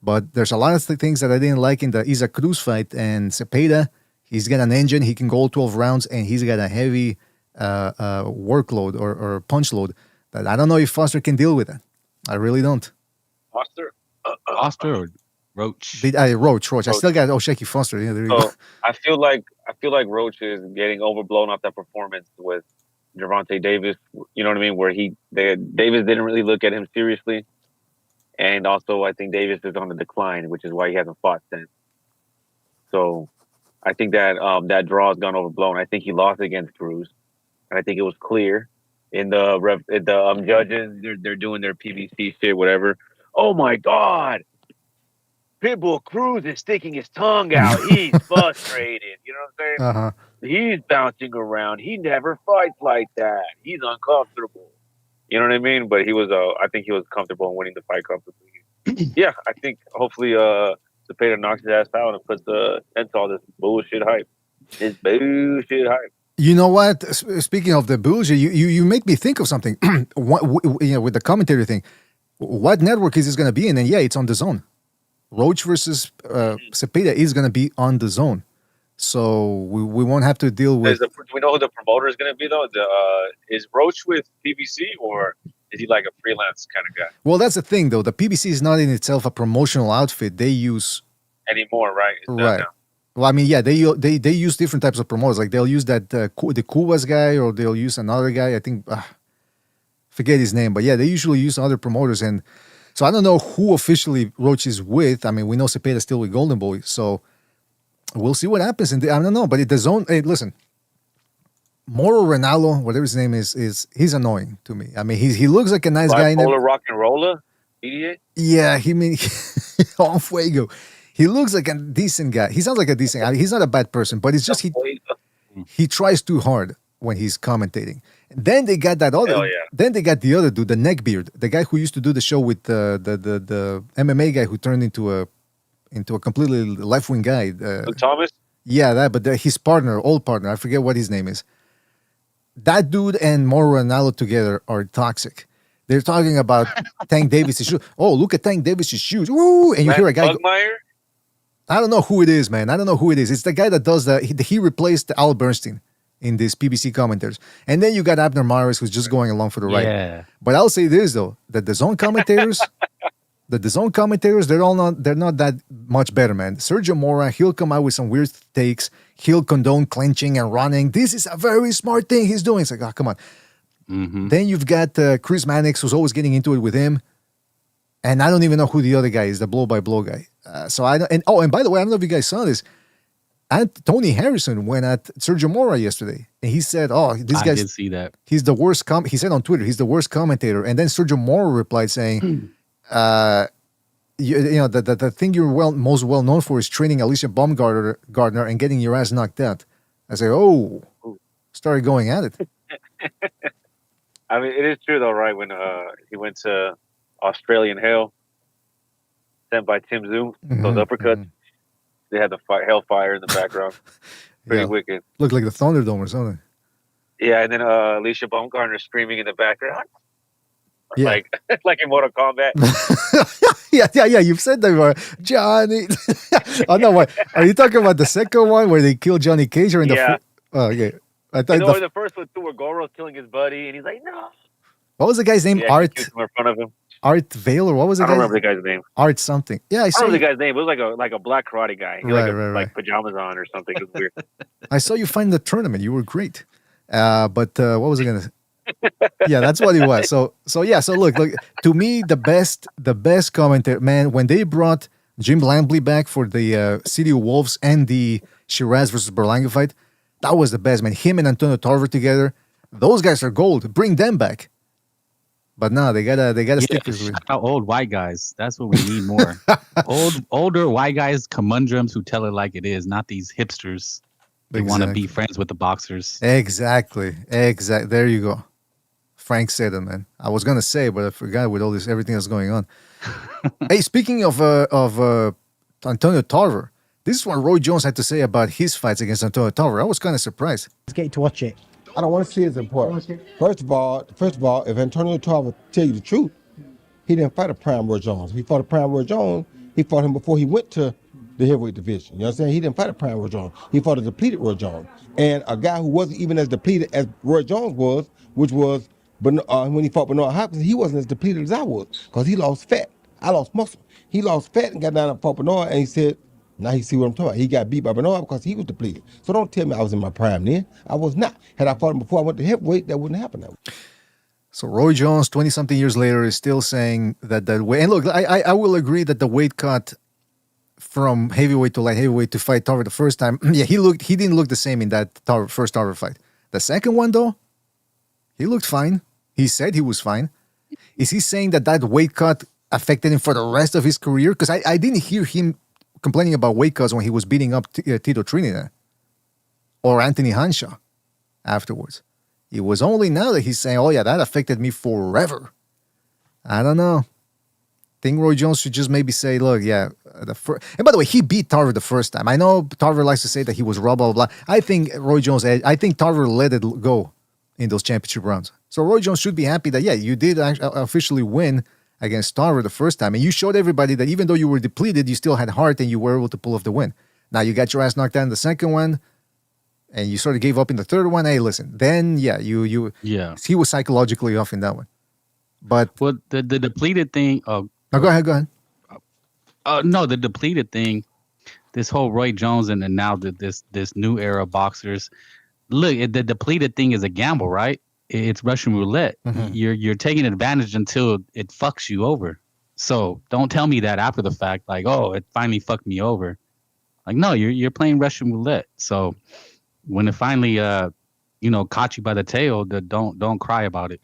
but there's a lot of things that I didn't like in the Isaac Cruz fight. And Cepeda, he's got an engine. He can go 12 rounds, and he's got a heavy workload or punch load that I don't know if Foster can deal with that. I really don't. Foster or Roach? Roach. I still got Shaky Foster. Yeah, there you go. I feel like Roach is getting overblown off that performance with Gervonta Davis. You know what I mean? Where Davis didn't really look at him seriously, and also I think Davis is on the decline, which is why he hasn't fought since. So I think that that draw has gone overblown. I think he lost against Cruz. And I think it was clear in the judges. They're doing their PBC shit, whatever. Oh my God, Pitbull Cruz is sticking his tongue out. He's frustrated. You know what I'm saying? He's bouncing around. He never fights like that. He's uncomfortable. You know what I mean? But he was. I think he was comfortable in winning the fight comfortably. Yeah, I think hopefully Cepeda knocks his ass out and puts the end to all this bullshit hype. This bullshit hype. You know what? Speaking of the bullshit, you make me think of something. With the commentary thing, what network is this going to be in? And yeah, it's on DAZN. Roach versus Cepeda is going to be on DAZN, so we won't have to deal with. Do we know who the promoter is going to be though? Is Roach with PBC or is he like a freelance kind of guy? Well, that's the thing though. The PBC is not in itself a promotional outfit. They use anymore, right? Right. Well, I mean, yeah, they use different types of promoters. Like they'll use that the Cubas guy, or they'll use another guy. I think forget his name, but yeah, they usually use other promoters. And so I don't know who officially Roach is with. I mean, we know Cepeda's still with Golden Boy, so we'll see what happens. And I don't know, but the zone. Hey, listen, Moro Ronaldo, whatever his name is he's annoying to me. I mean, he looks like a nice guy. Bipolar rock and roller, idiot. Yeah, on fuego. He looks like a decent guy. He sounds like a decent guy. He's not a bad person, but it's just he tries too hard when he's commentating. Then they got that other. Hell yeah. Then they got the other dude, the neckbeard, the guy who used to do the show with the MMA guy who turned into a completely left wing guy. Luke Thomas. Yeah, but his partner, old partner, I forget what his name is. That dude and Moro Ronaldo together are toxic. They're talking about Tank Davis' shoes. Oh, look at Tank Davis' shoes. Woo! And you hear a guy. I don't know who it is, man. I don't know who it is. It's the guy that does he replaced Al Bernstein in these PBC commentators. And then you got Abner Mares, who's just going along for the ride. Yeah. But I'll say this though, that the DAZN commentators, they're not that much better, man. Sergio Mora, he'll come out with some weird takes. He'll condone clenching and running. This is a very smart thing he's doing. It's like, oh, come on. Mm-hmm. Then you've got Chris Mannix, who's always getting into it with him. And I don't even know who the other guy is, the blow-by-blow guy. So I don't. And by the way, I don't know if you guys saw this. Tony Harrison went at Sergio Mora yesterday, and he said, "Oh, this guy." I did see that. He's the worst. He said on Twitter, he's the worst commentator. And then Sergio Mora replied saying, "You know, the thing you're most well known for is training Alicia Baumgartner and getting your ass knocked out." I say, "Oh," started going at it. I mean, it is true though, right? When he went to Australian Hell, sent by Tim Zoom, those uppercuts, they had the hellfire in the background. Pretty wicked. Looked like the Thunderdome or something. Yeah, and then Alicia Baumgartner screaming in the background. Yeah. like in Mortal Kombat. yeah. You've said that before, Johnny. Oh no, what are you talking about? The second one where they killed Johnny Cage or in Yeah. Oh, okay. I thought The first one too, where Goro's killing his buddy, and he's like, "No." what was the guy's name? Yeah, Art in front of him. Art Vale, or what was the I don't guy's remember the guy's name. Art something. Yeah, I I saw don't remember you, the guy's name. It was like a black karate guy. He Right, had right. like pajamas on or something. It was weird. I saw you find the tournament. You were great. But what was I gonna say? Yeah, that's what it was. So look, to me, the best commentator, man, when they brought Jim Lampley back for the City of Wolves and the Shiraz versus Berlanga fight, that was the best, man. Him and Antonio Tarver together, those guys are gold. Bring them back. But no, they gotta stick with shout out old white guys. That's what we need more. Older white guys, conundrums who tell it like it is, not these hipsters. They want to be friends with the boxers. Exactly. There you go. Frank said it, man. I was gonna say, but I forgot with all this everything that's going on. Hey, speaking of Antonio Tarver, this is what Roy Jones had to say about his fights against Antonio Tarver. I was kind of surprised. Let's get you to watch it. I don't want to see it as important. First of all, if Antonio Tarver tell you the truth, he didn't fight a Prime Roy Jones. He fought a Prime Roy Jones. He fought him before he went to the heavyweight division. You know what I'm saying? He didn't fight a Prime Roy Jones. He fought a depleted Roy Jones. And a guy who wasn't even as depleted as Roy Jones was, which was when he fought Bernard Hopkins, he wasn't as depleted as I was because he lost fat. I lost muscle. He lost fat and got down and fought Bernard, and he said, now he see what I'm talking about. He got beat by Bernard because he was depleted. So don't tell me I was in my prime then. I was not. Had I fought him before I went to heavyweight, that wouldn't happen that way. So Roy Jones, 20-something years later, is still saying that way. And look, I will agree that the weight cut from heavyweight to light heavyweight to fight Tarver the first time, yeah, he didn't look the same in that first Tarver fight. The second one, though, he looked fine. He said he was fine. Is he saying that weight cut affected him for the rest of his career? Because I didn't hear him complaining about weight cuts when he was beating up Tito Trinidad or Anthony Hanshaw afterwards. It was only now that he's saying, oh yeah, that affected me forever. I don't know. I think Roy Jones should just maybe say, look, yeah. And by the way, he beat Tarver the first time. I know Tarver likes to say that he was raw, blah, blah, blah. I think Tarver let it go in those championship rounds. So Roy Jones should be happy that, yeah, you did officially win against Tarver the first time. And you showed everybody that even though you were depleted, you still had heart and you were able to pull off the win. Now you got your ass knocked out in the second one and you sort of gave up in the third one. Hey, listen, then, yeah, he was psychologically off in that one. But the depleted thing. Go ahead. No, the depleted thing, this whole Roy Jones and then now this new era of boxers. Look, the depleted thing is a gamble, right? It's Russian roulette. Mm-hmm. You're taking advantage until it fucks you over. So don't tell me that after the fact, like, oh, it finally fucked me over. Like, no, you're playing Russian roulette. So when it finally caught you by the tail, don't cry about it.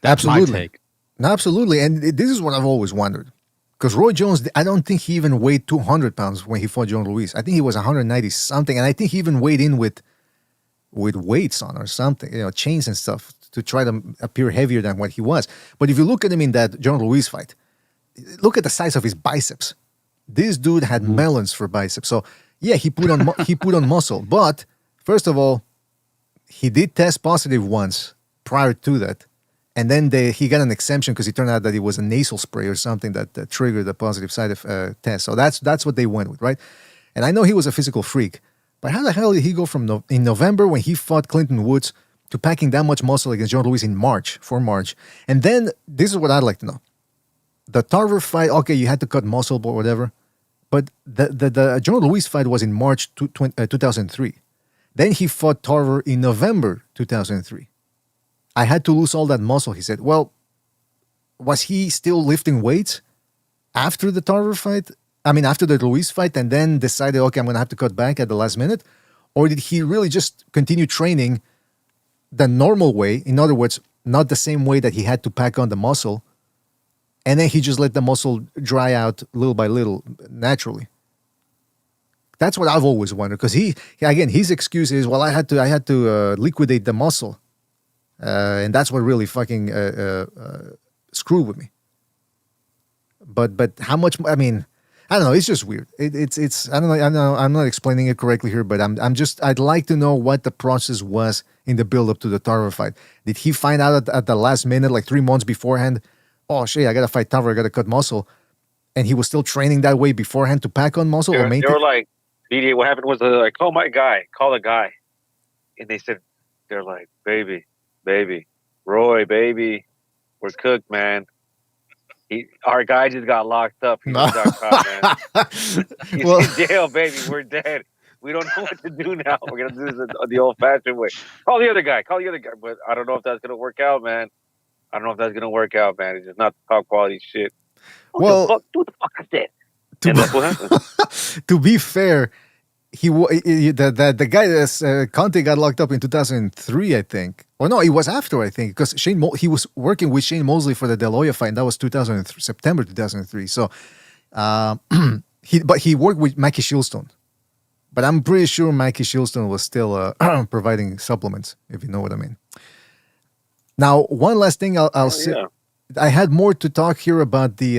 That's Absolutely. my take. Absolutely. And this is what I've always wondered. Because Roy Jones, I don't think he even weighed 200 pounds when he fought John Luis. I think he was 190 something. And I think he even weighed in with weights on or something, chains and stuff to try to appear heavier than what he was. But if you look at him in that John Luis fight, look at the size of his biceps. This dude had melons for biceps. So yeah, he put on muscle. But first of all, he did test positive once prior to that. And then he got an exemption because it turned out that it was a nasal spray or something that triggered the positive side of test. So that's what they went with, right? And I know he was a physical freak, but how the hell did he go from in November when he fought Clinton Woods to packing that much muscle against John Luis in March? And then this is what I'd like to know: the Tarver fight. Okay, you had to cut muscle or whatever, but the John Luis fight was in March 2003. Then he fought Tarver in November 2003. I had to lose all that muscle, he said. Well, was he still lifting weights after the Tarver fight? I mean, after the Luis fight, and then decided, okay, I'm going to have to cut back at the last minute? Or did he really just continue training the normal way? In other words, not the same way that he had to pack on the muscle, and then he just let the muscle dry out little by little, naturally. That's what I've always wondered, because his excuse is, well, I had to liquidate the muscle. And that's what really fucking screwed with me. But how much? I mean, I don't know. It's just weird. It's I don't know. I know I'm not explaining it correctly here, but I'd like to know what the process was in the build up to the Tarver fight. Did he find out at the last minute, like 3 months beforehand? Oh shit, I gotta fight Tarver. I gotta cut muscle, and he was still training that way beforehand to pack on muscle. They were like, BDA, what happened was like, call my guy, call a guy, and they said, they're like, baby, Roy, baby, we're cooked, man. Our guy just got locked up. He just got caught, man. He's in jail, baby. We're dead. We don't know what to do now. We're gonna do this the old-fashioned way. Call the other guy. But I don't know if that's gonna work out, man. It's just not top quality shit. Well, what the fuck is that? To be fair, the guy Conte got locked up in 2003, I think. Or no, it was after, I think, because he was working with Shane Mosley for the De La Hoya fight. And that was September 2003. So, he worked with Mackie Shieldstone. But I'm pretty sure Mackie Shieldstone was still providing supplements, if you know what I mean. Now, one last thing I'll say. Yeah. I had more to talk here about the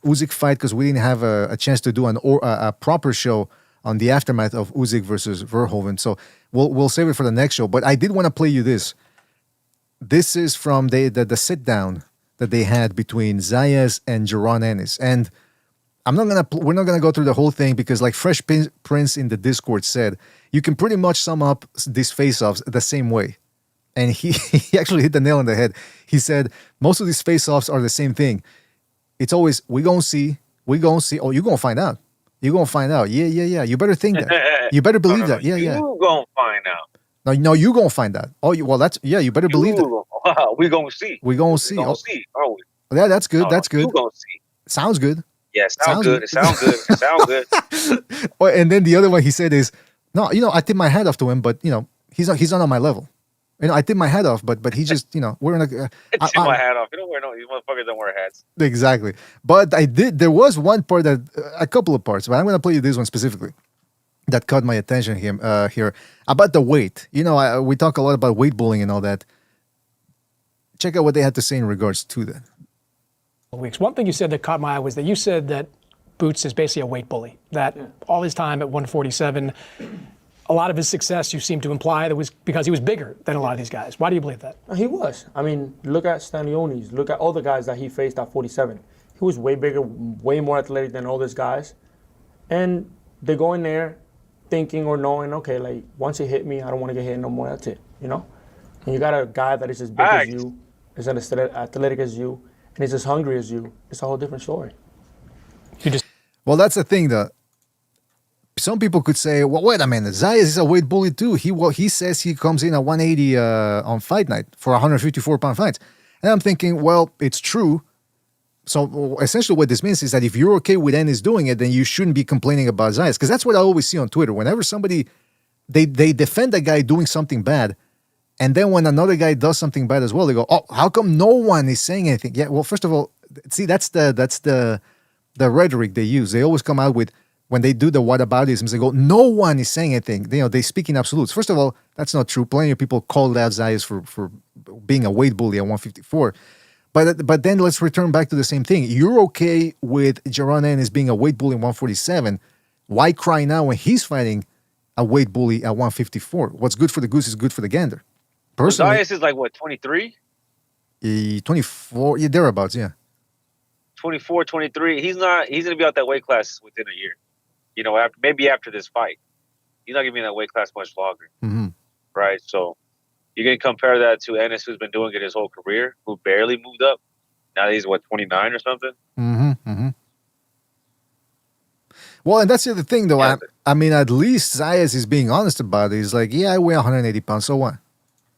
Usyk fight because we didn't have a chance to do a proper show on the aftermath of Usyk versus Verhoeven. So we'll save it for the next show. But I did want to play you this. This is from the sit down that they had between Zayas and Jaron Ennis. And we're not gonna go through the whole thing because, like Fresh Prince in the Discord said, you can pretty much sum up these face-offs the same way. And he actually hit the nail on the head. He said most of these face-offs are the same thing. It's always we gonna see. Oh, you gonna find out. You're gonna find out. Yeah. You better think that. You better believe that. Yeah. You gonna find out. No, you gonna find out. Oh, well, that's you better believe that. We gonna see. We gonna see. Yeah, that's good. That's good. You gonna see. Sounds good. Yeah, sounds good. It sounds good. And then the other one he said is, no, I tip my hat off to him, but he's not on my level. I tip my hat off, but he just, wearing a. Tip my hat off. You don't wear these motherfuckers don't wear hats. Exactly. But there was one part a couple of parts, but I'm going to play you this one specifically that caught my attention here about the weight. We talk a lot about weight bullying and all that. Check out what they had to say in regards to that. Weeks. One thing you said that caught my eye was that you said that Boots is basically a weight bully, that all his time at 147, a lot of his success, you seem to imply, that was because he was bigger than a lot of these guys. Why do you believe that? He was. I mean, look at Stanionis. Look at all the guys that he faced at 47. He was way bigger, way more athletic than all these guys. And they go in there thinking or knowing, okay, like, once he hit me, I don't want to get hit no more. That's it, And you got a guy that is as big as you, is as athletic as you, and he's as hungry as you. It's a whole different story. Well, that's the thing, though. Some people could say, well, wait a minute, Zayas is a weight bully too. He says he comes in at 180 on fight night for 154-pound fights. And I'm thinking, well, it's true. So essentially what this means is that if you're okay with Ennis doing it, then you shouldn't be complaining about Zayas. Because that's what I always see on Twitter. Whenever somebody, they defend a guy doing something bad, and then when another guy does something bad as well, they go, oh, how come no one is saying anything? Yeah, well, first of all, see, that's the rhetoric they use. They always come out with, when they do the whataboutisms, they go, no one is saying anything. They speak in absolutes. First of all, that's not true. Plenty of people called out Zayas for being a weight bully at 154. But then let's return back to the same thing. You're okay with Jaron Ennis being a weight bully at 147. Why cry now when he's fighting a weight bully at 154? What's good for the goose is good for the gander. Personally, Zayas is like, what, 23? 24, yeah, thereabouts, yeah. 24, 23. He's going to be out that weight class within a year. Maybe after this fight. He's not going to be in that weight class much longer. Mm-hmm. Right? So you're going to compare that to Ennis, who's been doing it his whole career, who barely moved up. Now he's, 29 or something? Mm-hmm. Well, and that's the other thing, though. Yeah. I mean, at least Zayas is being honest about it. He's like, yeah, I weigh 180 pounds, so what?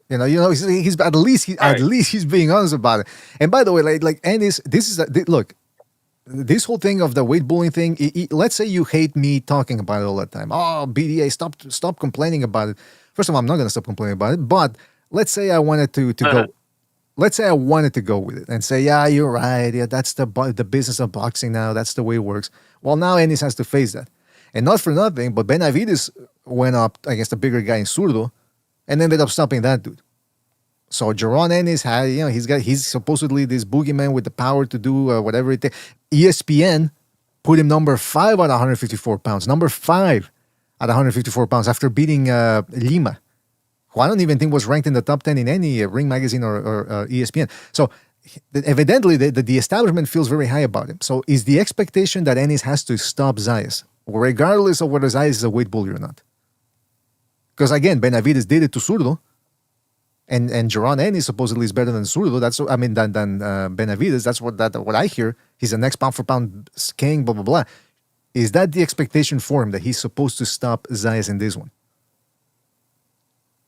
He's at least he's being honest about it. And by the way, like Ennis, look, this whole thing of the weight bullying thing. Let's say you hate me talking about it all the time. Oh, BDA, stop complaining about it. First of all, I'm not going to stop complaining about it. But let's say I wanted to go. Let's say I wanted to go with it and say, yeah, you're right. Yeah, that's the business of boxing now. That's the way it works. Well, now Ennis has to face that, and not for nothing, but Benavidez went up against a bigger guy in Zurdo, and ended up stopping that dude. So Jaron Ennis had, he's supposedly this boogeyman with the power to do whatever it takes. ESPN put him number 5 at 154 pounds. Number 5 at 154 pounds after beating Lima, who I don't even think was ranked in the top 10 in any Ring magazine or ESPN. So evidently the establishment feels very high about him. So is the expectation that Ennis has to stop Zayas, regardless of whether Zayas is a weight bully or not? Because again, Benavidez did it to Zurdo, and Jaron Ennis supposedly is better than Zurdo. Than Benavidez. That's what I hear. He's the next pound for pound king. Blah blah blah. Is that the expectation for him, that he's supposed to stop Zayas in this one?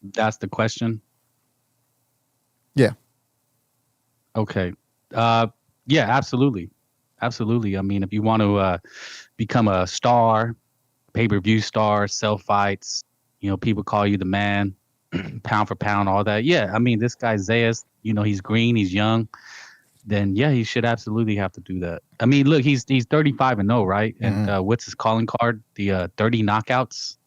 That's the question. Yeah. Okay. Yeah, absolutely. Absolutely. I mean, if you want to become a star, pay-per-view star, sell fights, people call you the man, pound for pound, all that. Yeah, I mean, this guy Zayas, he's green, he's young. Then, yeah, he should absolutely have to do that. I mean, look, he's 35-0, right? And what's his calling card? The 30 knockouts.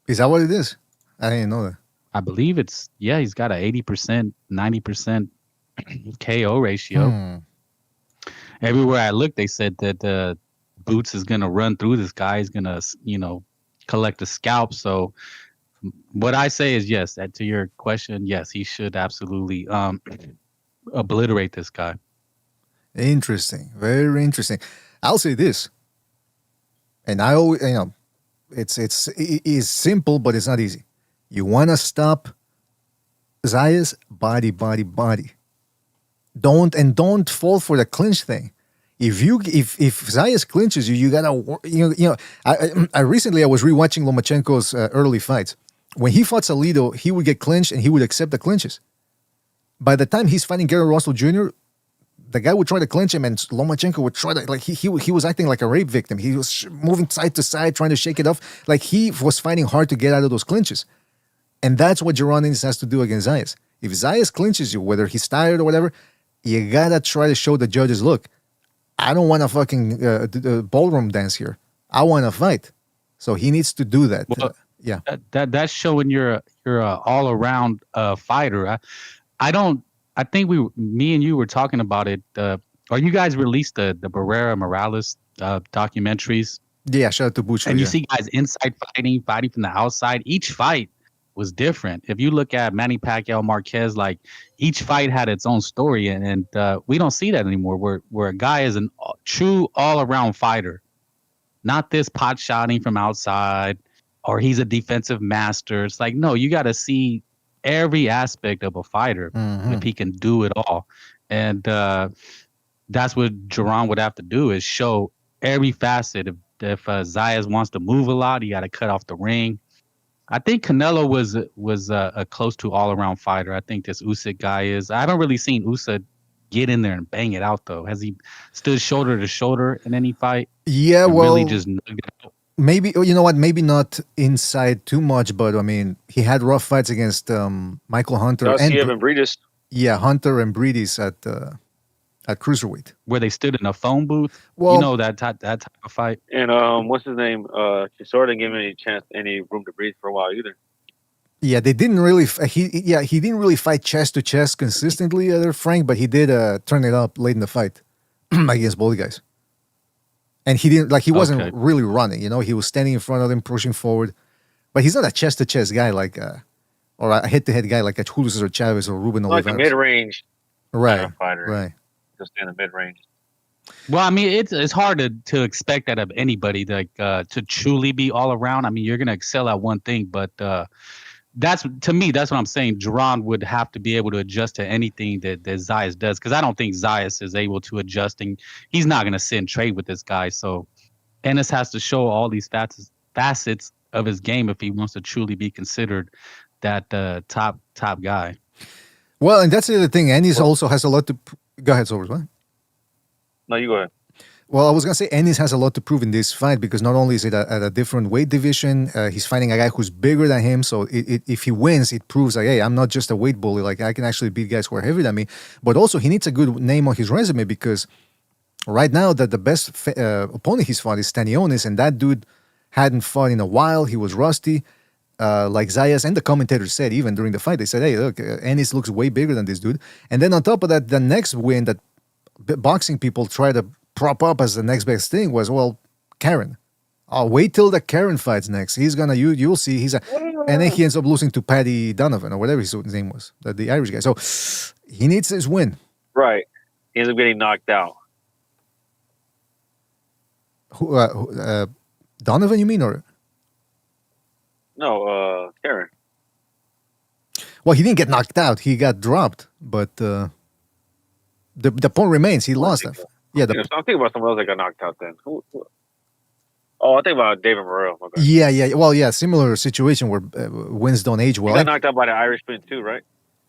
Is that what it is? I didn't know that. I believe he's got a 80%, 90% KO ratio. Everywhere I look, they said that Boots is going to run through this guy. He's going to, collect a scalp. So what I say is yes. To your question, yes, he should absolutely obliterate this guy. Interesting. Very interesting. I'll say this. And I always, it is simple, but it's not easy. You want to stop Zayas, body. Don't fall for the clinch thing. If Zayas clinches you, you gotta. I recently was rewatching Lomachenko's early fights. When he fought Salido, he would get clinched and he would accept the clinches. By the time he's fighting Gary Russell Jr., the guy would try to clinch him, and Lomachenko would try to, he was acting like a rape victim. He was moving side to side, trying to shake it off. Like he was fighting hard to get out of those clinches. And that's what Jaron Ennis has to do against Zayas. If Zayas clinches you, whether he's tired or whatever, you gotta try to show the judges, look, I don't want to fucking ballroom dance here. I want to fight. So he needs to do that. Well, yeah. That's showing you're a all around fighter. I think me and you were talking about it. Or you guys released the Barrera Morales documentaries. Yeah, shout out to Bucho. And you see guys inside fighting from the outside. Each fight was different. If you look at Manny Pacquiao, Marquez, like each fight had its own story, and we don't see that anymore. Where a guy is a true all-around fighter, not this pot shotting from outside, or he's a defensive master. It's like, no, you got to see every aspect of a fighter if he can do it all, and that's what Jaron would have to do, is show every facet. If Zayas wants to move a lot, he got to cut off the ring. I think Canelo was a close to all-around fighter. I think this Usyk guy is. I don't really seen Usyk get in there and bang it out, though. Has he stood shoulder to shoulder in any fight? Yeah, well, really just nugged it out? Maybe, you know what? Maybe not inside too much, but I mean, he had rough fights against Michael Hunter and Benavidez. Yeah, Hunter and Benavidez at cruiserweight, where they stood in a phone booth. Well, that type of fight. And what's his name? Chisora didn't give him any room to breathe for a while either. Yeah, they didn't really. He didn't really fight chest to chest consistently, Frank, but he did turn it up late in the fight against both guys. And he didn't he wasn't really running. He was standing in front of them, pushing forward. But he's not a chest to chest guy or a head to head guy like a Julio Cesar Chavez or Ruben Olivares. Like a mid range, right? Fighter, right. Just in the mid range. Well, I mean, it's hard to expect that of anybody, to truly be all around. I mean, you're gonna excel at one thing, but that's what I'm saying. Jaron would have to be able to adjust to anything that Zayas does, because I don't think Zayas is able to adjust, and he's not gonna sit and trade with this guy. So Ennis has to show all these facets of his game if he wants to truly be considered that top guy. Well, and that's the other thing. Ennis also has a lot to. Go ahead, Sobers. What? No, you go ahead. Well, I was going to say Ennis has a lot to prove in this fight, because not only is it at a different weight division, he's fighting a guy who's bigger than him. So if he wins, it proves hey, I'm not just a weight bully. I can actually beat guys who are heavier than me. But also, he needs a good name on his resume, because right now the best opponent he's fought is Stanionis, and that dude hadn't fought in a while. He was rusty. Like Zayas and the commentators said, even during the fight, they said, hey, look, Ennis looks way bigger than this dude. And then on top of that, the next win that boxing people try to prop up as the next best thing was, well, Karen. I'll wait till the Karen fights next. He's gonna you'll see and then he ends up losing to Paddy Donovan or whatever his name was, the Irish guy. So he needs his win. Right. He ends up getting knocked out. Donovan, you mean, or no? Karen. Well, he didn't get knocked out. He got dropped, but the point remains. He lost. Yeah, I'm thinking about someone else that got knocked out. Then. Oh, I think about David Morrell. Okay. Yeah. Well, yeah, similar situation where wins don't age well. He got knocked out by the Irishman too, right?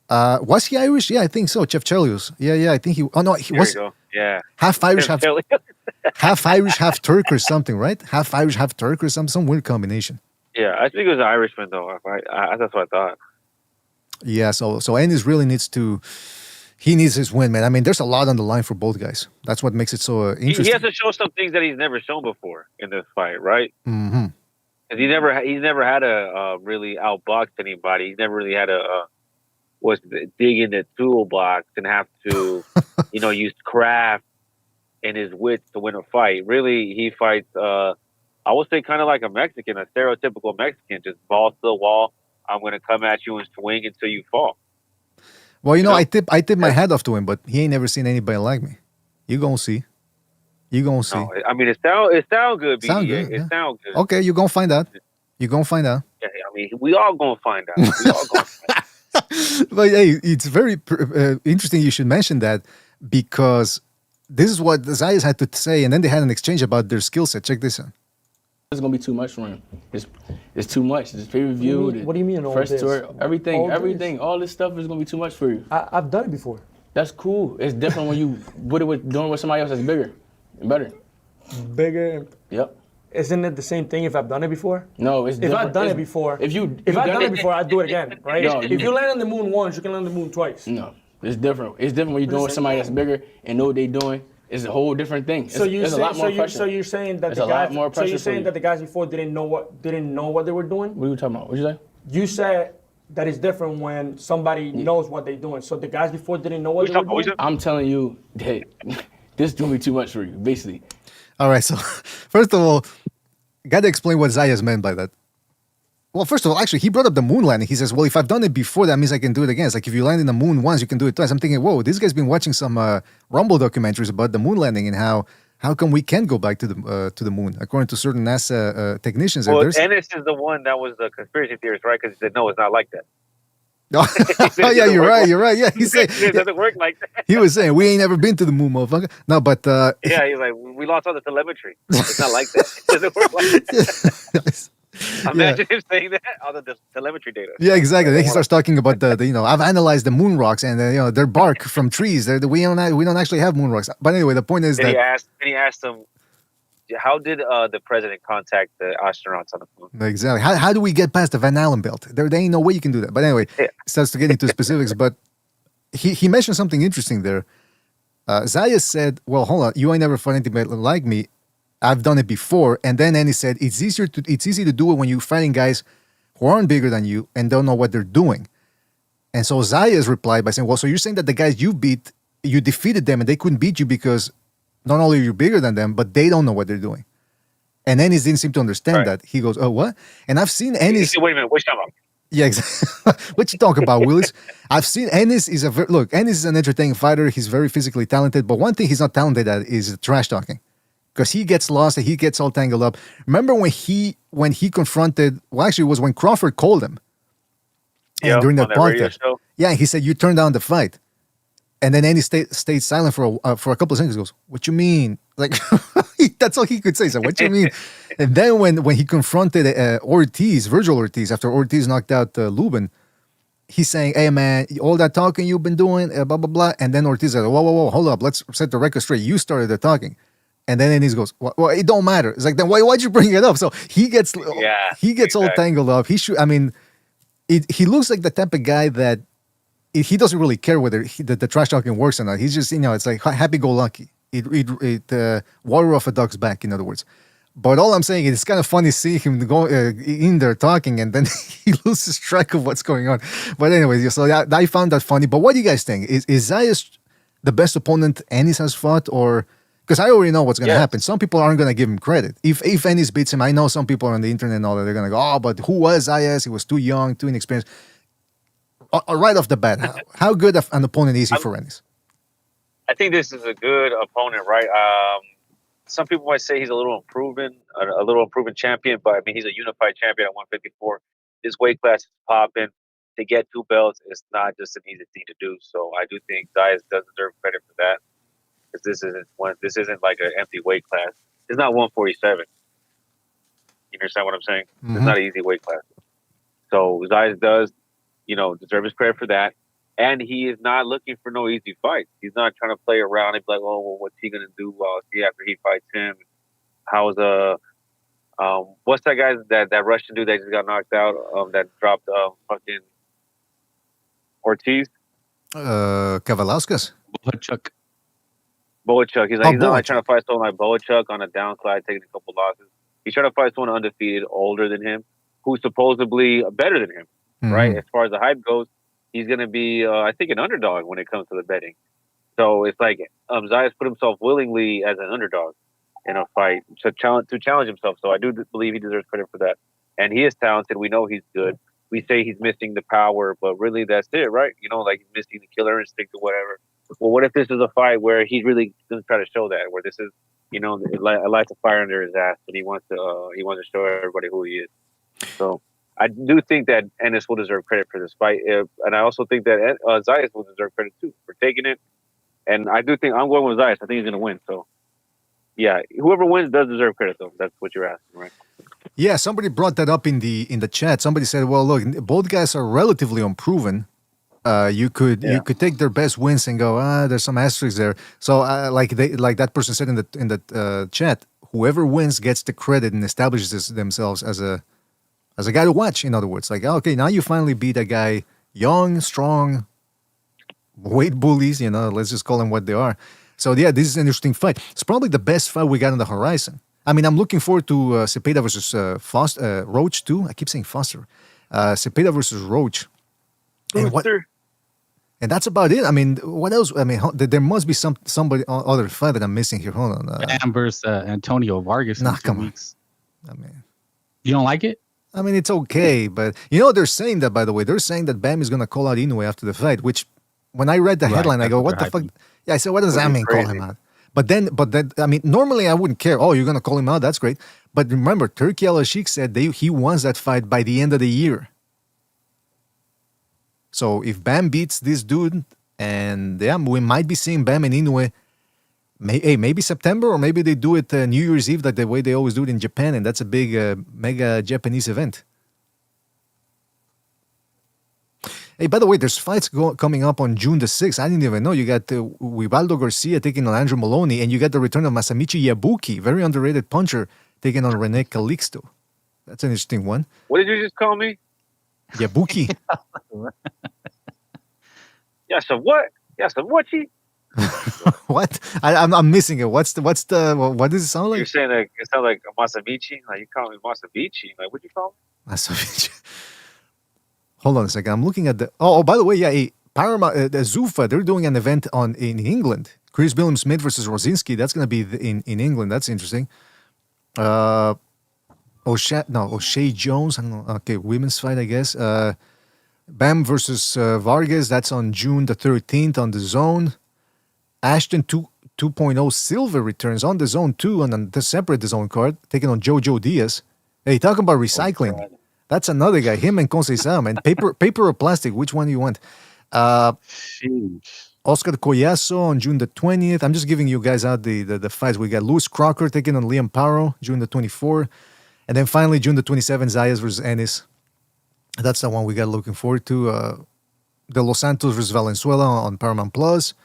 Was he Irish? Yeah, I think so. Chef Chelios. Yeah, I think he. Oh no, he there was. You go. Yeah. Half Irish, half Irish, half Turk or something, right? Half Irish, half Turk or some weird combination. Yeah, I think it was an Irishman though. That's what I thought. Yeah, so Ennis really needs his win, man. I mean, there's a lot on the line for both guys. That's what makes it so interesting. He has to show some things that he's never shown before in this fight, right? Mm-hmm. Because he's never had to really outbox anybody. He's never really had to dig in the toolbox and have to, use craft and his wits to win a fight. Really, he fights. I would say kind of like a Mexican, a stereotypical Mexican, just balls to the wall. I'm going to come at you and swing until you fall. Well, I tip my hat off to him, but he ain't never seen anybody like me. You gonna see. No, I mean, it sound good, BDA. Sound good, it sound good. Okay, you're gonna find out. Yeah, I mean, we all gonna find out. But hey, it's very interesting you should mention that, because this is what the Zayas had to say, and then they had an exchange about their skill set. Check this out. It's gonna be too much for him. It's too much. It's pay-per-view. What do you mean? First tour, everything, all this stuff is gonna be too much for you. I've done it before. That's cool. It's different when you doing with somebody else that's bigger and better. Bigger. Yep. Isn't it the same thing if I've done it before? No, it's if different. I've done it before. If I've done it before, I'd do it again, right? No, if you land on the moon once, you can land on the moon twice. No, it's different. It's different when you're doing with somebody that's bigger and know what they're doing. It's a whole different thing. So you're saying that the guys before didn't know what they were doing? What are you talking about? What you say? You said that it's different when somebody knows what they're doing. So the guys before didn't know what they were doing? I'm telling you that this is going to be too much for you, basically. All right, so first of all, got to explain what Zayas meant by that. Well, first of all, actually, he brought up the moon landing. He says, well, if I've done it before, that means I can do it again. It's like if you land in the moon once, you can do it twice. I'm thinking, whoa, this guy's been watching some Rumble documentaries about the moon landing and how come we can't go back to the moon, according to certain NASA technicians. Well, Ennis is the one that was the conspiracy theorist, right? Because he said, no, it's not like that. Oh, yeah, you're right. Yeah, he said it doesn't work like that. He was saying, we ain't never been to the moon, motherfucker. No, but... yeah, he's like, we lost all the telemetry. It's not like that. It doesn't work like that. Imagine him saying that, all the telemetry data. Yeah, exactly. Then he starts talking about I've analyzed the moon rocks and they're bark from trees. We don't actually have moon rocks. But anyway, the point is he asked him, how did the president contact the astronauts on the moon? Exactly. How do we get past the Van Allen belt? There ain't no way you can do that. But anyway, starts to get into specifics. But he mentioned something interesting there. Zayas said, well, hold on, you ain't never fought anybody like me. I've done it before. And then Annie said, it's easy to do it when you're fighting guys who aren't bigger than you and don't know what they're doing. And so Zayas replied by saying, well, so you're saying that the guys you beat, you defeated them and they couldn't beat you because not only are you bigger than them, but they don't know what they're doing. And Ennis didn't seem to understand that. He goes, oh, what? And I've seen Ennis... Wait a minute, what you talking about? Yeah, exactly. What you talking about, Willis? I've seen Ennis is Ennis is an entertaining fighter. He's very physically talented. But one thing he's not talented at is trash talking. Because he gets lost and he gets all tangled up. Remember when he confronted... Well, actually, it was when Crawford called him. Yeah, during that podcast. Yeah, he said, you turned down the fight. And then Andy stayed silent for a couple of seconds. He goes, what you mean? Like, that's all he could say. So, what you mean? And then when he confronted Virgil Ortiz, after Ortiz knocked out Lubin, he's saying, hey, man, all that talking you've been doing, blah, blah, blah. And then Ortiz said, whoa, hold up. Let's set the record straight. You started the talking. And then Andy goes, well, it don't matter. It's like, then why'd you bring it up? So he gets all tangled up. He looks like the type of guy that he doesn't really care whether the trash talking works or not. He's just, it's like happy-go-lucky. It water off a duck's back, in other words. But all I'm saying is it's kind of funny seeing him go in there talking and then he loses track of what's going on. But anyway, so I found that funny. But what do you guys think? Is Zayas the best opponent Ennis has fought? Or, Because I already know what's going to Yes. happen. Some people aren't going to give him credit. If Ennis beats him, I know some people on the internet and all that, they're going to go, oh, but who was Zayas? He was too young, too inexperienced. Right off the bat, how good of an opponent is he for Ennis? I think this is a good opponent, right? Some people might say he's a little improving champion, but I mean, he's a unified champion at 154. This weight class is popping. To get 2 belts is not just an easy thing to do. So I do think Zayas does deserve credit for that. Because this isn't like an empty weight class. It's not 147. You understand what I'm saying? Mm-hmm. It's not an easy weight class. So Zayas does, deserve his credit for that. And he is not looking for no easy fights. He's not trying to play around and be like, oh, well, what's he gonna do? See after he fights him. How's what's that guy that Russian dude that just got knocked out? That dropped fucking Ortiz. Kavalauskas. Boachuk. He's not like trying Boachuk. to fight someone like Boachuk on a downslide, taking a couple losses. He's trying to fight someone undefeated, older than him, who's supposedly better than him, right? As far as the hype goes, he's going to be, I think, an underdog when it comes to the betting. So it's like Zayas put himself willingly as an underdog in a fight to challenge himself. So I do believe he deserves credit for that. And he is talented. We know he's good. We say he's missing the power, but really that's it, right? Like he's missing the killer instinct or whatever. Well, what if this is a fight where he really doesn't try to show that? Where this is, it lights a fire under his ass, and he wants to show everybody who he is. So I do think that Ennis will deserve credit for this fight, and I also think that Zayas will deserve credit too for taking it. And I do think I'm going with Zayas. I think he's going to win. So yeah, whoever wins does deserve credit, though. That's what you're asking, right? Yeah, somebody brought that up in the chat. Somebody said, "Well, look, both guys are relatively unproven. You could take their best wins and go, there's some asterisks there." So, like that person said in the chat, whoever wins gets the credit and establishes themselves as a guy to watch. In other words, like, okay, now you finally beat a guy, young, strong, weight bullies. Let's just call them what they are. So yeah, this is an interesting fight. It's probably the best fight we got on the horizon. I mean, I'm looking forward to Cepeda versus Roach too. I keep saying Foster. Cepeda versus Roach. And that's about it. I mean, what else? I mean, there must be somebody other fight that I'm missing here. Hold on. Bam versus Antonio Vargas. Nah, come on. I mean, you don't like it? I mean, it's okay, but they're saying that, by the way. They're saying that Bam is going to call out Inoue after the fight, which when I read the headline, I go, what the fuck? Yeah, I said, what does that mean, call him out? But then, I mean, normally I wouldn't care. Oh, you're going to call him out? That's great. But remember, Turki Al-Ashik said he wants that fight by the end of the year. So if Bam beats this dude, and yeah, we might be seeing Bam and Inoue, maybe September, or maybe they do it New Year's Eve, like the way they always do it in Japan, and that's a big, mega Japanese event. Hey, by the way, there's fights coming up on June the 6th. I didn't even know. You got Wibaldo Garcia taking on Andrew Maloney, and you got the return of Masamichi Yabuki, very underrated puncher, taking on Rene Calixto. That's an interesting one. What did you just call me? Yabuki. Yeah, so what? Yeah, so what? What? I'm missing it. What does it sound like? You're saying that it sounds like Masamichi? Like you call me Masavici? Like what'd you call me? Masavici. Hold on a second. I'm looking at the. Oh, by the way, yeah, Paramount, Zuffa. They're doing an event in England. Chris William Smith versus Rosinski. That's going to be in England. That's interesting. O'Shea Jones. I don't know. Okay, women's fight, I guess. Bam versus Vargas. That's on June the 13th on the Zone. Ashton 2.0 Silver returns on the Zone 2 on the separate the Zone card, taking on Jojo Diaz. Hey, talking about recycling. That's another guy. Him and Conceição, man. Paper or plastic? Which one do you want? Oscar Collazo on June the 20th. I'm just giving you guys out the fights. We got Louis Crocker taking on Liam Paro, June the 24th. And then finally, June the 27th, Zayas versus Ennis. That's the one we got looking forward to. De Los Santos versus Valenzuela on Paramount Plus.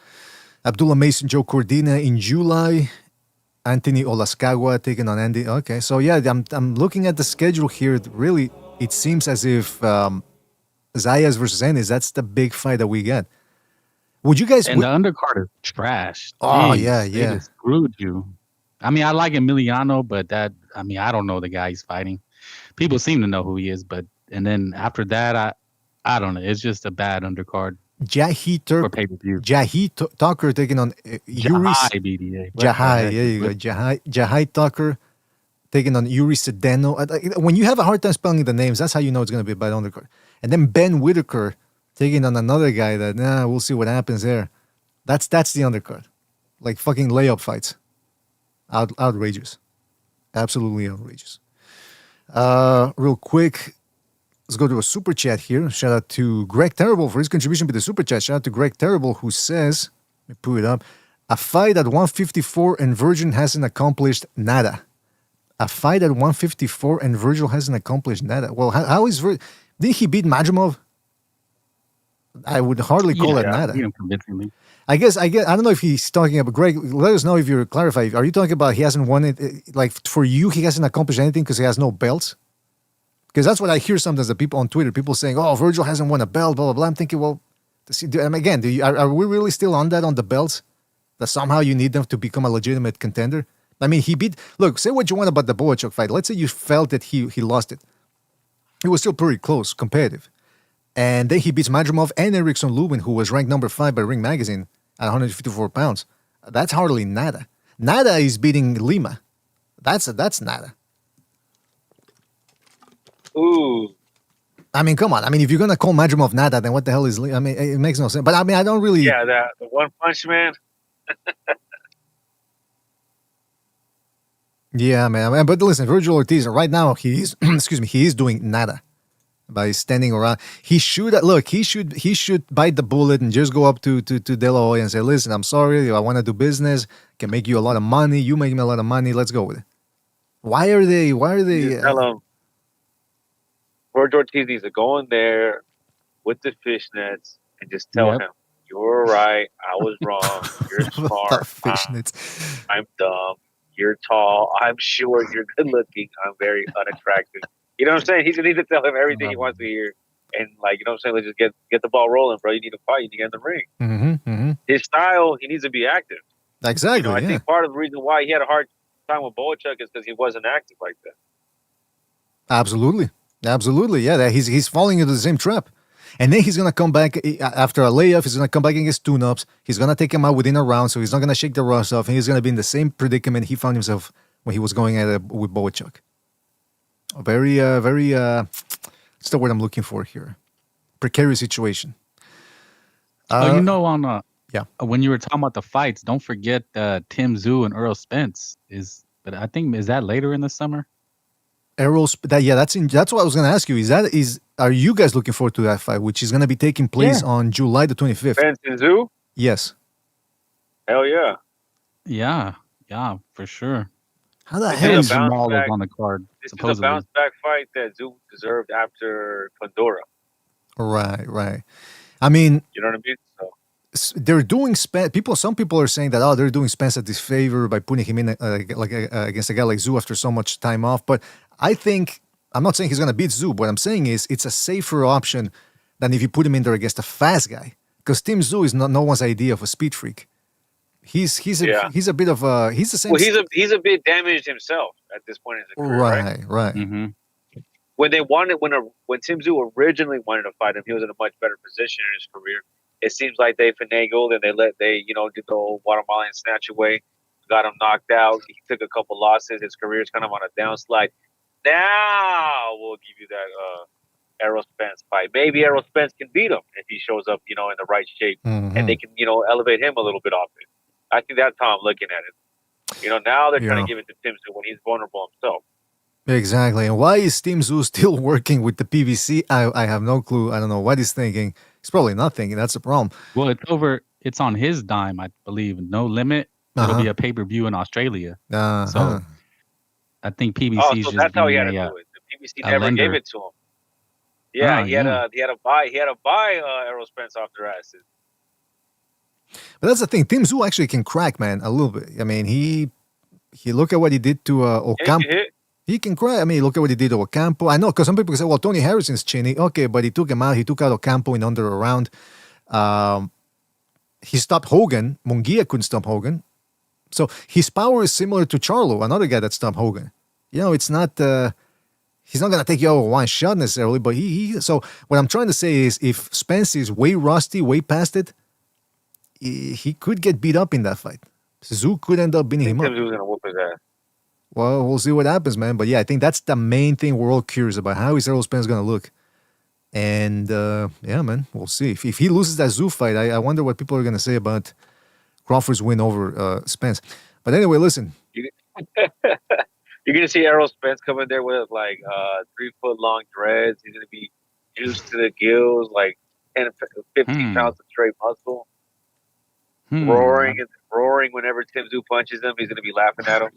Abdullah Mason, Joe Cordina in July. Anthony Olascagua taking on Andy. Okay, so yeah, I'm looking at the schedule here. Really, it seems as if Zayas versus Ennis, that's the big fight that we got. Would you guys... And the undercard is trash. Oh, jeez, yeah. They just screwed you. I mean, I like Emiliano, but I don't know the guy he's fighting. People seem to know who he is, and then after that, I don't know. It's just a bad undercard. Jahi for pay-per-view. Tucker taking on Yuri. Jahai BDA. Jahai, there you go. Jahai Tucker taking on Yuri Sedeno. When you have a hard time spelling the names, that's how you know it's going to be a bad undercard. And then Ben Whitaker taking on another guy that, we'll see what happens there. That's the undercard. Like fucking layup fights. Outrageous. Absolutely outrageous. Real quick, let's go to a super chat here. Shout out to Greg Terrible for his contribution to the super chat. Shout out to Greg Terrible who says, let me pull it up, a fight at 154 and Virgin hasn't accomplished nada. A fight at 154 and Virgil hasn't accomplished nada. Well, how is Virgil? Did he beat Majumov? I would hardly call it nada. Convincingly. I don't know if he's talking about, Greg, let us know if you clarify. Are you talking about he hasn't won it, like for you, he hasn't accomplished anything because he has no belts? Because that's what I hear sometimes, the people on Twitter, people saying, oh, Virgil hasn't won a belt, blah, blah, blah. I'm thinking, well, again, are we really still on that, on the belts? That somehow you need them to become a legitimate contender? I mean, look, say what you want about the Boachuk fight. Let's say you felt that he lost it. It was still pretty close, competitive. And then he beats Madrimov and Erickson Lubin, who was ranked number 5 by Ring Magazine at 154 pounds. That's hardly nada. Nada is beating Lima. That's nada. Ooh. I mean, come on. I mean, if you're going to call Madrimov nada, then what the hell is Lima? I mean, it makes no sense. But I mean, I don't really... Yeah, the One Punch Man. Yeah, man. But listen, Virgil Ortiz, right now, he is doing nada by standing around. He should bite the bullet and just go up to De La Hoya and say, listen, I'm sorry, I want to do business, can make you a lot of money, you make me a lot of money, let's go with it. Why are they Tell him Virgil Ortiz needs to go in there with the fishnets and just tell him, you're right, I was wrong, you're smart, fishnets. I'm dumb. You're tall. I'm sure you're good looking. I'm very unattractive. You know what I'm saying? He needs to tell him everything he wants to hear. And, like, you know what I'm saying? Let's just get the ball rolling, bro. You need to fight. You need to get in the ring. Mm-hmm. His style, he needs to be active. Exactly. I think part of the reason why he had a hard time with Boachuk is because he wasn't active like that. Absolutely. Yeah, he's falling into the same trap. And then he's going to come back after a layoff. He's going to come back and get tune-ups. He's going to take him out within a round, so he's not going to shake the rust off. And he's going to be in the same predicament he found himself when he was going at it with Boachuk. A very, what's the word I'm looking for here? Precarious situation. When you were talking about the fights, don't forget Tim Tszyu and Earl Spence. Is that later in the summer? That's what I was going to ask you. Are you guys looking forward to that fight, which is going to be taking place on July the 25th? Spence and Tszyu? Yes. Hell yeah. Yeah, for sure. How the hell is Jamal on the card? This is a bounce back fight that Tszyu deserved after Pandora. Right. I mean, you know what I mean? So they're doing some people are saying that they're doing Spence a disfavor by putting him in against a guy like Tszyu after so much time off. But I think, I'm not saying he's going to beat Tszyu. What I'm saying is it's a safer option than if you put him in there against a fast guy. Because Tim Tszyu is no one's idea of a speed freak. He's a bit of a he's the same. Well, he's a bit damaged himself at this point in his career. Right. Mm-hmm. When Tim Tszyu originally wanted to fight him, he was in a much better position in his career. It seems like they finagled and they did the old Guatemalan snatch away, got him knocked out. He took a couple losses. His career's kind of on a downslide. Now we'll give you that Errol Spence fight. Maybe Errol Spence can beat him if he shows up, in the right shape, and they can, elevate him a little bit off it. I think that's how I'm looking at it. Now they're trying to give it to Tim Tszyu when he's vulnerable himself. Exactly. And why is Tim Tszyu still working with the PBC? I have no clue. I don't know what he's thinking. He's probably not thinking. That's the problem. Well, it's over. It's on his dime, I believe. No limit. It'll be a pay-per-view in Australia. So I think PBC. So that's how he had to do it. The PBC never gave it to him. Yeah, he had to buy Errol Spence off their asses. But that's the thing. Tim Tszyu actually can crack, man, a little bit. I mean, he look at what he did to Ocampo. He can crack. I mean, look at what he did to Ocampo. I know, because some people say, well, Tony Harrison's chinny. Okay, but he took him out. He took out Ocampo in under a round. He stopped Hogan. Munguia couldn't stop Hogan. So his power is similar to Charlo, another guy that stopped Hogan. It's not... he's not gonna take you out with one shot necessarily, but he. So what I'm trying to say is, if Spence is way rusty, way past it, he could get beat up in that fight. Zoo could end up beating him up. He was gonna whoop his ass. Well, we'll see what happens, man. But yeah, I think that's the main thing we're all curious about. How is Errol Spence gonna look? And yeah, man, we'll see. If he loses that Zoo fight, I wonder what people are gonna say about Crawford's win over Spence. But anyway, listen. You're gonna see Errol Spence come in there with like 3 foot long dreads. He's gonna be juiced to the gills, like 10, 15 pounds of straight muscle. Roaring whenever Tim Zoo punches him. He's gonna be laughing at him.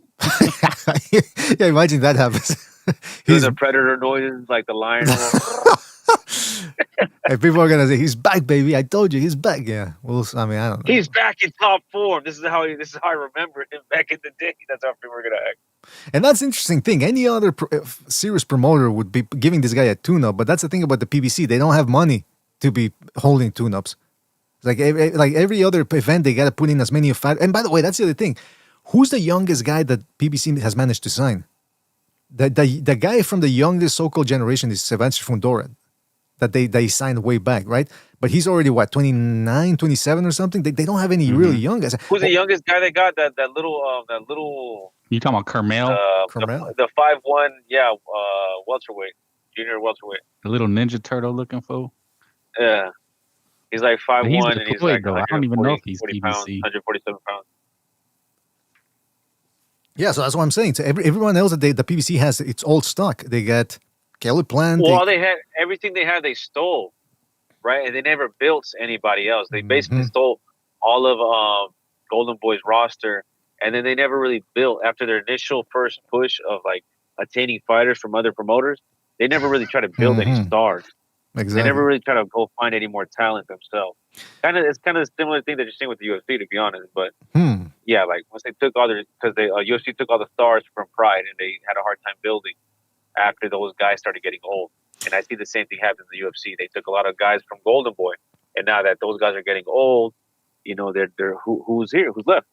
Yeah, imagine that happens. Doing the predator noises like the lion. And people are gonna say, "He's back, baby! I told you, he's back." Yeah, well, I mean, I don't know. He's back in top form. This is how I remember him back in the day. That's how people are gonna act. And that's the interesting thing. Any other serious promoter would be giving this guy a tune-up, but that's the thing about the PBC. They don't have money to be holding tune-ups. Like every other event, they got to put in as many of fight. And by the way, that's the other thing. Who's the youngest guy that PBC has managed to sign? The guy from the youngest so-called generation is Sylvester Fundora, that they signed way back, right? But he's already, what, 29, 27 or something? They don't have any really young guys. Who's the youngest guy they got? That little. You talking about Carmel? The 5'1", welterweight, junior welterweight. The little Ninja Turtle looking fool. Yeah, he's like 5'1", and he's like though. I don't even know if he's 40 PBC. pounds, 147 pounds. Yeah, so that's what I'm saying. So everyone else that the PBC has, it's old stock. They got Kelly Plant. Well, they had everything they had. They stole, right? And they never built anybody else. They basically stole all of Golden Boy's roster, and then they never really built after their initial first push of like attaining fighters from other promoters. They never really tried to build any stars. Exactly. They never really try to go find any more talent themselves. It's kind of a similar thing that you're seeing with the UFC, to be honest. But yeah, like once they took all their, because they UFC took all the stars from Pride, and they had a hard time building after those guys started getting old. And I see the same thing happen in the UFC. They took a lot of guys from Golden Boy, and now that those guys are getting old, you know, they're who's here, who's left?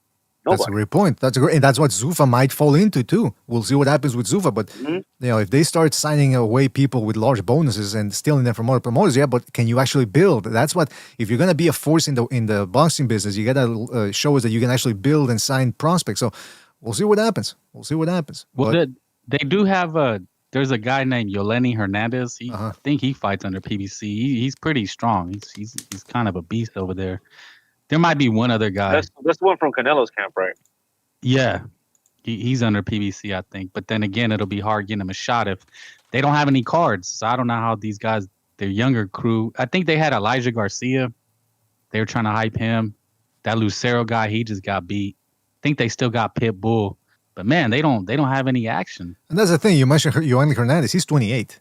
Nobody. That's a great point. And that's what Zuffa might fall into too. We'll see what happens with Zuffa. But you know, if they start signing away people with large bonuses and stealing them from other promoters, yeah. But can you actually build? That's what. If you're gonna be a force in the boxing business, you gotta show us that you can actually build and sign prospects. So we'll see what happens. Well, they do have there's a guy named Yoleni Hernandez. I think he fights under PBC. He's pretty strong. He's kind of a beast over there. There might be one other guy. That's the one from Canelo's camp, right? Yeah. He's under PBC, I think. But then again, it'll be hard getting him a shot if they don't have any cards. So I don't know how these guys, their younger crew, I think they had Elijah Garcia. They were trying to hype him. That Lucero guy, he just got beat. I think they still got Pitbull. But man, they don't have any action. And that's the thing. You mentioned Yoani Hernandez. He's 28.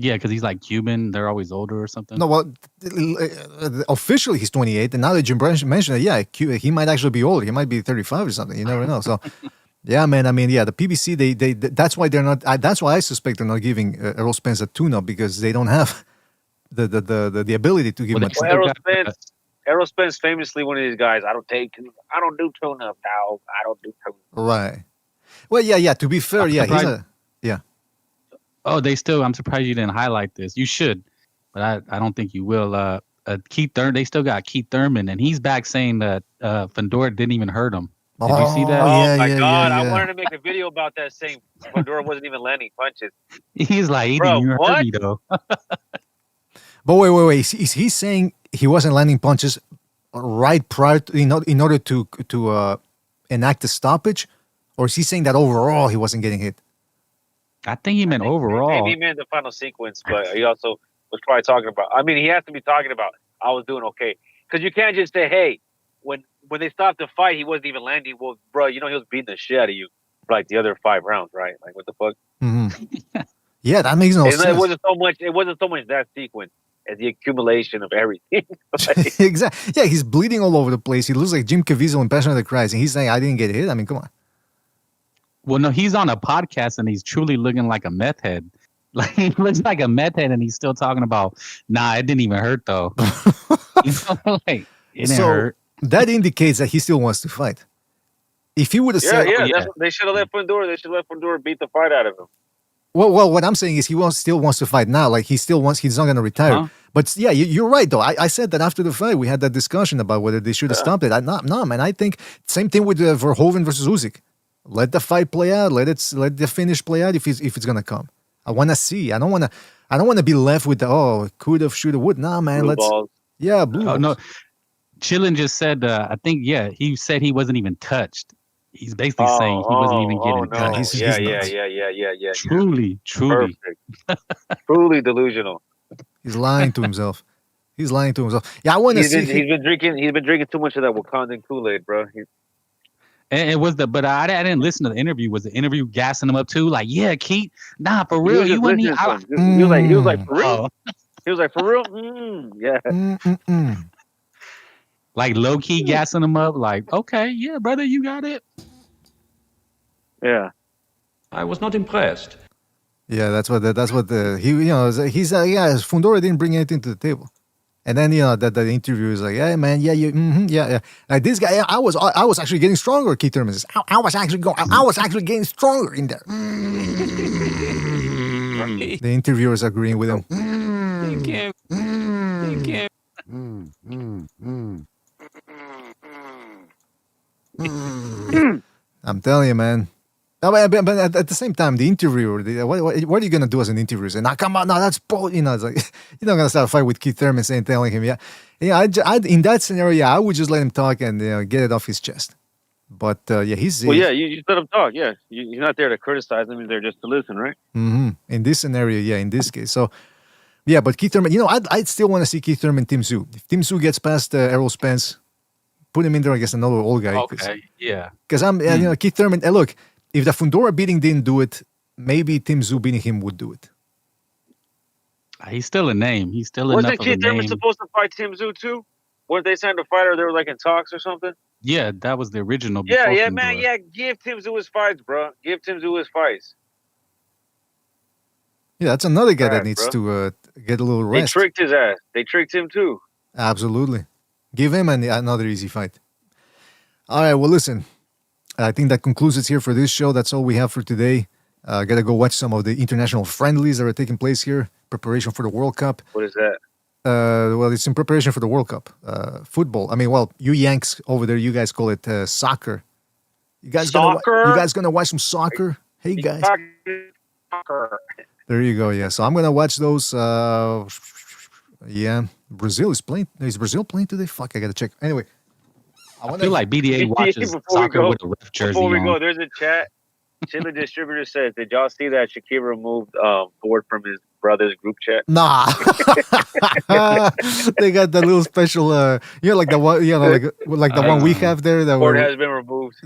Yeah, because he's like Cuban. They're always older or something. No, well, officially he's 28, and now that you mentioned it, yeah, he might actually be older. He might be 35 or something. You never know. So, yeah, man. I mean, yeah, the PBC. They that's why they're not. That's why I suspect they're not giving Errol Spence a tune-up, because they don't have the ability to give him a tune-up. Errol Spence famously one of these guys. I don't do tune-up, dog. I don't do tune-up. Right. Well, yeah. To be fair, yeah, yeah. Oh, I'm surprised you didn't highlight this. You should, but I don't think you will. Keith Thurman, they still got Keith Thurman, and he's back saying that Fundora didn't even hurt him. Did you see that? Oh my God! I wanted to make a video about that, saying Fundora wasn't even landing punches. He's like, he didn't even hurt me though. But wait. Is he saying he wasn't landing punches right prior to, in order to enact a stoppage, or is he saying that overall he wasn't getting hit? I think he meant overall. Maybe he meant the final sequence, but he also was probably talking about. I mean, he has to be talking about I was doing okay, because you can't just say, hey, when they stopped the fight, he wasn't even landing. Well, bro, you know he was beating the shit out of you for like the other 5 rounds, right? Like what the fuck? Mm-hmm. Yeah, that makes no sense. It wasn't so much that sequence as the accumulation of everything. Exactly. Yeah, he's bleeding all over the place. He looks like Jim Caviezel in Passion of the Christ, and he's saying, I didn't get hit. I mean, come on. Well, no, he's on a podcast and he's truly looking like a meth head. Like he looks like a meth head, and he's still talking about, nah, it didn't even hurt though. You know, like it didn't hurt. That indicates that he still wants to fight. If he would have said, they should have let Fundora. They should let Fundora beat the fight out of him. Well, what I'm saying is he still wants to fight now. Like he's not going to retire. Huh? But yeah, you're right though. I said that after the fight, we had that discussion about whether they should have stopped it. No, man. I think same thing with Verhoeven versus Usyk. Let the fight play out. Let the finish play out if it's going to come. I want to see. I don't want to be left with the could have, should have, would. Nah, man. Blue balls. Yeah, blue balls. No. Chillin just said, I think, he said he wasn't even touched. He's basically saying he wasn't even getting no. touched. Yeah. Truly. Perfect. Truly delusional. He's lying to himself. Yeah, I want to see. He's been drinking too much of that Wakandan Kool-Aid, bro. And it was but I didn't listen to the interview. Was the interview gassing him up too? Like, yeah, Keith, nah, for real, you wouldn't need. He was like, for real. He was like, for real. Yeah. Like low key gassing him up. Like, okay, yeah, brother, you got it. Yeah. I was not impressed. Yeah, that's what he's Fundora didn't bring anything to the table. And then that the interview is like, yeah, man, yeah. Like this guy, I was actually getting stronger. Keith Thurman says, I was actually getting stronger in there. The interviewers agreeing with him. Thank you. I'm telling you, man. No, but at the same time, the interviewer, what are you gonna do as an interviewer? Say, "Nah, come on, no, that's bull." It's like you're not gonna start a fight with Keith Thurman telling him, I in that scenario, I would just let him talk and get it off his chest. But you just let him talk. Yeah, you're not there to criticize them; you're there just to listen, right? Mm-hmm. In this scenario, in this case, so yeah. But Keith Thurman, I'd still want to see Keith Thurman, Tim Tszyu. If Tim Tszyu gets past Errol Spence, put him in there against another old guy. Okay, yeah. Because Keith Thurman. Look. If the Fundora beating didn't do it, maybe Tim Tszyu beating him would do it. He's still a name. He's still Wasn't enough of a Keith Thurman name. supposed to fight Tim Tszyu too? Weren't they signed a fighter? They were like in talks or something. Yeah, that was the original. Yeah, man. Yeah, give Tim Tszyu his fights, bro. Give Tim Tszyu his fights. Yeah, that's another guy that needs to get a little rest. They tricked his ass. They tricked him too. Absolutely. Give him another easy fight. All right, well, listen. I think that concludes it here for this show. That's all we have for today. Gotta go watch some of the international friendlies that are taking place here. Preparation for the World Cup. What is that? Well, it's in preparation for the World Cup. Football. I mean, well, you Yanks over there, you guys call it soccer. You guys gonna watch some soccer? Hey guys. Soccer. There you go. Yeah. So I'm gonna watch those. Yeah. Brazil is playing. Is Brazil playing today? Fuck, I gotta check. Anyway. I feel like BDA watches soccer with a ref jersey Before we on. go, there's a chat. Chili Distributor says, did y'all see that Shakur removed Ford from his brother's group chat? Nah. They got the little special, like the one, like the one we have there. That Ford has been removed.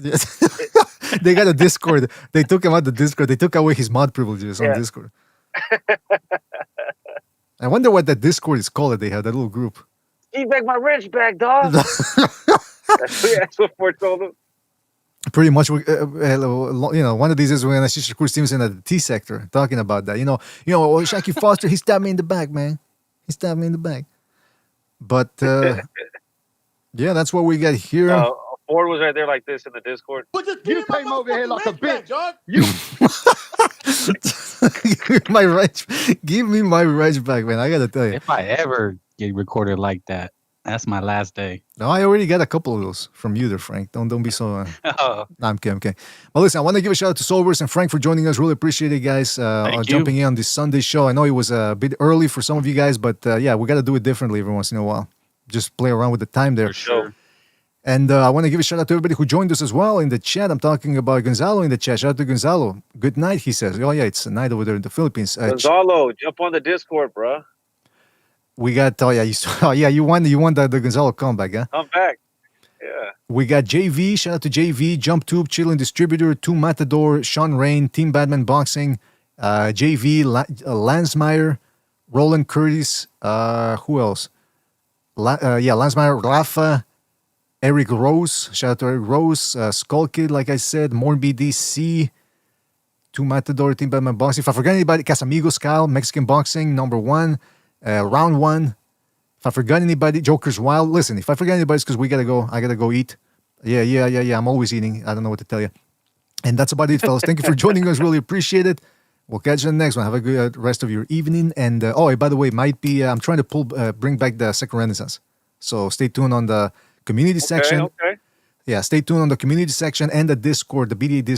They got a Discord. They took him out the Discord. They took away his mod privileges on Discord. I wonder what that Discord is called that they have, that little group. Give back my wrench back, dog. That's what Ford told him. Pretty much, one of these is when I see Shakur Stevenson at the T sector talking about that. Shaky Foster, he stabbed me in the back, man. He stabbed me in the back. But yeah, that's what we got here. Ford was right there like this in the Discord. But just you came over here like a bitch, dog. Give me my wrench back, man. I gotta tell you. If I ever get recorded like that, that's my last day. No, I already got a couple of those from you there, Frank. Don't be so... No, I'm kidding. Well, listen, I want to give a shout out to Solvers and Frank for joining us. Really appreciate it, guys. Jumping in on this Sunday show. I know it was a bit early for some of you guys, but yeah, we got to do it differently every once in a while. Just play around with the time there. For sure. And I want to give a shout out to everybody who joined us as well in the chat. I'm talking about Gonzalo in the chat. Shout out to Gonzalo. Good night, he says. Oh, yeah, it's a night over there in the Philippines. Gonzalo, jump on the Discord, bro. We got, you won the Gonzalo comeback, huh? I'm back. Yeah. We got JV, shout out to JV, Jump Tube, Chillin' Distributor, 2 Matador, Sean Rain, Team Batman Boxing, JV, Lansmeyer, Roland Curtis, who else? Lansmeyer, Rafa, Eric Rose, shout out to Eric Rose, Skull Kid, like I said, More BDC, 2 Matador, Team Batman Boxing. If I forgot anybody, Casamigos, Kyle, Mexican Boxing, number 1. Round 1. If I forgot anybody, Joker's Wild. Listen, if I forgot anybody, it's because we gotta go. I gotta go eat. Yeah. I'm always eating. I don't know what to tell you. And that's about it, fellas. Thank you for joining us. Really appreciate it. We'll catch you in the next one. Have a good rest of your evening. And by the way, might be I'm trying to bring back the Second Renaissance. So stay tuned on the community section. Okay. Yeah, stay tuned on the community section and the Discord, the BDA Discord.